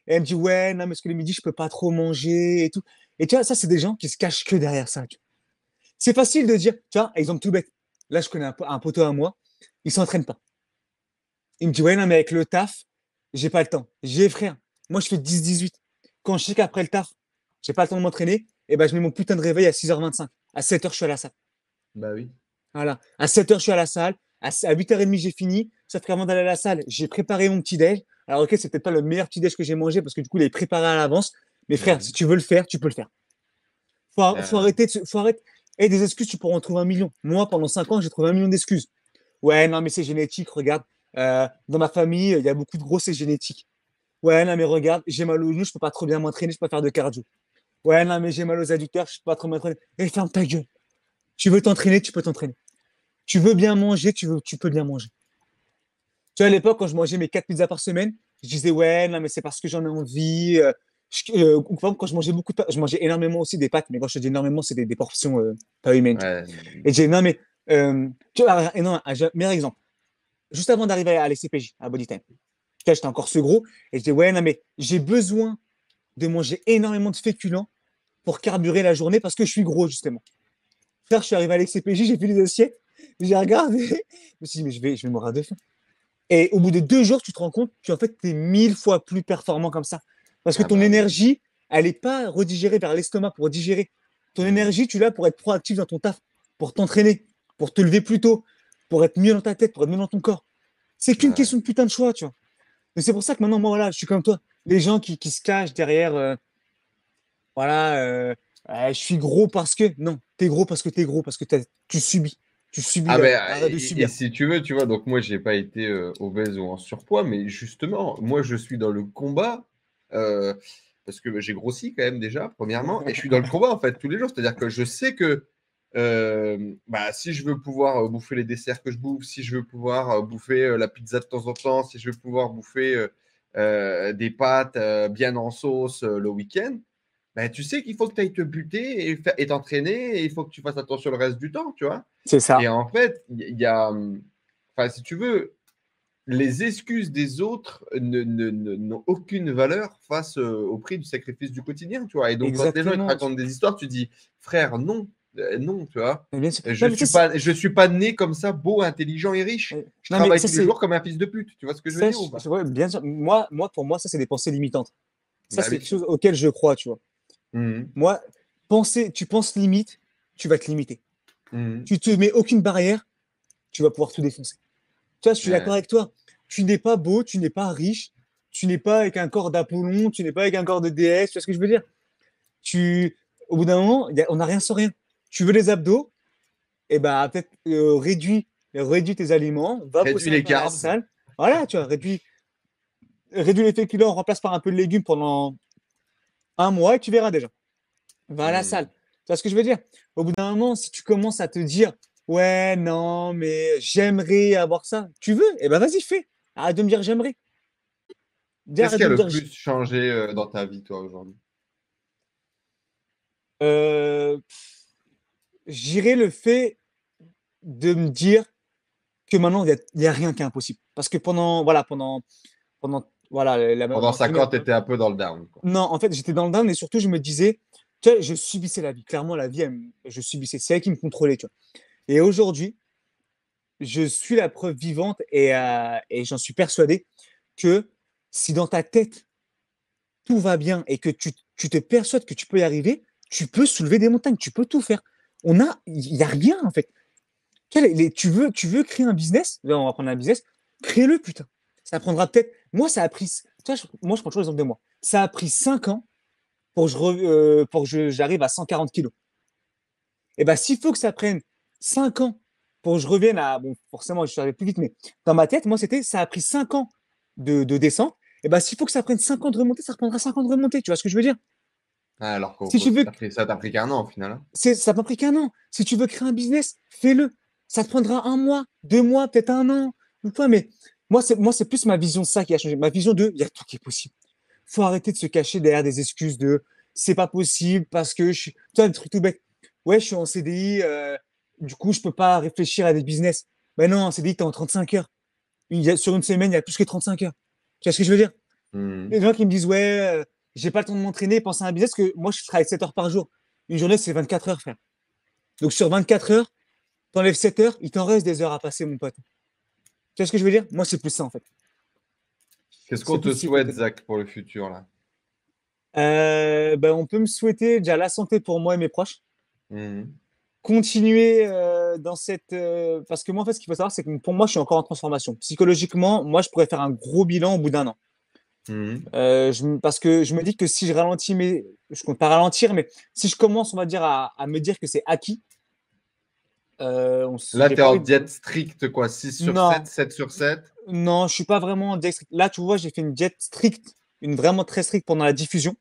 Et elle me dit, ouais, non, mais parce que le midi, je peux pas trop manger et tout. Et tu vois, ça, c'est des gens qui se cachent que derrière ça. Tu vois. C'est facile de dire, tu vois, exemple tout bête. Là, je connais un poteau à moi, il s'entraîne pas. Il me dit, ouais, non, mais avec le taf, j'ai pas le temps. J'ai frère, moi, je fais 10-18. Quand je sais qu'après le taf, j'ai pas le temps de m'entraîner, et ben, je mets mon putain de réveil à 6h25. À 7h, je suis à la salle. Bah oui. Voilà. À 7h, je suis à la salle. À 8h30, j'ai fini. Sauf qu'avant d'aller à la salle, j'ai préparé mon petit-déj. Alors, ok, c'est peut-être pas le meilleur petit-déj que j'ai mangé parce que du coup, il est préparé à l'avance. Mais frère, si tu veux le faire, tu peux le faire. Faut arrêter. Faut arrêter. Et des excuses, tu pourras en trouver un million. Moi, pendant 5 ans, j'ai trouvé un million d'excuses. Ouais, non, mais c'est génétique. Regarde, dans ma famille, il y a beaucoup de gros, c'est génétique. Ouais, non, mais regarde, j'ai mal aux genoux, je peux pas trop bien m'entraîner, je peux pas faire de cardio. Ouais, non, mais j'ai mal aux adducteurs, je peux pas trop m'entraîner. Et ferme ta gueule. Tu veux t'entraîner, tu peux t'entraîner. Tu veux bien manger, tu peux bien manger. Tu vois, à l'époque, quand je mangeais mes 4 pizzas par semaine, je disais, ouais, non, mais c'est parce que j'en ai envie. Par exemple, quand je mangeais beaucoup de pâtes, je mangeais énormément aussi des pâtes, mais quand je te dis énormément, c'est des portions pas humaines. Tu vois. Ouais. Et je disais, non, mais, tu vois, et non, un meilleur exemple. Juste avant d'arriver à l'SCPJ, à Bodytime, tu vois, j'étais encore ce gros, et je disais, ouais, non, mais j'ai besoin de manger énormément de féculents pour carburer la journée parce que je suis gros, justement. Frère, je suis arrivé à l'XCPJ, j'ai fait les assiettes, j'ai regardé, je me suis dit, mais je vais mourir de faim. Et au bout de 2 jours, tu te rends compte qu'en fait, tu es 1000 fois plus performant comme ça. Parce que Ah ton bah oui. énergie, elle n'est pas redigérée vers l'estomac pour digérer. Ton énergie, tu l'as pour être proactif dans ton taf, pour t'entraîner, pour te lever plus tôt, pour être mieux dans ta tête, pour être mieux dans ton corps. C'est qu'une Ouais. question de putain de choix, tu vois. Mais c'est pour ça que maintenant, moi, voilà, je suis comme toi. Les gens qui se cachent derrière, voilà, je suis gros parce que. Non, t'es gros parce que t'es gros, parce que tu subis. Tu subis Ah la vie. ben, Arrête de et subir. si tu veux, tu vois, donc moi, j'ai pas été obèse ou en surpoids, mais justement, moi, je suis dans le combat euh, parce que j'ai grossi quand même déjà, premièrement, et je suis dans le combat en fait tous les jours. C'est-à-dire que je sais que bah, si je veux pouvoir bouffer les desserts que je bouffe, si je veux pouvoir bouffer la pizza de temps en temps, si je veux pouvoir bouffer des pâtes bien en sauce le week-end, bah, tu sais qu'il faut que tu ailles te buter et t'entraîner et il faut que tu fasses attention le reste du temps, tu vois. C'est ça. Et en fait, il y a, enfin, si tu veux, les excuses des autres n'ont aucune valeur face au prix du sacrifice du quotidien, tu vois. Et donc, quand les gens ils te Exactement. racontent des histoires, tu dis, frère, non, Non, tu vois. Mais bien sûr. Je Non, mais suis ça, pas, je suis pas né comme ça, beau, intelligent et riche. Je non, mais travaille ça, tous les c'est. jours comme un fils de pute. Tu vois ce que je veux Ça, dire ou pas? ouais, bien sûr. Pour moi, ça, c'est des pensées limitantes. Ça, Bah c'est oui. quelque chose auquel je crois, tu vois. Mhm. Moi, tu penses limite, tu vas te limiter. Mhm. Tu te mets aucune barrière, tu vas pouvoir tout défoncer. Tu vois, je suis d'accord Ouais. avec toi. Tu n'es pas beau, tu n'es pas riche, tu n'es pas avec un corps d'Apollon, tu n'es pas avec un corps de déesse, tu vois ce que je veux dire? Tu, au bout d'un moment, on n'a rien sans rien. Tu veux les abdos, et ben peut-être réduis tes aliments, va Réduis bosser un les peu à la carbs. salle. Voilà, tu vois, réduis les féculents, remplace par un peu de légumes pendant un mois et tu verras déjà. Va à la salle. Mhm. Tu vois ce que je veux dire? Au bout d'un moment, si tu commences à te dire, ouais, non, mais j'aimerais avoir ça, tu veux? Eh ben vas-y, fais. Arrête de me dire j'aimerais. Qu'est-ce Arrête qui de a me le dire. plus changé dans ta vie, toi, aujourd'hui? Euh, J'irai le fait de me dire que maintenant, il y a rien qui est impossible. Parce que voilà, Pendant entre 5 guillemets, ans, tu étais un peu dans le down, quoi. non, en fait, j'étais dans le down et surtout, je me disais, tu vois, je subissais la vie. Clairement, la vie, je subissais. C'est elle qui me contrôlait, tu vois. Et aujourd'hui, je suis la preuve vivante et j'en suis persuadé que si dans ta tête, tout va bien et que tu te persuades que tu peux y arriver, tu peux soulever des montagnes, tu peux tout faire. Il n'y a rien, en fait. Tu veux créer un business, là, on va prendre un business, crée-le, putain. Ça prendra peut-être. Moi, ça a pris. Tu vois, moi, je prends toujours l'exemple de moi. Ça a pris 5 ans pour que j'arrive à 140 kilos. Et ben, s'il faut que ça prenne 5 ans pour que je revienne à. Bon, forcément, je suis arrivé plus vite, mais dans ma tête, moi, c'était ça a pris 5 ans de descente. Et ben, s'il faut que ça prenne 5 ans de remontée, ça reprendra 5 ans de remontée. Tu vois ce que je veux dire? Ah, alors Si tu veux, ça t'a pris qu'un an, au final, hein. ça m'a pris qu'un an. Si tu veux créer un business, fais-le. Ça te prendra un mois, 2 mois, peut-être un an, ou quoi. Mais moi, c'est plus ma vision de ça qui a changé. Ma vision de, il y a tout qui est possible. Faut arrêter de se cacher derrière des excuses de, c'est pas possible parce que je suis, tu vois, le truc tout bête. Ouais, je suis en CDI, du coup, je peux pas réfléchir à des business. Mais non, en CDI, t'es en 35 heures. Sur une semaine, il y a plus que 35 heures. Tu vois ce que je veux dire? Mhm. Les gens qui me disent, ouais, j'ai pas le temps de m'entraîner, penser à un business, que moi, je travaille 7 heures par jour. Une journée, c'est 24 heures, frère. Donc, sur 24 heures, t'enlèves 7 heures, il t'en reste des heures à passer, mon pote. Tu vois ce que je veux dire? Moi, c'est plus ça, en fait. Qu'est-ce C'est qu'on plus te ce souhaite, côté-là. Zach, pour le futur, là? Ben, on peut me souhaiter déjà la santé pour moi et mes proches. Mhm. Continuer dans cette. Parce que moi, en fait, ce qu'il faut savoir, c'est que pour moi, je suis encore en transformation. Psychologiquement, moi, je pourrais faire un gros bilan au bout d'un an. Mhm. Parce que je me dis que si je ralentis, je compte pas ralentir, mais si je commence, on va dire, à me dire que c'est acquis, Là, j'ai tu es pas en envie de. diète stricte, quoi. 6/7, Non, 7/7. non, je suis pas vraiment en diète stricte. Là, tu vois, j'ai fait une diète stricte, une vraiment très stricte pendant la diffusion.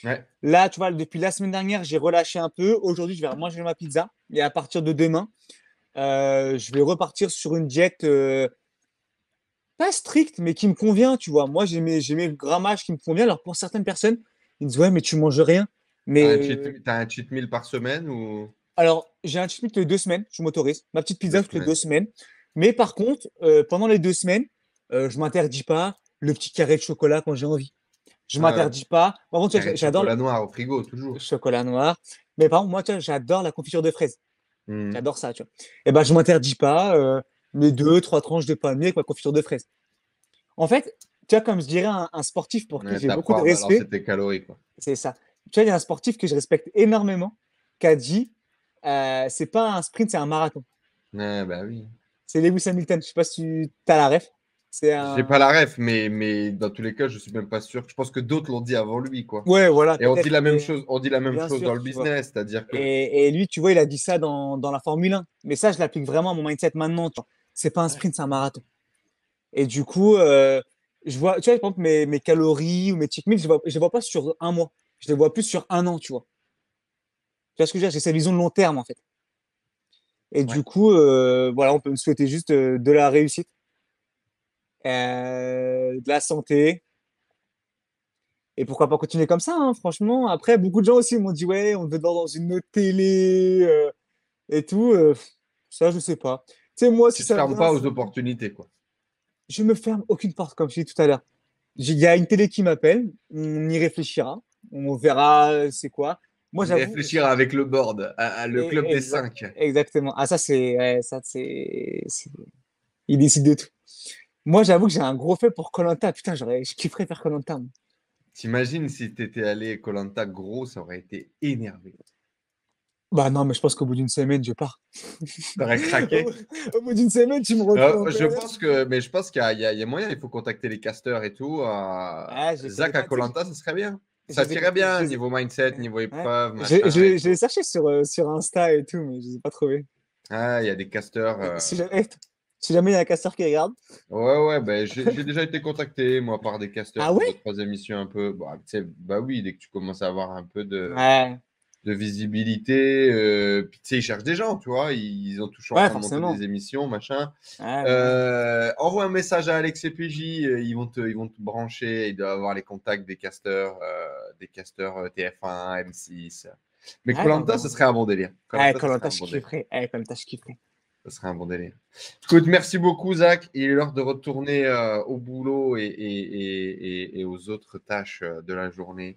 Ouais. Là, tu vois, depuis la semaine dernière, j'ai relâché un peu. Aujourd'hui, je vais manger ma pizza. Et à partir de demain, je vais repartir sur une diète pas stricte, mais qui me convient, tu vois. Moi, j'ai mes grammages qui me convient. Alors, pour certaines personnes, ils me disent, ouais, mais tu manges rien. T'as Mais t'as un cheat meal par semaine ou alors, j'ai un cheat meal toutes les 2 semaines, je m'autorise. Ma petite deux pizza toutes les semaines? 2 semaines. Mais par contre, pendant les 2 semaines, je m'interdis pas le petit carré de chocolat quand j'ai envie. Je Ah ouais. m'interdis pas. Par contre, tu Carré vois, de j'adore le chocolat noir au frigo, toujours. chocolat noir. Mais par contre, moi, tu vois, j'adore la confiture de fraises. Mhm. J'adore ça, tu vois. Et ben, je m'interdis pas mes 2, 3 tranches de pain de mie avec ma confiture de fraises. En fait, tu vois, comme je dirais un sportif pour qui Ouais, j'ai beaucoup de t'apprends à balancer respect, tes calories, quoi. c'est ça. Tu vois, il y a un sportif que je respecte énormément qui a dit c'est pas un sprint, c'est un marathon. Ouais, bah oui. C'est Lewis Hamilton. Je sais pas si tu as la ref. C'est J'ai pas un. la ref, mais dans tous les cas, je suis même pas sûr. Je pense que d'autres l'ont dit avant lui, quoi. Ouais, voilà, Et on dit peut-être, la même mais chose, on dit la même bien chose dans sûr, le tu vois. business, c'est-à-dire que Et lui, tu vois, il a dit ça dans la Formule 1. Mais ça, je l'applique vraiment à mon mindset maintenant. Tu vois. C'est pas un sprint, c'est un marathon. Et du coup, je vois, tu vois, par exemple, mes calories ou mes cheat meals, je les vois pas sur un mois. Je les vois plus sur un an, tu vois. Tu vois ce que je veux dire? J'ai cette vision de long terme, en fait. Et ouais. du coup, voilà, on peut me souhaiter juste de la réussite, de la santé. Et pourquoi pas continuer comme ça, hein, franchement. Après, beaucoup de gens aussi m'ont dit, ouais, on te veut dans une autre télé et tout. Ça, je sais pas. Tu sais, moi, si Tu te ça fermes vient, pas aux opportunités, quoi. je me ferme aucune porte, comme je dis tout à l'heure. Il y a une télé qui m'appelle, on y réfléchira, on verra c'est quoi. Moi, j'avoue. Réfléchir avec le board, le club des 5. Exactement. Ah, ça, il décide de tout. Moi, j'avoue que j'ai un gros fait pour koh. Putain, je kifferais faire koh. T'imagines si t'étais allé koh gros, ça aurait été énervé. Bah non, mais je pense qu'au bout d'une semaine, je pars. T'aurais craqué. Au bout d'une semaine, tu me retrouves. Je pense qu'il y a moyen, il faut contacter les casteurs et tout. Zach à koh, ça serait bien. Ça tirait bien niveau mindset, niveau épreuve. J'ai cherché sur Insta et tout, mais je ne les ai pas trouvés. Ah, il y a des casteurs. Si jamais il y a un casteur qui regarde. Ouais, ben, j'ai déjà été contacté, moi, par des casteurs. Ah ouais? 3 émissions un peu. Bah oui, dès que tu commences à avoir un peu de visibilité, puis tu sais, ils cherchent des gens, tu vois. Ils ont toujours en train de monter des émissions, machin. Envoie un message à Alex et PJ, ils vont te brancher. Ils doivent avoir les contacts des casteurs TF1, M6. Mais koh, ce serait un bon délire. koh, je kifferais. Je kifferais. Ce serait un bon délire. Écoute, merci beaucoup, Zach. Il est l'heure de retourner au boulot et aux autres tâches de la journée.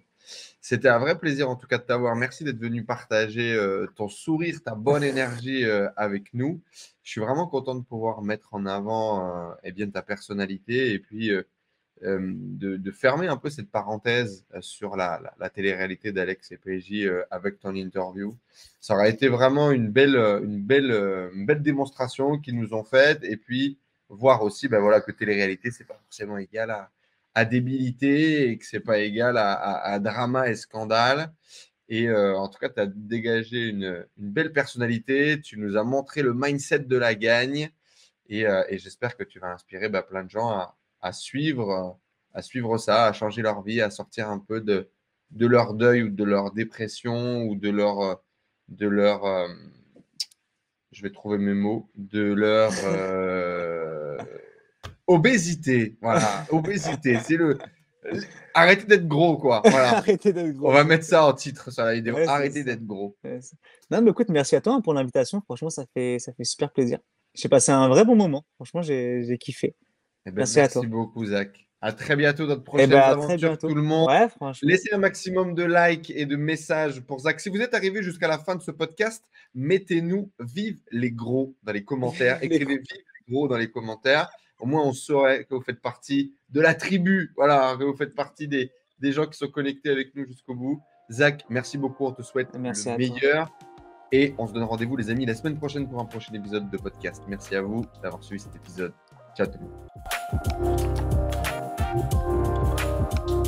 C'était un vrai plaisir, en tout cas, de t'avoir. Merci d'être venu partager ton sourire, ta bonne énergie avec nous. Je suis vraiment content de pouvoir mettre en avant ta personnalité et puis de fermer un peu cette parenthèse sur la télé-réalité d'Alex et PJ avec ton interview. Ça aurait été vraiment une belle démonstration qu'ils nous ont faite. Et puis, voir aussi que télé-réalité, ce n'est pas forcément égal à débilité et que ce n'est pas égal à drama et scandale. Et en tout cas, tu as dégagé une belle personnalité. Tu nous as montré le mindset de la gagne. Et j'espère que tu vas inspirer plein de gens à suivre ça, à changer leur vie, à sortir un peu de leur deuil ou de leur dépression ou de leur je vais trouver mes mots, de leur obésité. Voilà, obésité, c'est arrêtez d'être gros, quoi. Voilà. Arrêtez d'être gros. On va mettre ça en titre sur la vidéo. Arrêtez d'être gros. Non, mais écoute, merci à toi pour l'invitation. Franchement, ça fait super plaisir. J'ai passé un vrai bon moment. Franchement, j'ai kiffé. Merci à toi. Merci beaucoup, Zach. À très bientôt dans notre prochaine aventure, tout le monde. Ouais, franchement. Laissez un maximum de likes et de messages pour Zach. Si vous êtes arrivé jusqu'à la fin de ce podcast, mettez-nous vive les gros dans les commentaires. Écrivez vive les gros dans les commentaires. Au moins, on saurait que vous faites partie de la tribu. Voilà, que vous faites partie des gens qui sont connectés avec nous jusqu'au bout. Zach, merci beaucoup. On te souhaite le meilleur. Et on se donne rendez-vous, les amis, la semaine prochaine pour un prochain épisode de podcast. Merci à vous d'avoir suivi cet épisode. Ciao tout le monde.